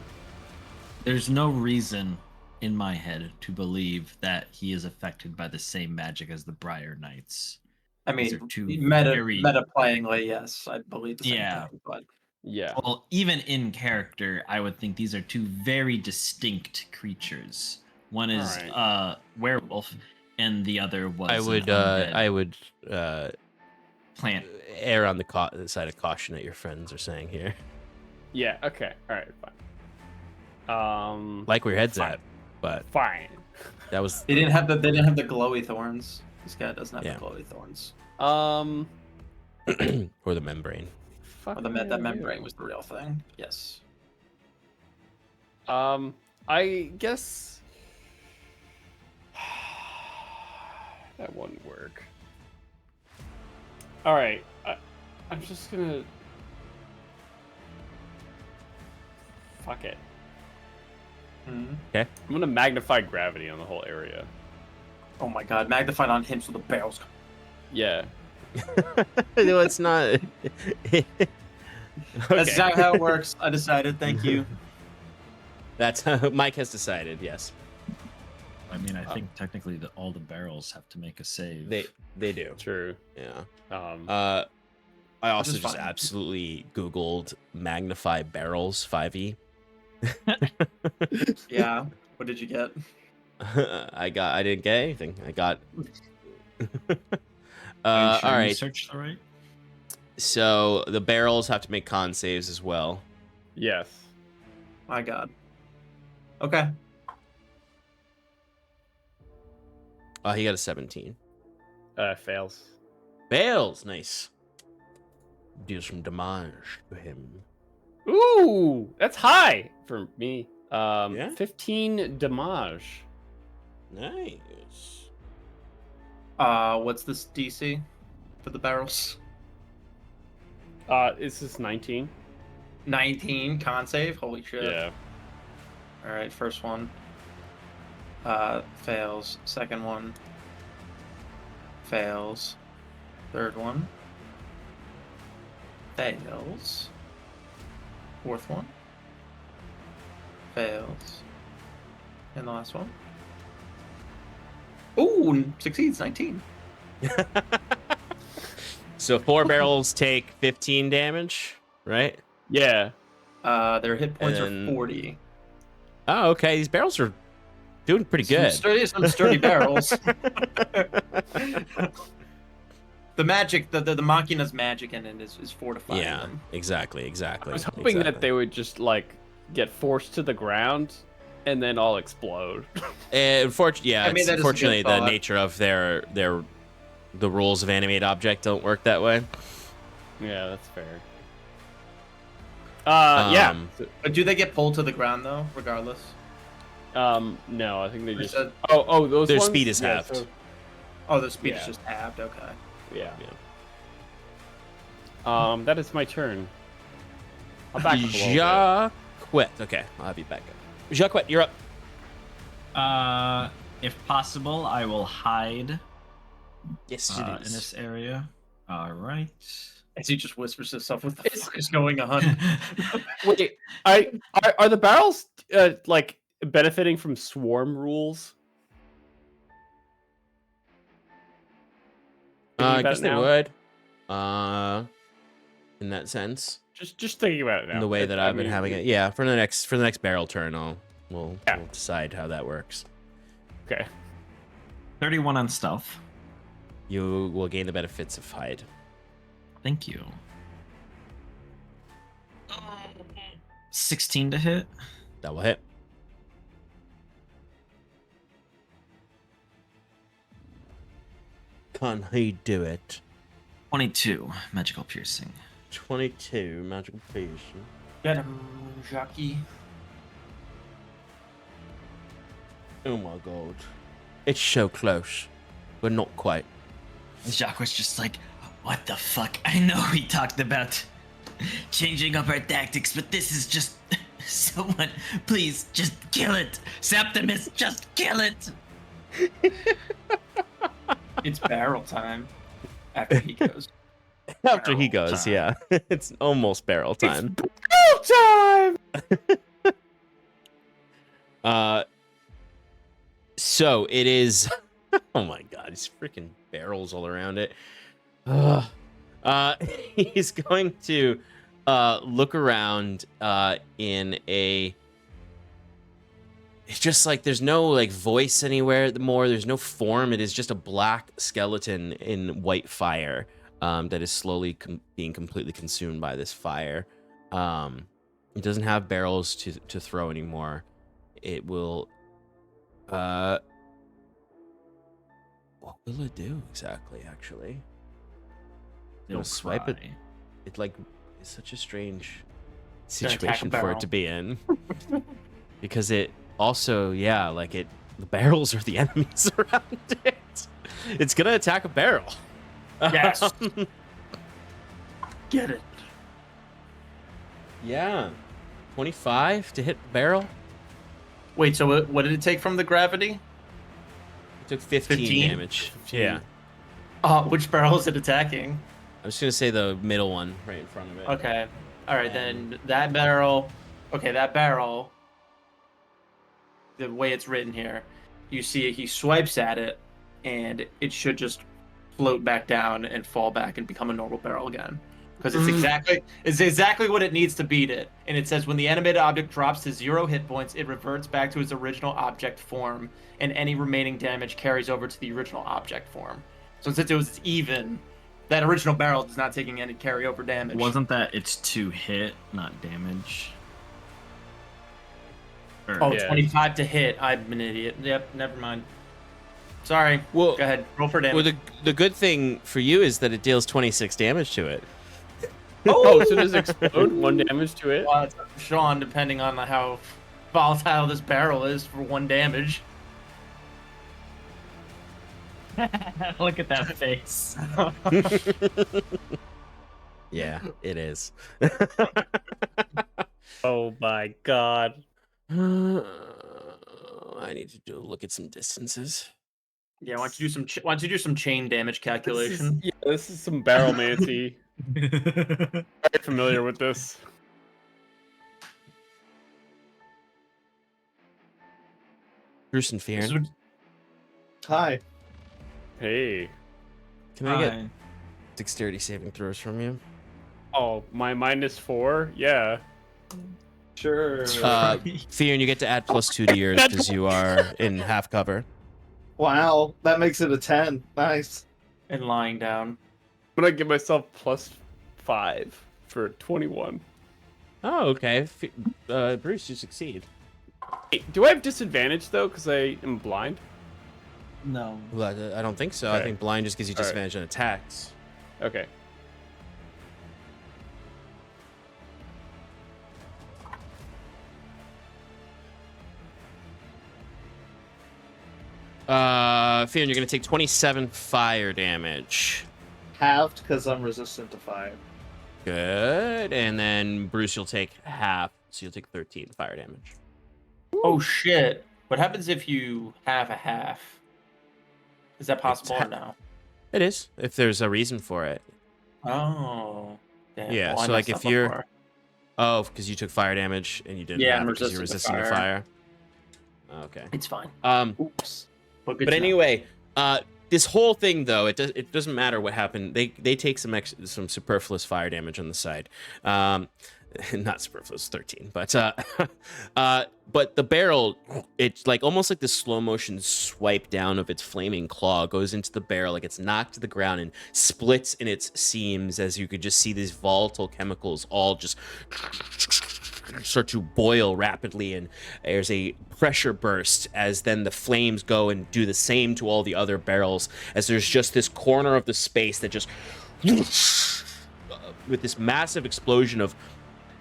There's no reason in my head to believe that he is affected by the same magic as the Briar Knights. I These mean, are two meta playingly, yes, I believe the same Yeah. thing, but Yeah. Well, even in character, I would think these are two very distinct creatures. One is Alright. werewolf, and the other was I would plant. err on the side of caution that your friends are saying here. Yeah. Okay. All right. Fine. Like where your head's Fine. at, but Fine. that was they didn't have the glowy thorns. This guy doesn't have Yeah. the glowy thorns. or the membrane. Fuck Or me, that membrane was the real thing. Yes. I guess that wouldn't work. All right. I'm just gonna. Fuck it. Mhm. Okay. I'm gonna magnify gravity on the whole area. Oh my god, magnified on him so the barrels come. Yeah. No, it's not. That's exactly how it works. I decided. Thank you. That's how Mike has decided. Yes, I mean, I think technically all the barrels have to make a save. they do. True. Yeah. Um. I also is just fine. absolutely Googled magnify barrels 5e. Yeah. What did you get? I didn't get anything. I got. Are you sure all you right. searched the right? So the barrels have to make con saves as well. Yes. My god. Okay. He got a 17. Fails. Fails. Nice. Deals some damage to him. Ooh, that's high for me. Yeah? 15 damage. Nice. What's this DC for the barrels? This is 19. 19 con save. Holy shit. Yeah. All right, first one. Fails. Second one. Fails. Third one. Fails. Fourth one. Fails. And the last one. Ooh, succeeds. 19. So 4 barrels take 15 damage, right? Yeah. Their hit points And- are 40. Oh, okay. These barrels are doing pretty good. Some sturdy barrels. The magic, the Machina's magic in it is fortifying Yeah, them. exactly. I was hoping that they would just like get forced to the ground and then all explode. Unfortunately, I mean, that is a good unfortunately, the thought. nature of the rules of animate object don't work that way. Yeah, that's fair. Yeah. Um, But do they get pulled to the ground though, regardless? No, I think they Or just. said- Oh, those. Their ones? speed is Yeah, halved. so- Oh, the speed is Yeah. just halved. Okay. yeah. That is my turn. I'll back up a little bit. Jacquet. Okay, I'll have you back up. Jacquet, you're up. If possible, I will hide Yes, in this area. All right. As he just whispers to himself, "What the fuck is going on?" Wait, are the barrels like benefiting from swarm rules? Thinking I about guess it they now? would. In that sense, Just thinking about it now. in the way that I've been having it. Yeah, for the next barrel turn, we'll Yeah. decide how that works. Okay. 31 on stealth. You will gain the benefits of hide. Thank you. 16 to hit. That will hit. Can he do it? 22 magical piercing. 22 magical piercing. Get him, Jackie. Oh my god. It's so close, but not quite. Jacques was just like, what the fuck? I know we talked about changing up our tactics, but this is just someone. Please, just kill it. Septimus, just kill it. It's barrel time. After he goes. After he Barrel goes, time. yeah. It's almost barrel time. Time. So it is. Oh my god, he's freaking barrels all around it. He's going to look around in a. It's just like there's no like voice anywhere more. There's no form. It is just a black skeleton in white fire that is slowly being completely consumed by this fire. It doesn't have barrels to throw anymore. It will. What will it do exactly? Actually, It'll swipe it. cry. It like is such a strange gonna attack a situation for it barrel. to be in, because it also the barrels are the enemies around it. It's gonna attack a barrel. Yes. Get it. Yeah, 25 to hit barrel. Wait, so what did it take from the gravity? It took 15 15? damage. 15. Yeah, Which barrel is it attacking? I'm just gonna say the middle one right in front of it. Okay. All right, then that barrel. Okay, that barrel. The way it's written here, you see he swipes at it, and it should just float back down and fall back and become a normal barrel again. Because it's exactly what it needs to beat it. And it says when the animated object drops to 0 hit points, it reverts back to its original object form, and any remaining damage carries over to the original object form. So since it was even, that original barrel is not taking any carryover damage. Wasn't that it's to hit, not damage? Or- Oh, Yeah. 25 to hit. I'm an idiot. Yep, never mind. Sorry. Well, Go ahead. Roll for well, damage. the good thing for you is that it deals 26 damage to it. Oh, so does it explode? 1 damage to it? Well, it's up to Sean, depending on how volatile this barrel is for 1 damage. Look at that face. Yeah, it is. Oh my god. I need to look at some distances. Yeah, why don't you do some chain damage calculation? This is some barrelmancy. Very familiar with this. Bruce and This Fearon, would- Hi. Hey. can I get dexterity saving throws from you? Oh, my -4? Yeah. Sure. Fearon, you get to add +2 to yours because you are in half cover. Wow, that makes it a 10. Nice. and lying down. I'm gonna give myself +5 for 21. Oh, okay. Bruce, you succeed. Hey, do I have disadvantage though? Because I am blind? No. Well, I don't think so. I Okay. think blind just gives you All right. disadvantage on attacks. Okay. Fearon, you're gonna take 27 fire damage. Halved because I'm resistant to fire. Good. And then Bruce, you'll take half, so you'll take 13 fire damage. Oh shit! What happens if you have a half? Is that possible ha- or no? It is, if there's a reason for it. Oh. Damn. Yeah, Well, I so, like, messed if up you're- before. Oh, because you took fire damage and you didn't Yeah, have I'm it because you're resistant resistant to to fire. Okay. It's fine. Oops. But, good But to know. anyway, this whole thing though, it doesn't matter what happened. They take some superfluous fire damage on the side. Not superfluous, 13, but the barrel, it's like almost like the slow motion swipe down of its flaming claw goes into the barrel, like it's knocked to the ground and splits in its seams as you could just see these volatile chemicals all just start to boil rapidly, and there's a pressure burst as then the flames go and do the same to all the other barrels, as there's just this corner of the space that just with this massive explosion of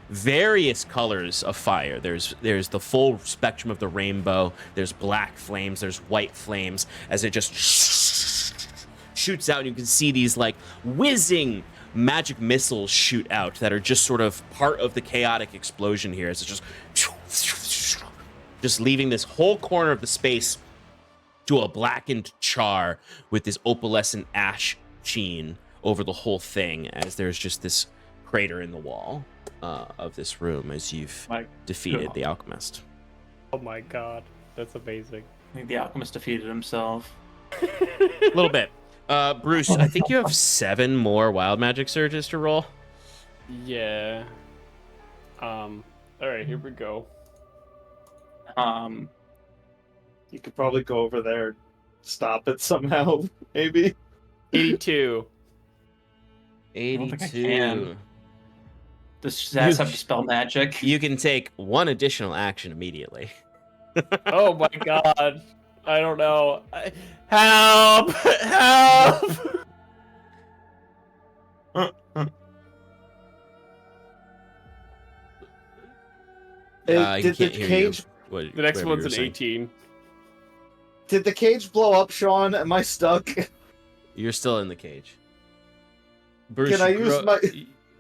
various colors of fire. There's the full spectrum of the rainbow. There's black flames. There's white flames as it just shoots out. And you can see these like whizzing magic missiles shoot out that are just sort of part of the chaotic explosion here. As it's just leaving this whole corner of the space to a blackened char with this opalescent ash sheen over the whole thing, as there's just this crater in the wall of this room as you've defeated the alchemist. Oh my god, that's amazing. I think the alchemist defeated himself. A little bit. Bruce, I think you have 7 more wild magic surges to roll. Yeah. All right, here we go. You could probably go over there, stop it somehow, maybe. 82. 82. Does Zaz have to spell magic? You can take 1 additional action immediately. Oh my god. I don't know. Help! Help! Did the cage? What, The next whatever one's you were an saying. 18. Did the cage blow up, Sean? Am I stuck? You're still in the cage. Bruce, Can I use my?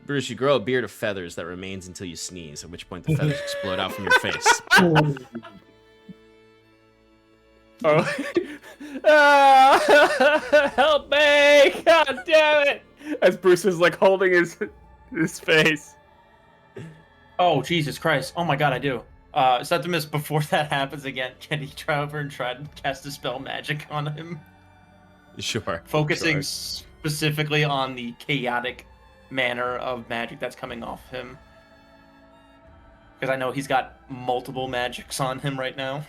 Bruce, you grow a beard of feathers that remains until you sneeze, at which point the feathers explode out from your face. Oh. Help me! God damn it! As Bruce is like holding his face. Oh, Jesus Christ. Oh my god, I do. Septimus, before that happens again, can he try over and try to cast a spell magic on him? Sure. Focusing Sure. specifically on the chaotic manner of magic that's coming off him. Because I know he's got multiple magics on him right now.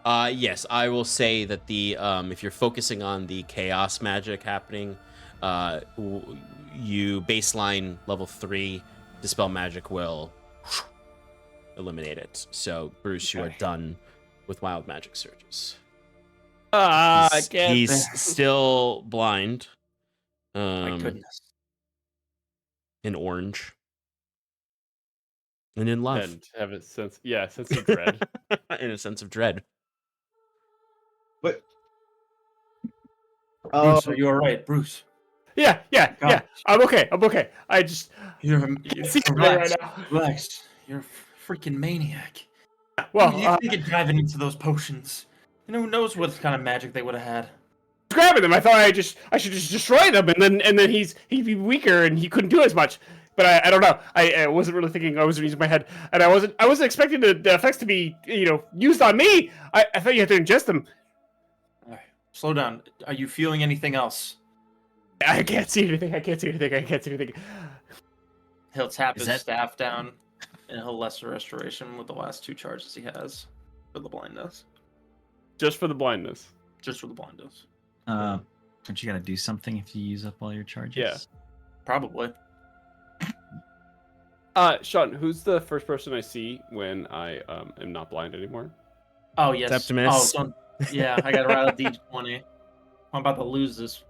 Yes, I will say that the if you're focusing on the chaos magic happening, you baseline level 3 dispel magic will eliminate it. So Bruce, you are done with wild magic surges. He's still blind. My goodness. In orange. And in love. And have a sense of dread. In a sense of dread. But Bruce, are you alright, Bruce? Yeah. I'm okay. I just You're see it relax, right now. relax. You're a freaking maniac. Well, you think of diving into those potions. And who knows what kind of magic they would have had. grabbing them. I thought I should just destroy them, and then he'd be weaker and he couldn't do as much. But I don't know. I wasn't really thinking. I wasn't using my head, and I wasn't expecting the effects to be used on me. I thought you had to ingest them. All right, slow down. Are you feeling anything else? I can't see anything. He'll tap Is his that- staff down, and he'll lesser restoration with the last 2 charges he has for the blindness. Just for the blindness. Just for the blindness. Don't you gotta do something if you use up all your charges? Yeah. Probably. Sean, who's the first person I see when I am not blind anymore? Oh, yes. Septimus. Oh, yeah, I got to roll a d20. I'm about to lose this.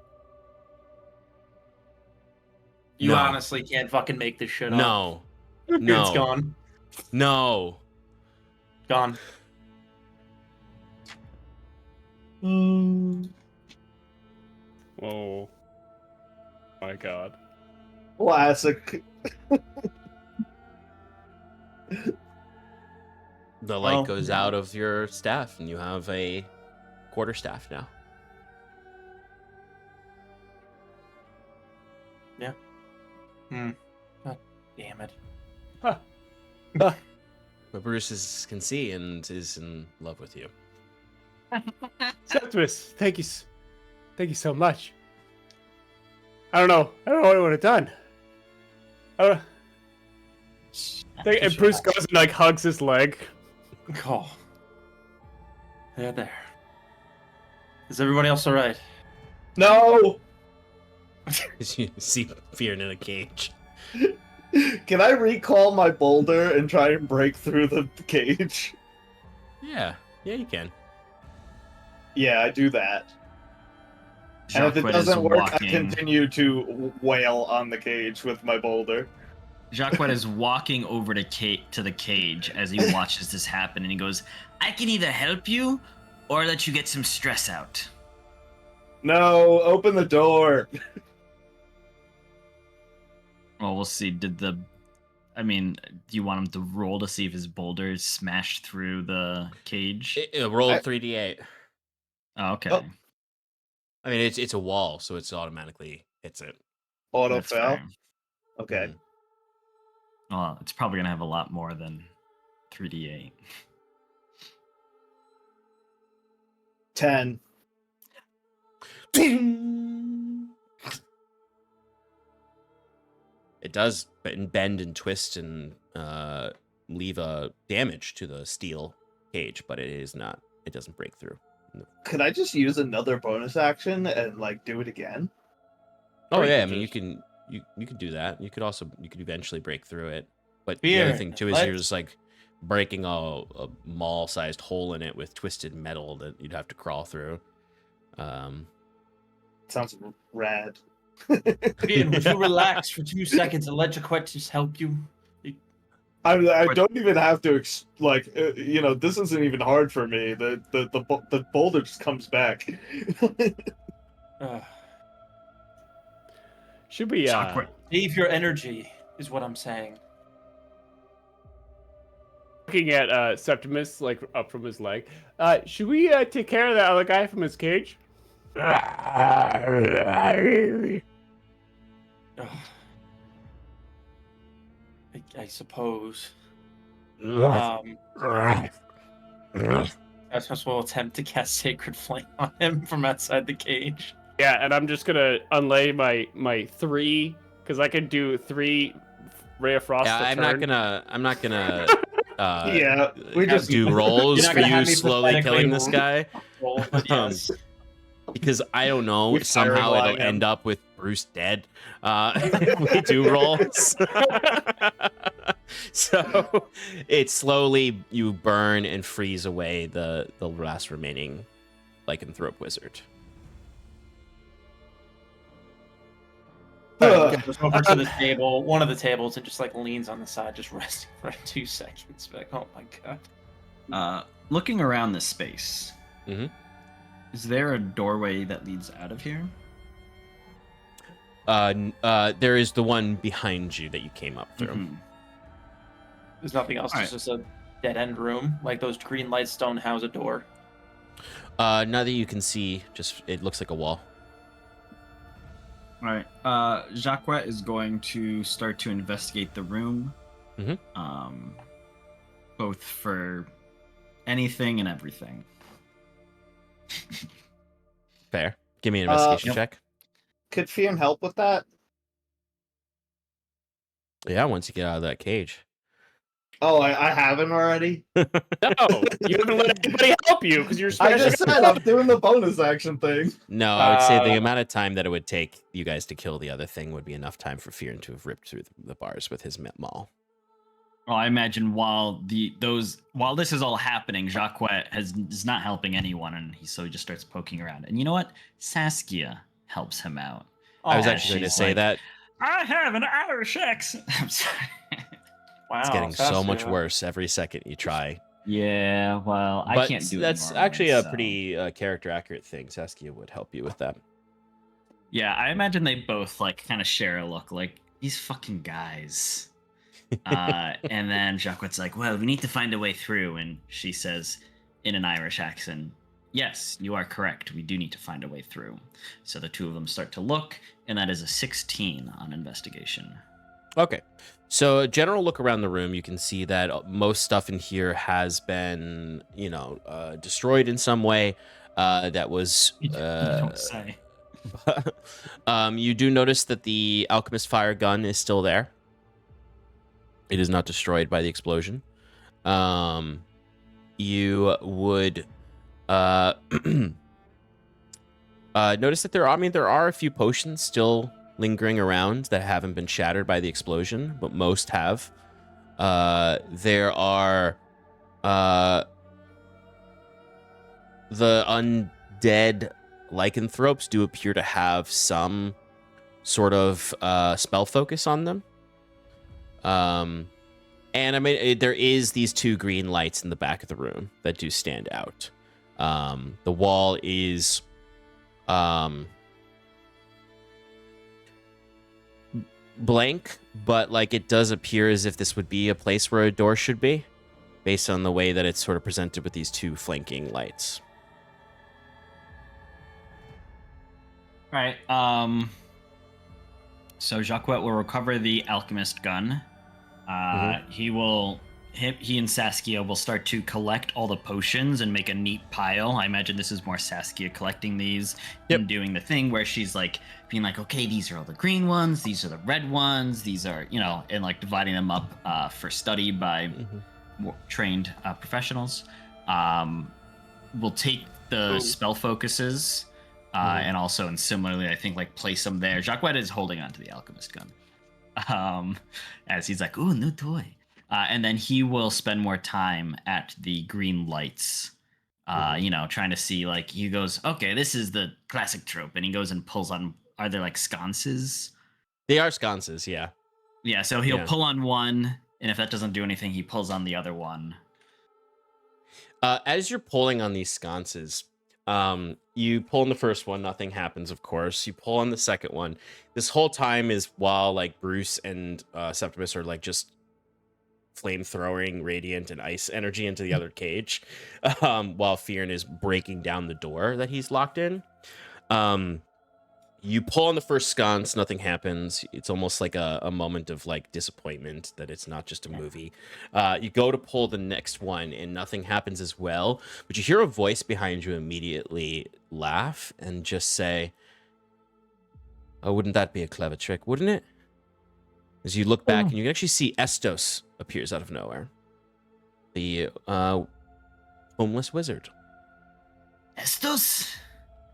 You No. honestly can't fucking make this shit up. No. It's No. gone. No. Gone. Oh my god. Classic. The light Well, goes out of your staff, and you have a quarterstaff now. God damn it. But Bruce can see and is in love with you. Septimus, thank you so much. I don't know what I would have done. And Bruce goes and like hugs his leg. Oh. There. Is everybody else alright? No! You see Feared in a cage. Can I recall my boulder and try and break through the cage? Yeah, you can. Yeah, I do that. And if it Jacques is doesn't work, I walking. continue to wail on the cage with my boulder. Jacques is walking over to the cage as he watches this happen, and he goes, "I can either help you or let you get some stress out." No, open the door. Well, we'll see. Do you want him to roll to see if his boulder is smashed through the cage? It rolled 3d8. Oh, okay. Oh. I mean, it's a wall, so it's automatically hits it. Auto That's fail. fair. Okay. Well, it's probably gonna have a lot more than 3d8. 10. It does bend and twist and leave a damage to the steel cage, but it doesn't break through. Could I just use another bonus action and like do it again? Oh Or yeah, I you mean just- you could do that. You could eventually break through it. But the Here, other thing too is let's- you're just like breaking a mall-sized hole in it with twisted metal that you'd have to crawl through. Sounds rad. Ian, would you relax for 2 seconds and let Jacques just help you? I don't even have to this isn't even hard for me. The boulder just comes back. Should we? Save your energy, is what I'm saying. Looking at Septimus like up from his leg. Should we take care of that other guy from his cage? Ugh. I suppose. Septimus will attempt to cast Sacred Flame on him from outside the cage. Yeah, and I'm just gonna unlay my 3 because I can do 3 Ray of Frost. Yeah, a I'm turn. not gonna Yeah, we just do rolls You're not for gonna you have me slowly pathetically killing this guy. roll, but yes. Because I don't know, We're somehow firing it'll him. end up with Bruce dead. We do rolls. So it slowly, you burn and freeze away the last remaining lycanthrope wizard. Ugh. Goes over to the table, one of the tables, and just like leans on the side, just resting for 2 seconds. Like, oh my god. Looking around this space, Mhm. is there a doorway that leads out of here? There is the one behind you that you came up through. Mhm. There's nothing else. Alright. It's just a dead end room. Like those green lights don't house a door. Now that you can see, just it looks like a wall. All right. Jacques is going to start to investigate the room. Mhm. Both for anything and everything. Fair. Give me an investigation Yep. check. Could Fiam help with that? Yeah, once you get out of that cage. Oh, I haven't already. No, you haven't let anybody help you because you're I smashing. just said I'm doing the bonus action thing. No, I would say the Uh, amount of time that it would take you guys to kill the other thing would be enough time for Fearin to have ripped through the bars with his maul. Well, I imagine while this is all happening, Jacques is not helping anyone, and he just starts poking around. And you know what? Saskia helps him out. I was Oh, actually going to she's say like, that. I have an Irish accent. I'm sorry. wow, It's getting so much Saskia. worse every second you try. Yeah, well, I But can't do it. that's normally, actually a so. pretty character accurate thing. Saskia would help you with that. Yeah, I imagine they both kind of share a look, like these fucking guys. And then Jacquet's like, "Well, we need to find a way through," and she says, in an Irish accent, "Yes, you are correct. We do need to find a way through." So the two of them start to look, and that is a 16 on investigation. Okay. So a general look around the room, you can see that most stuff in here has been, destroyed in some way. That was... You don't say. You do notice that the alchemist fire gun is still there. It is not destroyed by the explosion. You would notice that there are a few potions still lingering around that haven't been shattered by the explosion, but most have. There are the undead lycanthropes do appear to have some sort of spell focus on them. And I mean, there is these 2 green lights in the back of the room that do stand out. The wall is blank, but like it does appear as if this would be a place where a door should be, based on the way that it's sort of presented with these 2 flanking lights. All right. So Jacques will recover the alchemist gun. He and Saskia will start to collect all the potions and make a neat pile. I imagine this is more Saskia collecting these and doing the thing where she's like being like, okay, these are all the green ones, these are the red ones, these are, and like dividing them up for study by more trained professionals. We'll take the spell focuses and also, and similarly, I think like place them there. Jacques is holding onto the alchemist gun. As he's like, ooh, new toy. And then he will spend more time at the green lights, trying to see, like, he goes, okay, this is the classic trope. And he goes and pulls on, are there like sconces? They are sconces, yeah. Yeah, so he'll pull on one, and if that doesn't do anything, he pulls on the other one. As you're pulling on these sconces, you pull on the first one, nothing happens, of course. You pull on the second one. This whole time is while like Bruce and Septimus are like just flamethrowing radiant and ice energy into the other cage, while Fearn is breaking down the door that he's locked in. You pull on the first sconce, nothing happens. It's almost like a moment of like disappointment that it's not just a movie. You go to pull the next one and nothing happens as well, but you hear a voice behind you immediately laugh and just say, oh, wouldn't that be a clever trick, wouldn't it? As you look back and you can actually see Estos appears out of nowhere. The homeless wizard. Estos?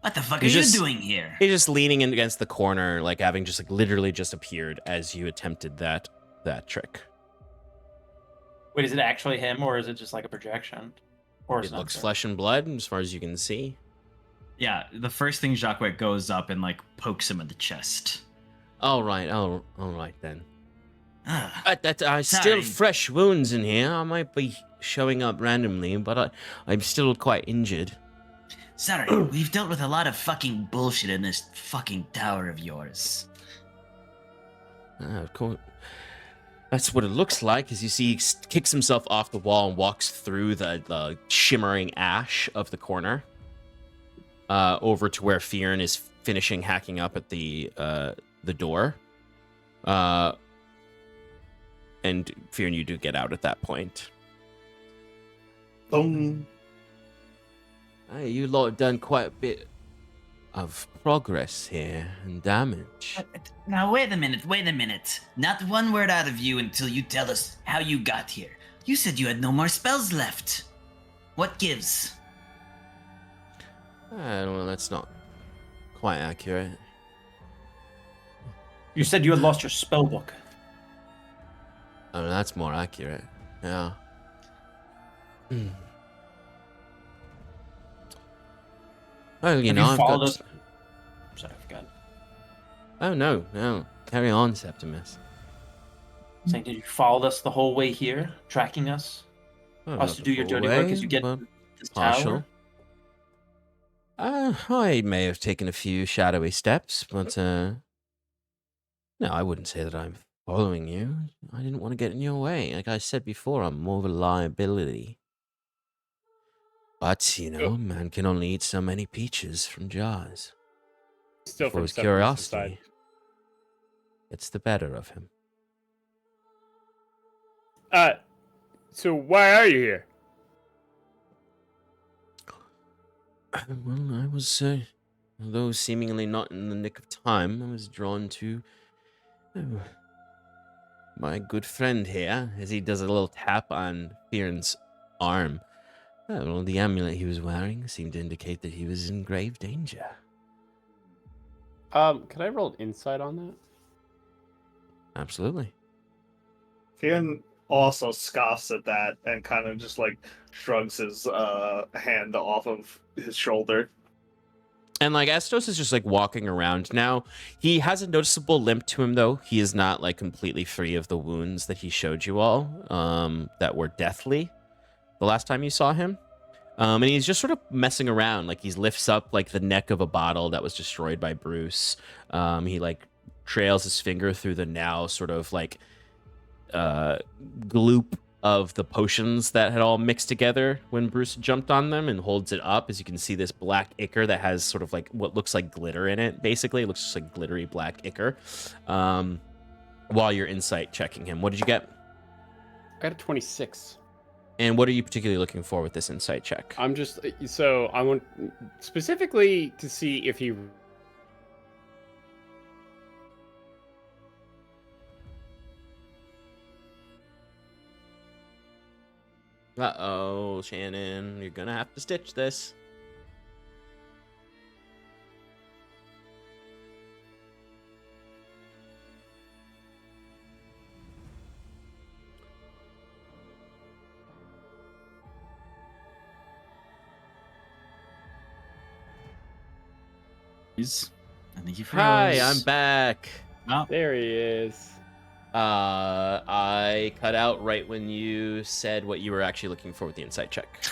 What the fuck are you doing here? He's just leaning in against the corner, like having just like literally just appeared as you attempted that trick. Wait, is it actually him, or is it just like a projection? Or it looks flesh and blood as far as you can see. Yeah, the first thing Jacques goes up and like pokes him in the chest. All right then. Sorry. Still fresh wounds in here. I might be showing up randomly, but I'm still quite injured. Sorry, we've dealt with a lot of fucking bullshit in this fucking tower of yours. Of course. That's what it looks like, as you see he kicks himself off the wall and walks through the shimmering ash of the corner, over to where Fearn is finishing hacking up at the door. And Fearn, you do get out at that point. Boom. Hey, you lot have done quite a bit of progress here and damage. Now, wait a minute. Not one word out of you until you tell us how you got here. You said you had no more spells left. What gives? Well, that's not quite accurate. You said you had lost your spell book. Oh, that's more accurate. Yeah. Well, Have I've followed got... us? Sorry, I forgot. Oh, no. Carry on, Septimus. Saying, did you follow us the whole way here, tracking us? Well, Us not to the do your full dirty work way, as you get but to this partial. tower? I may have taken a few shadowy steps, but no, I wouldn't say that I'm following you. I didn't want to get in your way. Like I said before, I'm more of a liability. But, man can only eat so many peaches from jars. Still Before from his Septimus' curiosity side. gets the better of him. So why are you here? Well, I was, although seemingly not in the nick of time, I was drawn to my good friend here, as he does a little tap on Fearn's arm. Well, the amulet he was wearing seemed to indicate that he was in grave danger. Can I roll an insight on that? Absolutely. Fionn also scoffs at that and kind of just like shrugs his hand off of his shoulder. And like Estos is just like walking around now. He has a noticeable limp to him though. He is not like completely free of the wounds that he showed you all that were deathly the last time you saw him. And he's just sort of messing around. Like he lifts up like the neck of a bottle that was destroyed by Bruce. He like trails his finger through the now sort of like gloop of the potions that had all mixed together when Bruce jumped on them, and holds it up. As you can see, this black ichor that has sort of like what looks like glitter in it. Basically, it looks just like glittery black ichor. While you're insight checking him, what did you get? I got a 26. And what are you particularly looking for with this insight check? I'm just so I want specifically to see if he. Uh-oh, Shannon, you're gonna have to stitch this. I think you froze. Hi, I'm back. Oh, There he is. I cut out right when you said what you were actually looking for with the insight check.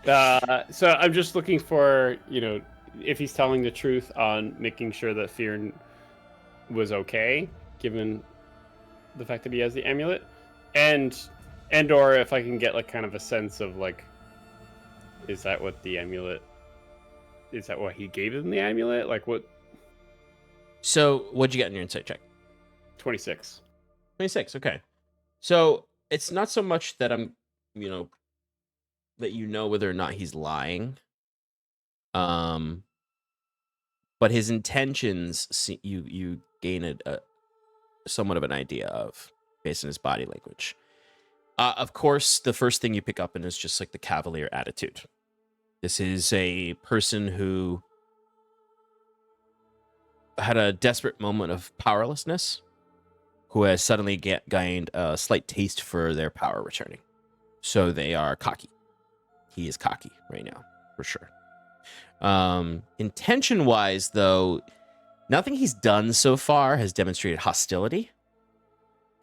So I'm just looking for, if he's telling the truth on making sure that Fear was okay, given the fact that he has the amulet, and or if I can get like kind of a sense of like, is that what the amulet? Is that what he gave him the amulet? Like what? So, what'd you get in your insight check? 26. 26, okay. So, it's not so much that I'm, that you know whether or not he's lying. But his intentions, you gain a somewhat of an idea of, based on his body language. Of course, the first thing you pick up in is just like the cavalier attitude. This is a person who had a desperate moment of powerlessness, who has suddenly gained a slight taste for their power returning. So they are cocky. He is cocky right now, for sure. Intention-wise, though, nothing he's done so far has demonstrated hostility.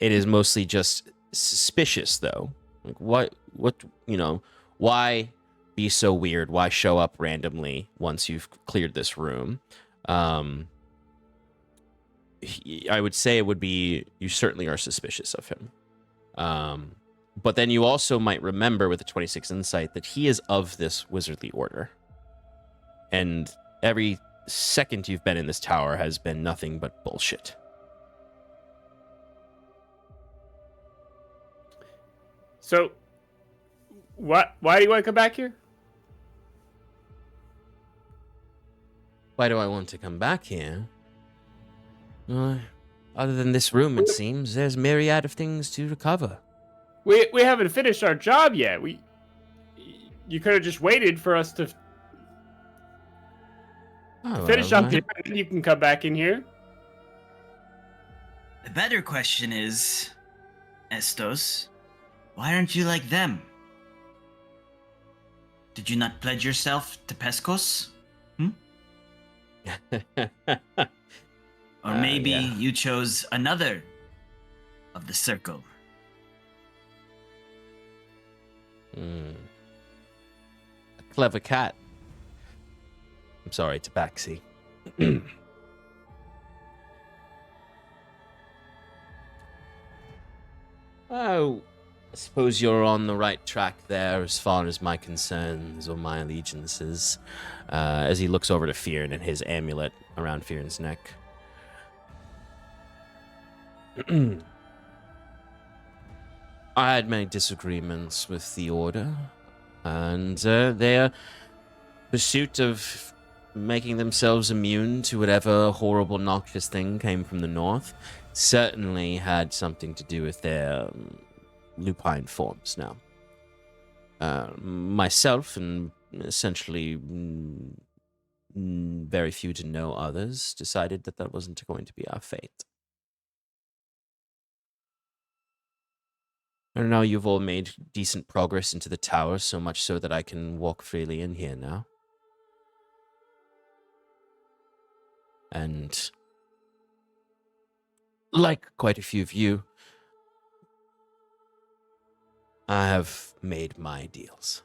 It is mostly just suspicious, though. Like, what, why be so weird? Why show up randomly once you've cleared this room? I would say it would be, you certainly are suspicious of him. But then you also might remember with the 26 insight that he is of this wizardly order. And every second you've been in this tower has been nothing but bullshit. So, why do you want to come back here? Why do I want to come back here? Other than this room, it seems, there's myriad of things to recover. We haven't finished our job yet. You could have just waited for us to finish up here, and then you can come back in here. the better question is, Estos, why aren't you like them? Did you not pledge yourself to Pescos? Or maybe yeah. you chose another of the circle. A clever cat. I'm sorry, Tabaxi. Oh, I suppose you're on the right track there as far as my concerns or my allegiances. As he looks over to Fearn and his amulet around Fearn's neck. I had many disagreements with the Order, and their pursuit of making themselves immune to whatever horrible, noxious thing came from the north certainly had something to do with their lupine forms now. Myself, and essentially very few to no others, decided that that wasn't going to be our fate. I don't know, you've all made decent progress into the tower, so much so that I can walk freely in here now. And like quite a few of you, I have made my deals.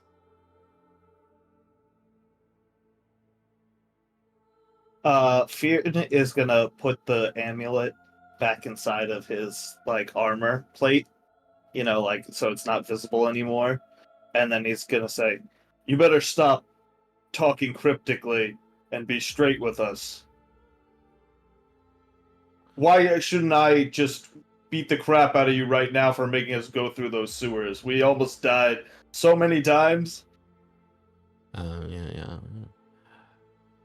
Fear is gonna put the amulet back inside of his armor plate, so it's not visible anymore. And then he's gonna say, "You better stop talking cryptically and be straight with us. Why shouldn't I just beat the crap out of you right now for making us go through those sewers? We almost died so many times." Yeah.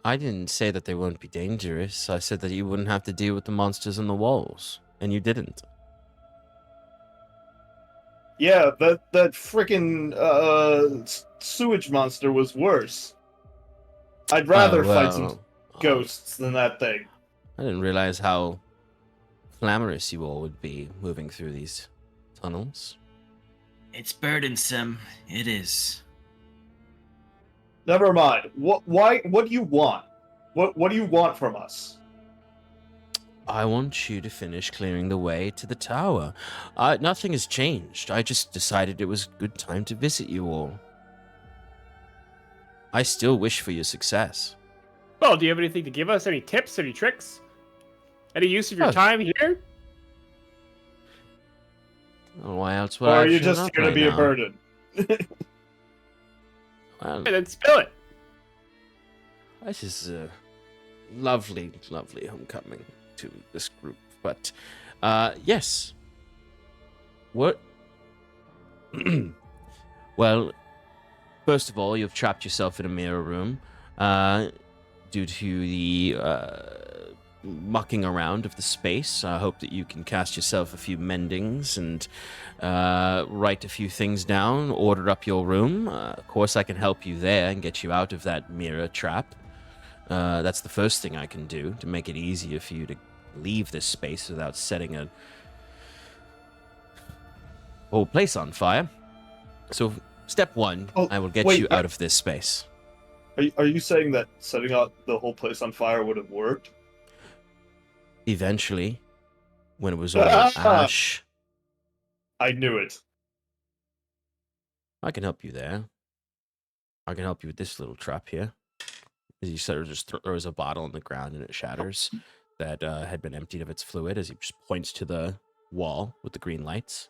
I didn't say that they wouldn't be dangerous. I said that you wouldn't have to deal with the monsters on the walls, and you didn't. Yeah, that freaking sewage monster was worse. I'd rather fight some ghosts than that thing. I didn't realize how clamorous you all would be moving through these tunnels. It's burdensome. It is. Never mind. What do you want? What do you want from us? I want you to finish clearing the way to the tower. Nothing has changed. I just decided it was a good time to visit you all. I still wish for your success. Well, do you have anything to give us? Any tips? Any tricks? Any use of your time here? Oh, why else would Or I are have you shown just up here to right be now? a burden? Well, Hey, then spill it. this is a lovely, lovely homecoming to this group. But, yes. What? Well, first of all, you've trapped yourself in a mirror room due to the mucking around of the space. I hope that you can cast yourself a few mendings and write a few things down, order up your room. Of course, I can help you there and get you out of that mirror trap. That's the first thing I can do to make it easier for you to leave this space without setting a whole place on fire. So, step one, I will get you out of this space. Are you saying that setting out the whole place on fire would have worked? Eventually, when it was all ash, I knew it. I can help you there. I can help you with this little trap here. As he sort of just throws a bottle on the ground and it shatters that had been emptied of its fluid as he just points to the wall with the green lights.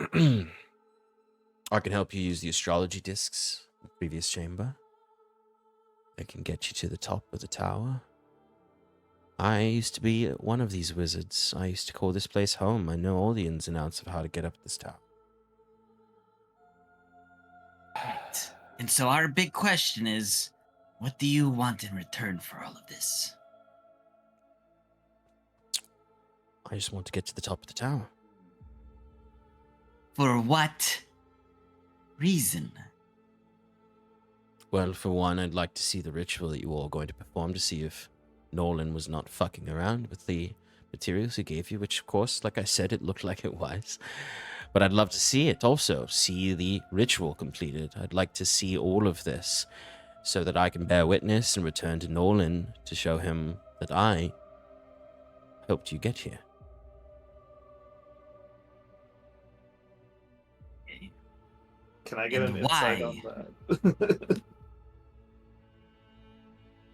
I can help you use the astrology discs in the previous chamber. I can get you to the top of the tower. I used to be one of these wizards. I used to call this place home. I know all the ins and outs of how to get up this tower. Right. And so our big question is, what do you want in return for all of this? I just want to get to the top of the tower. For what reason? Well, for one, I'd like to see the ritual that you all are going to perform to see if Nolan was not fucking around with the materials he gave you, which, of course, like I said, it looked like it was. But I'd love to see it also, see the ritual completed. I'd like to see all of this so that I can bear witness and return to Nolan to show him that I helped you get here. Can I get And an insight why? on that?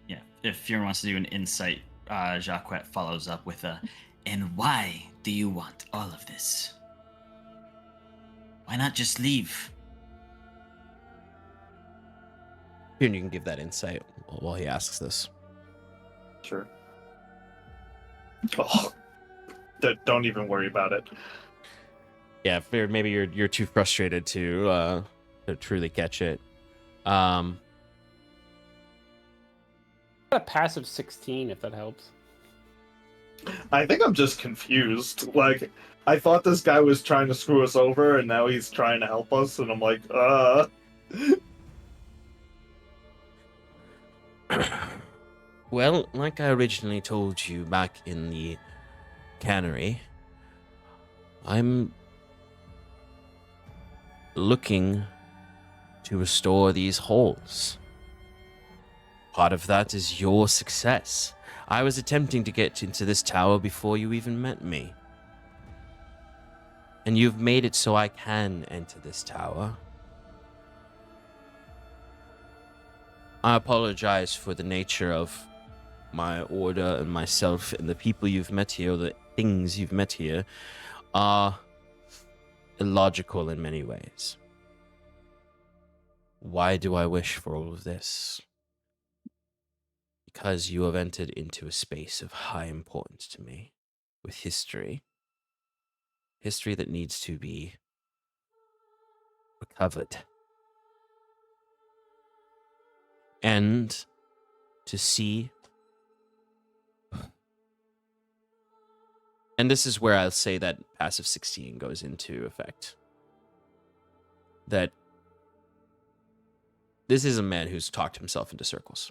Yeah, if Fury wants to do an insight, Jacquet follows up with a, and why do you want all of this? Why not just leave? Here, you can give that insight while he asks this. Sure. Oh, don't even worry about it. Yeah, Fear, maybe you're too frustrated to truly catch it. A passive 16, if that helps. I think I'm just confused. Like, I thought this guy was trying to screw us over, and now he's trying to help us, and I'm like, Well, like I originally told you back in the cannery, I'm looking to restore these halls. part of that is your success. I was attempting to get into this tower before you even met me. And you've made it so I can enter this tower. I apologize for the nature of my order and myself and the people you've met here, the things you've met here, are illogical in many ways. Why do I wish for all of this? Because you have entered into a space of high importance to me, with history. History that needs to be recovered. And to see... And this is where I'll say that passive 16 goes into effect. That this is a man who's talked himself into circles.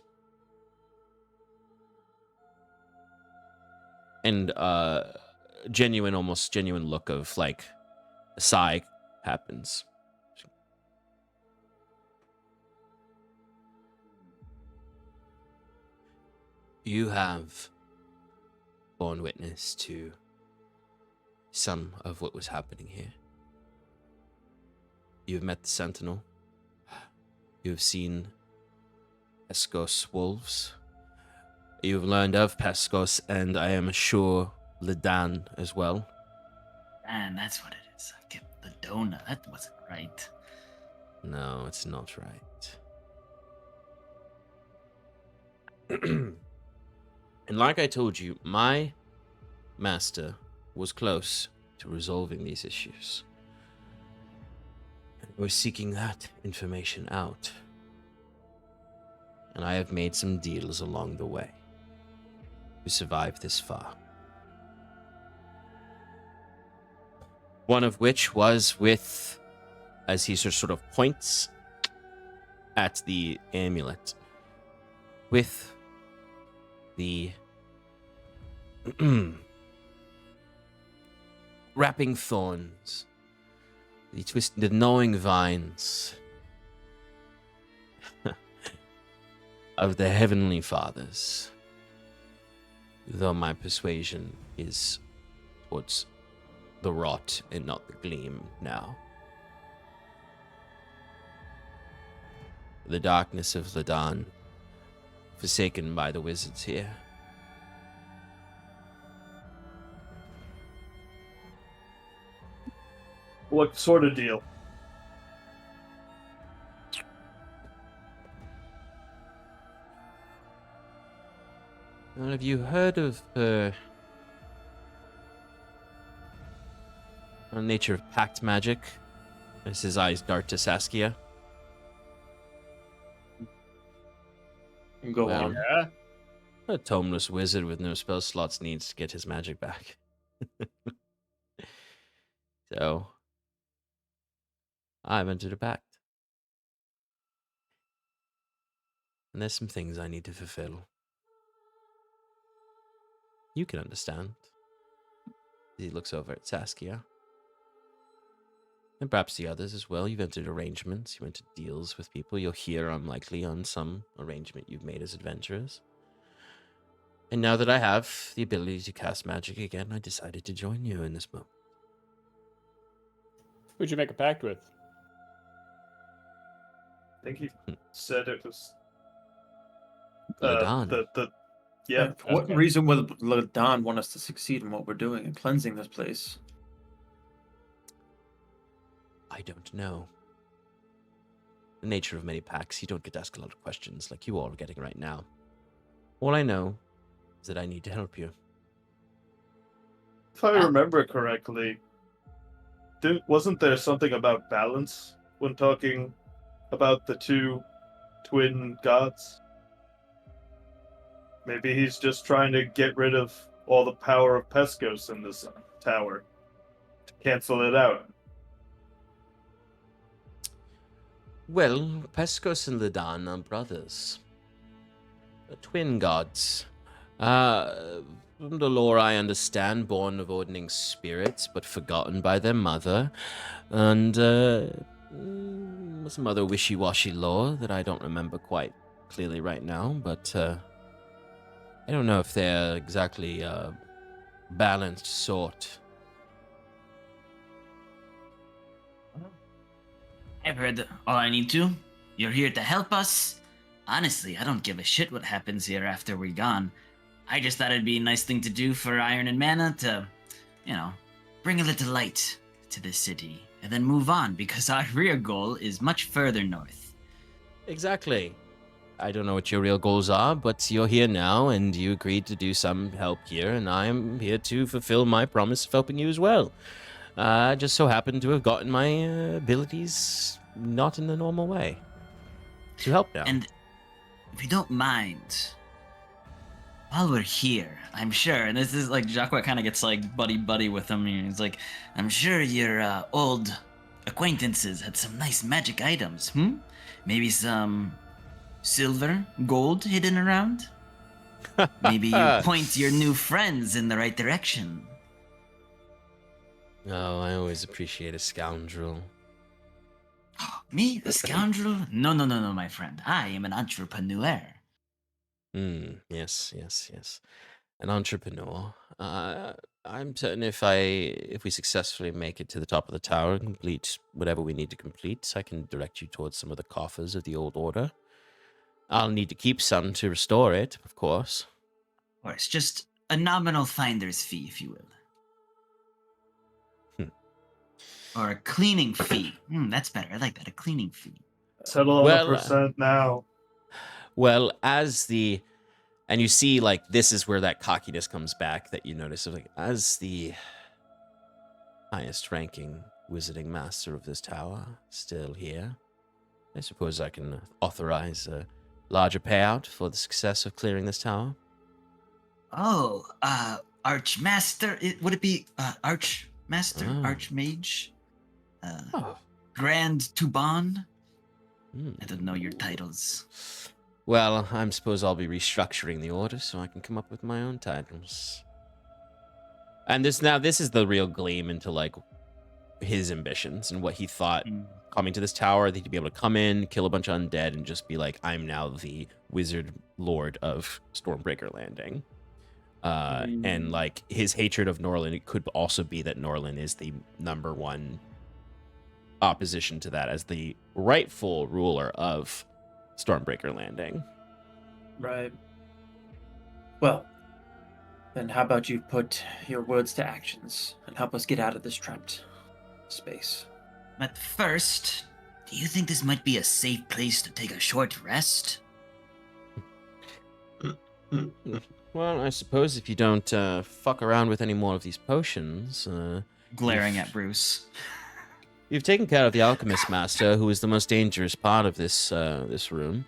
And almost genuine look of like a sigh happens. You have borne witness to some of what was happening here. You've met the Sentinel. You have seen Pescos wolves. You've learned of Pescos, and I am sure Ledan as well. Man, that's what it is. I kept the donut. That wasn't right. No, it's not right. And like I told you, my master was close to resolving these issues. And we're seeking that information out. And I have made some deals along the way to survive this far. One of which was with, as he sort of points at the amulet, with the wrapping thorns, the gnawing vines of the Heavenly Fathers. Though my persuasion is towards the rot and not the gleam now. The darkness of Ledan, forsaken by the wizards here. What sort of deal? Well, have you heard of the nature of pact magic? As his eyes dart to Saskia. Go Well, on. Yeah. a tomeless wizard with no spell slots needs to get his magic back. So, I've entered a pact. And there's some things I need to fulfill. You can understand. He looks over at Saskia. And perhaps the others as well. You've entered arrangements. You entered deals with people. You'll hear unlikely on some arrangement you've made as adventurers. And now that I have the ability to cast magic again, I decided to join you in this moment. Who'd you make a pact with? I think he said it was Ledan. Yeah. For what reason would Ledan want us to succeed in what we're doing and cleansing this place? I don't know. The nature of many pacts, you don't get to ask a lot of questions like you all are getting right now. All I know is that I need to help you. If I remember correctly, wasn't there something about balance when talking about the two twin gods? Maybe he's just trying to get rid of all the power of Pescos in this tower to cancel it out. Well, Pescos and Ledan are brothers. Twin gods. From the lore I understand, born of ordning spirits, but forgotten by their mother. And, some other wishy-washy lore that I don't remember quite clearly right now, but I don't know if they're exactly balanced sort. I've heard all I need to. You're here to help us. Honestly, I don't give a shit what happens here after we're gone. I just thought it'd be a nice thing to do for Iron and Mana to, bring a little light to this city and then move on because our real goal is much further north. Exactly. I don't know what your real goals are, but you're here now, and you agreed to do some help here, and I'm here to fulfill my promise of helping you as well. I just so happen to have gotten my abilities not in the normal way. To help now. And if you don't mind, while we're here, I'm sure, and this is like Jacques kind of gets like buddy with him. And he's like, I'm sure your old acquaintances had some nice magic items, Maybe some silver, gold hidden around? Maybe you point your new friends in the right direction. Oh, I always appreciate a scoundrel. Me? A scoundrel? No, my friend. I am an entrepreneur. Yes. An entrepreneur. I'm certain if we successfully make it to the top of the tower and complete whatever we need to complete, I can direct you towards some of the coffers of the old order. I'll need to keep some to restore it, of course. Or it's just a nominal finder's fee, if you will. Or a cleaning fee. That's better. I like that. A cleaning fee. Settle on Well, a percent now. Well, and you see, like, this is where that cockiness comes back that you notice. Like, as the highest ranking wizarding master of this tower, still here, I suppose I can authorize a larger payout for the success of clearing this tower. Oh, Archmaster. Would it be Archmaster? Oh. Archmage? Oh. Grand Tuban? I don't know your titles. Well, I suppose I'll be restructuring the order so I can come up with my own titles. And this is the real gleam into, like, his ambitions and what he thought coming to this tower, that he'd be able to come in, kill a bunch of undead, and just be like, I'm now the wizard lord of Stormbreaker Landing. And, like, his hatred of Norlin, it could also be that Norlin is the number one opposition to that as the rightful ruler of Stormbreaker Landing. Right. Well, then how about you put your words to actions and help us get out of this trapped space? But first, do you think this might be a safe place to take a short rest? Well, I suppose if you don't fuck around with any more of these potions... Glaring at Bruce. You've taken care of the alchemist master, who is the most dangerous part of this room.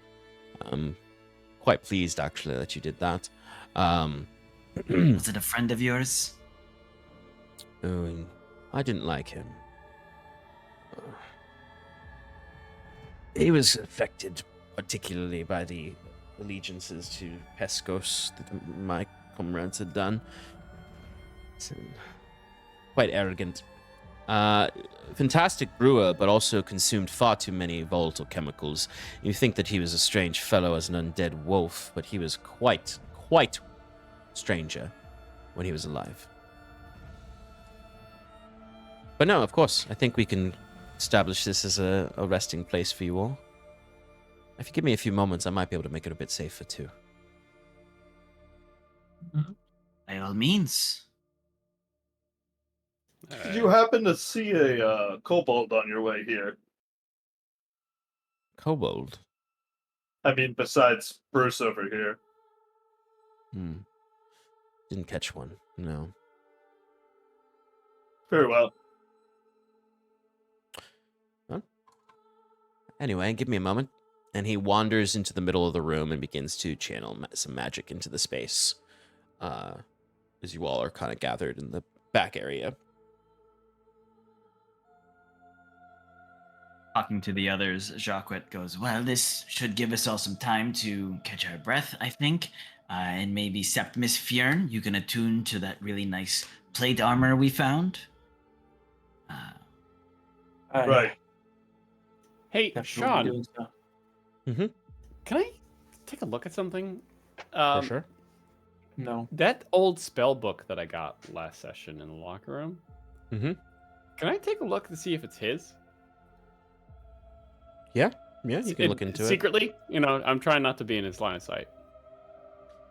I'm quite pleased, actually, that you did that. Was it a friend of yours? Oh, I didn't like him. He was affected particularly by the allegiances to Pescos that my comrades had done. So, quite arrogant. Fantastic brewer, but also consumed far too many volatile chemicals. You think that he was a strange fellow as an undead wolf, but he was quite stranger when he was alive. But no, of course, I think we can establish this as a resting place for you all. If you give me a few moments, I might be able to make it a bit safer too. By all means. Did you happen to see a kobold on your way here? Kobold? I mean, besides Bruce over here. Didn't catch one, no. Very well. Well, anyway, give me a moment. And he wanders into the middle of the room and begins to channel some magic into the space. As you all are kind of gathered in the back area. Talking to the others, Jacques goes, well, this should give us all some time to catch our breath, I think. And maybe Septimus Fjern, you can attune to that really nice plate armor we found. Right. Hey, Definitely Sean, doing so. Mm-hmm. can I take a look at something? For sure. No. That old spell book that I got last session in the locker room. Mm-hmm. Can I take a look to see if it's his? Yeah, you can look into it. Secretly, I'm trying not to be in his line of sight.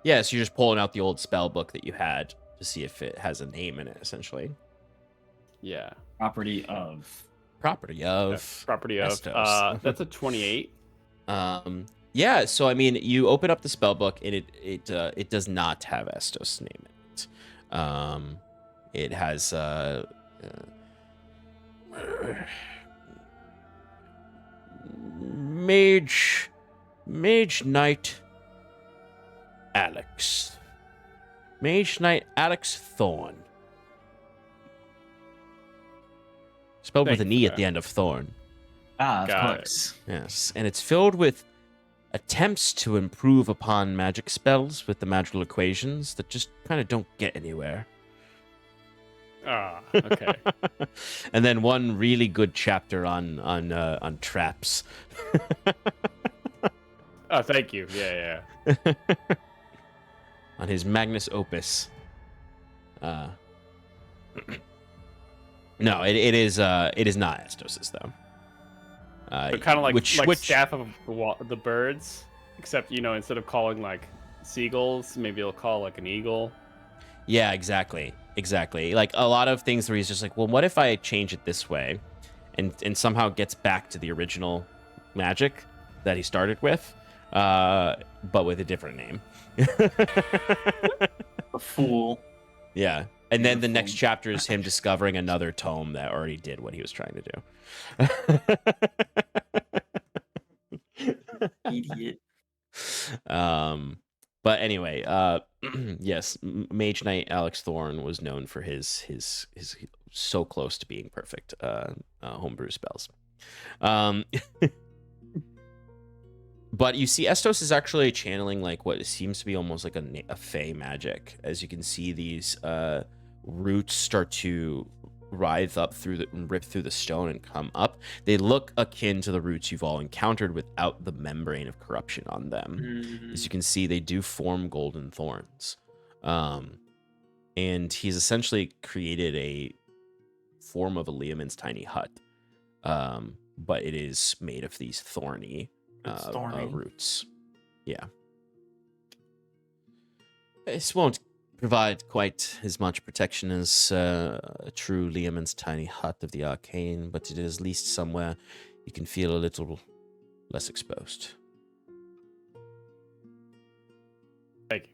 Yeah, so you're just pulling out the old spell book that you had to see if it has a name in it, essentially. Yeah. Property of. Property of. Estos. That's a 28. Yeah, so I mean, you open up the spell book and it does not have Estos' name in it. It has Mage Knight Alex. Mage Knight Alex Thorn. Spelled with an E at the end of Thorn. Ah, of Got course. Yes, and it's filled with attempts to improve upon magic spells with the magical equations that just kind of don't get anywhere. Ah, okay. And then one really good chapter on traps. Oh, thank you. Yeah. On his Magnus Opus. No, it is not Estos's though. But kind of like which Staff of the Birds, except instead of calling like seagulls, maybe he'll call like an eagle. Yeah, exactly. Like a lot of things where he's just like, well, what if I change it this way, and somehow gets back to the original magic that he started with, but with a different name. A fool. Yeah. And then the next chapter is him discovering another tome that already did what he was trying to do. Idiot. But anyway, yes, Mage Knight Alex Thorn was known for his so close to being perfect homebrew spells. But you see, Estos is actually channeling like what seems to be almost like a fey magic. As you can see, these roots start to writhe up rip through the stone and come up. They look akin to the roots you've all encountered without the membrane of corruption on them. As you can see, they do form golden thorns. And he's essentially created a form of a Leomund's tiny hut. But it is made of these thorny roots. Yeah. This won't provide quite as much protection as a true Leomund's tiny hut of the arcane, but it is at least somewhere you can feel a little less exposed. Thank you.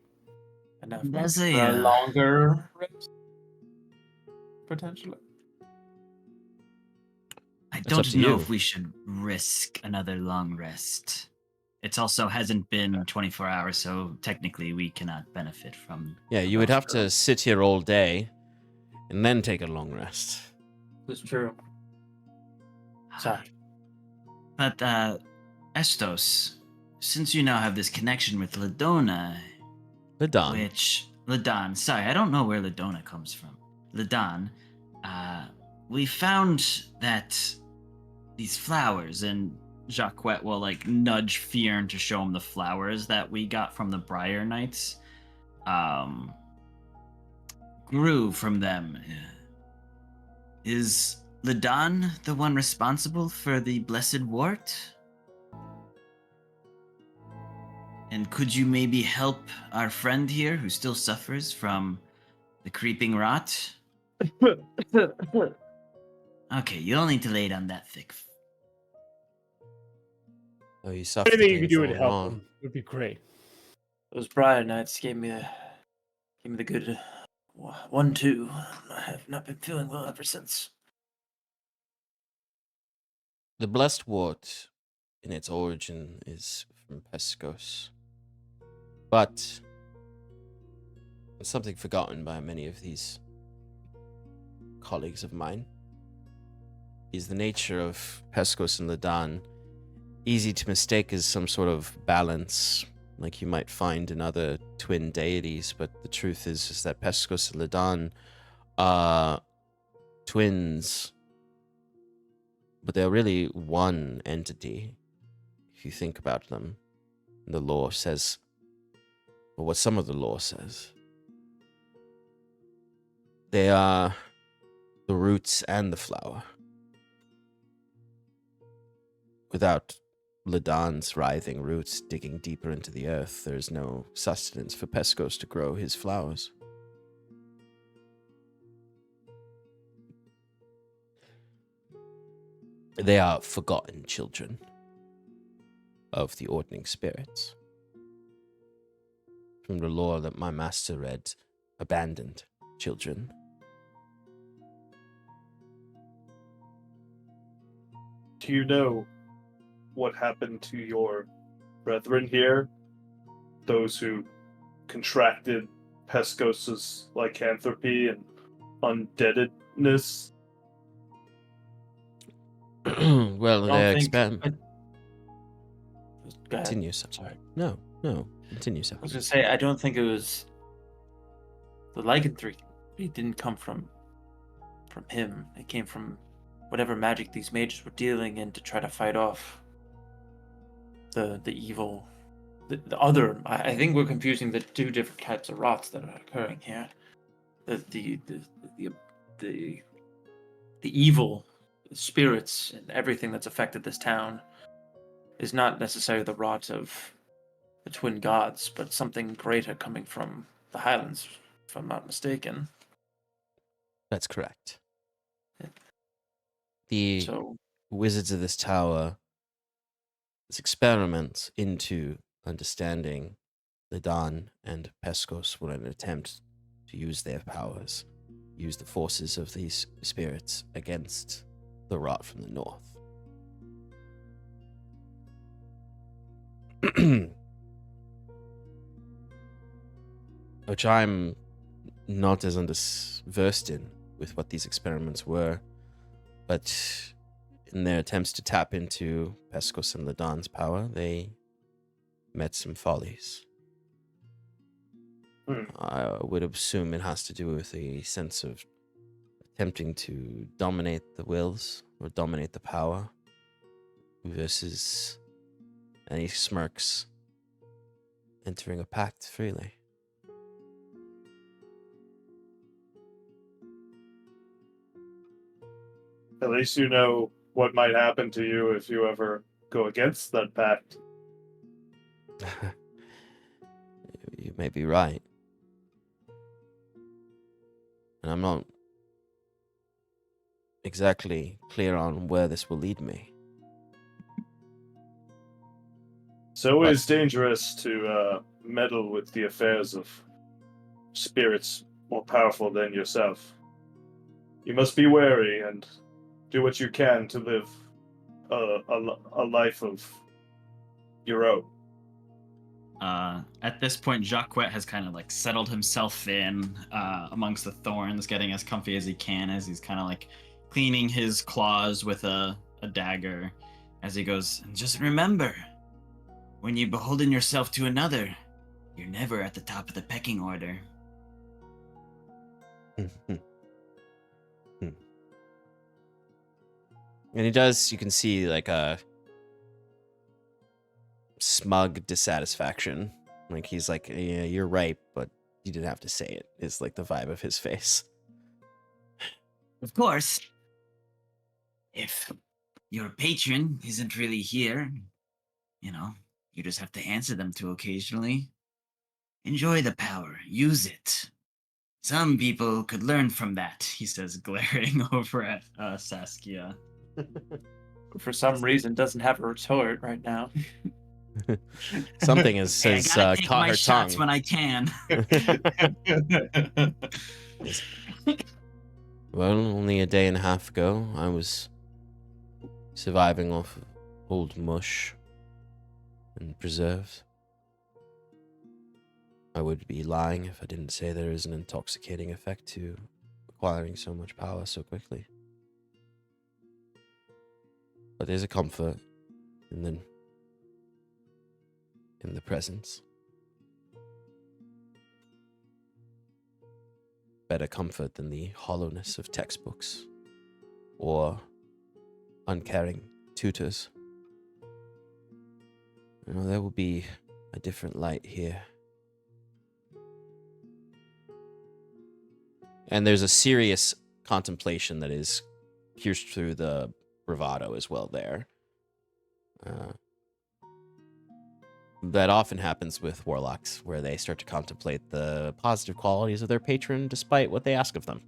Enough There's for a, a longer rest, potentially. I It's up don't to know you. if we should risk another long rest. It also hasn't been 24 hours, so technically we cannot benefit from. Yeah, you would have to sit here all day and then take a long rest. It's true. Sorry. But, Estos, since you now have this connection with Ladonna, Ladon. sorry, I don't know where Ladonna comes from. Ladon, we found that these flowers, and Jacquet will like nudge Fiern to show him the flowers that we got from the Briar Knights, grew from them. Is Ladon the one responsible for the Blessed Wart? And could you maybe help our friend here who still suffers from the creeping rot? Okay, you don't need to lay down that thick. Oh, you suffered Anything you could do so to help long. him would be great. Those Briar Knights gave me the good 1-2. I have not been feeling well ever since. The blessed wart, in its origin, is from Pescos. But it's something forgotten by many of these colleagues of mine. Is the nature of Pescos and Ladon easy to mistake as some sort of balance, like you might find in other twin deities, but the truth is that Pescos and Ladon are twins, but they're really one entity, if you think about them. The lore says, or what some of the lore says, they are the roots and the flower. Without Ladan's writhing roots digging deeper into the earth, there is no sustenance for Peskos to grow his flowers. They are forgotten children of the ordning spirits. From the lore that my master read, abandoned children. Do you know what happened to your brethren here? Those who contracted Peskos' lycanthropy and undeadedness? Well, I their don't think. experiment. Go ahead. Continue, sir. Sorry. No. Continue, sir. I was gonna say I don't think it was the lycanthropy. It didn't come from him. It came from whatever magic these mages were dealing in to try to fight off the evil, the other. I think we're confusing the two different types of rots that are occurring here. The evil spirits and everything that's affected this town is not necessarily the rot of the twin gods, but something greater coming from the Highlands, if I'm not mistaken. That's correct. Yeah. The So wizards of this tower, this experiment into understanding Ladan and Peskos were an attempt to use their powers, use the forces of these spirits against the rot from the north. Which I'm not as versed in with what these experiments were, but in their attempts to tap into Peskos and Ladan's power, they met some follies. I would assume it has to do with a sense of attempting to dominate the wills or dominate the power versus, and he smirks, entering a pact freely. At least you know what might happen to you if you ever go against that pact. You may be right. And I'm not exactly clear on where this will lead me. It's always dangerous to meddle with the affairs of spirits more powerful than yourself. You must be wary and do what you can to live a life of your own. At this point, Jacques has kind of like settled himself in amongst the thorns, getting as comfy as he can as he's kind of like cleaning his claws with a dagger as he goes, and just remember, when you beholden yourself to another, you're never at the top of the pecking order. And he does, you can see like a smug dissatisfaction. Like he's like, yeah, you're right, but you didn't have to say it, is like the vibe of his face. Of course, if your patron isn't really here, you just have to answer them to occasionally. Enjoy the power. Use it. Some people could learn from that, He says, glaring over at Saskia. for some reason doesn't have a retort right now. Something has Hey, I gotta take caught my her shots tongue. when I can. Well, only a day and a half ago, I was surviving off of old mush and preserves. I would be lying if I didn't say there is an intoxicating effect to acquiring so much power so quickly. But there's a comfort in the presence. Better comfort than the hollowness of textbooks or uncaring tutors. There will be a different light here. And there's a serious contemplation that is pierced through the bravado as well there. That often happens with warlocks, where they start to contemplate the positive qualities of their patron despite what they ask of them.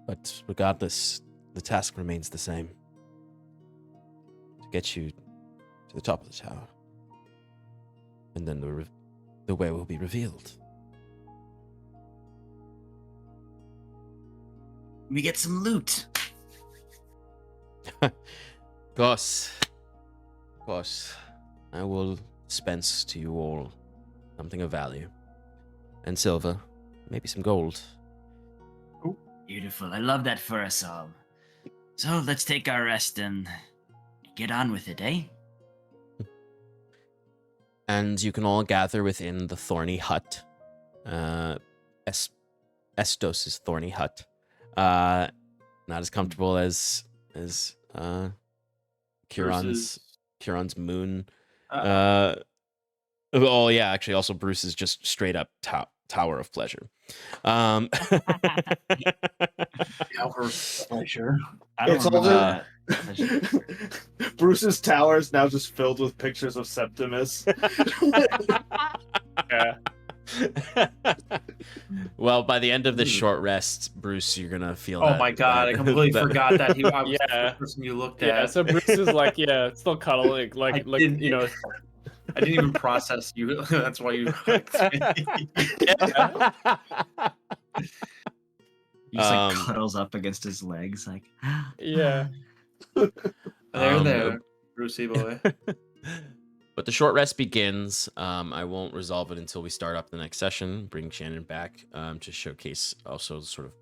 But regardless, the task remains the same. To get you to the top of the tower. And then the way will be revealed. We get some loot. Goss, I will dispense to you all something of value. And silver, maybe some gold. Beautiful. I love that for us all. So let's take our rest and get on with it, eh? And you can all gather within the thorny hut. Estos' thorny hut. Not as comfortable as Kieran's moon. Oh yeah, actually, also Bruce is just straight up Tower of Pleasure. Tower of Pleasure. I don't It's all remember that. Bruce's tower is now just filled with pictures of Septimus. Yeah. Well, by the end of this short rest, Bruce, you're gonna feel. Oh that, my god, I completely forgot that I was the Yeah. first person you looked Yeah, at. so Bruce is like, yeah, still cuddling, like didn't- you know. I didn't even process you. That's why you. He just like Um, cuddles up against his legs, like. Yeah. There, Brucey boy. But the short rest begins. I won't resolve it until we start up the next session. Bring Shannon back to showcase also sort of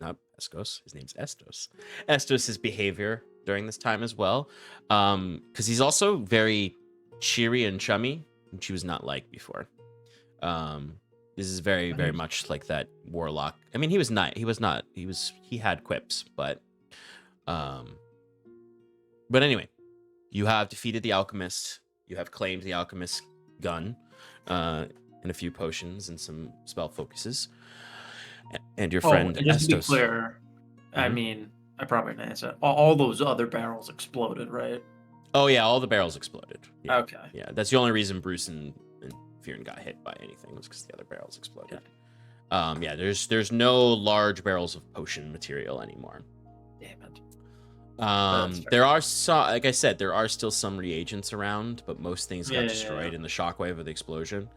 not Pescos. His name's Estos. Estos' behavior during this time as well, because he's also very cheery and chummy, which he was not like before. This is very, very much like that warlock. I mean, he was not. He had quips, but anyway, you have defeated the alchemist. You have claimed the alchemist's gun, and a few potions and some spell focuses. And your friend and just to be Estos. clear, I Mhm. mean, I probably didn't answer. All those other barrels exploded, right? Oh yeah, all the barrels exploded. Yeah, Okay. yeah. That's the only reason Bruce and Fearon got hit by anything was because the other barrels exploded. Yeah, there's no large barrels of potion material anymore. Damn it. There are some, like I said, there are still some reagents around, but most things got Yeah, destroyed in the shockwave of the explosion.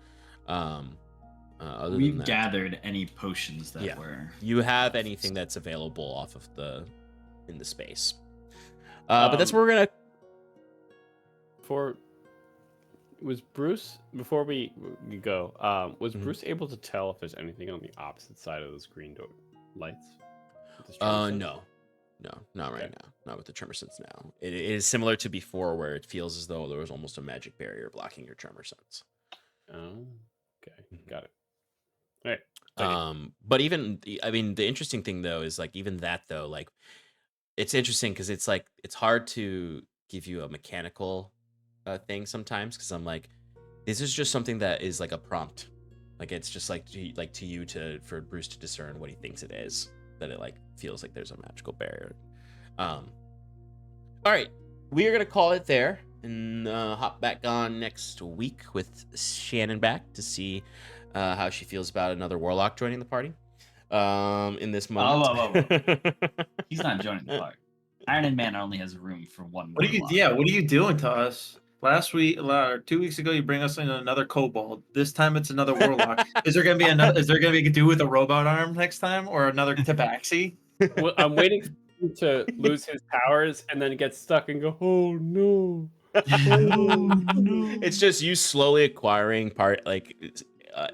Other We've than that, gathered any potions that Yeah. were. you have anything that's available off of in the space. But that's where we're gonna. Was Bruce, before we go, was Mhm. Bruce able to tell if there's anything on the opposite side of those green door lights? With the strong sense? No, not right now. Not with the tremor sense now. It is similar to before, where it feels as though there was almost a magic barrier blocking your tremor sense. Oh, okay, got it. All right. But even I mean, the interesting thing though is like even that though, like it's interesting because it's like it's hard to give you a mechanical thing sometimes because I'm like, this is just something that is like a prompt, like it's just like to you for Bruce to discern what he thinks it is, that it like feels like there's a magical barrier. All right, we are gonna call it there and hop back on next week with Shannon back to see how she feels about another warlock joining the party. In this moment, whoa. He's not joining the party. Iron Man only has room for one. What are you? warlock. Yeah. What are you doing to us? Last week, 2 weeks ago, you bring us in another kobold. This time, it's another warlock. Is there gonna be another? Is there gonna be a do with a robot arm next time, or another tabaxi? Well, I'm waiting for him to lose his powers and then get stuck and go, oh no. It's just you slowly acquiring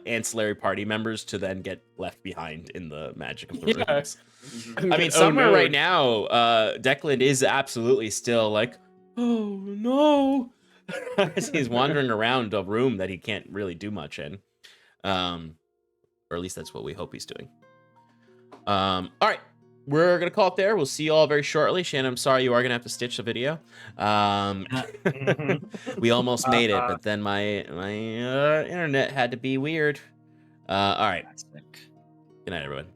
ancillary party members to then get left behind in the magic of the Yeah. rooms. Mm-hmm. I mean, Oh, somewhere no. right now, Declan is absolutely still like, oh no, as he's wandering around a room that he can't really do much in, or at least that's what we hope he's doing. All right, we're gonna call it there. We'll see you all very shortly. Shannon, I'm sorry you are gonna have to stitch the video. We almost made it, but then my internet had to be weird. All right. Classic. Good night, everyone.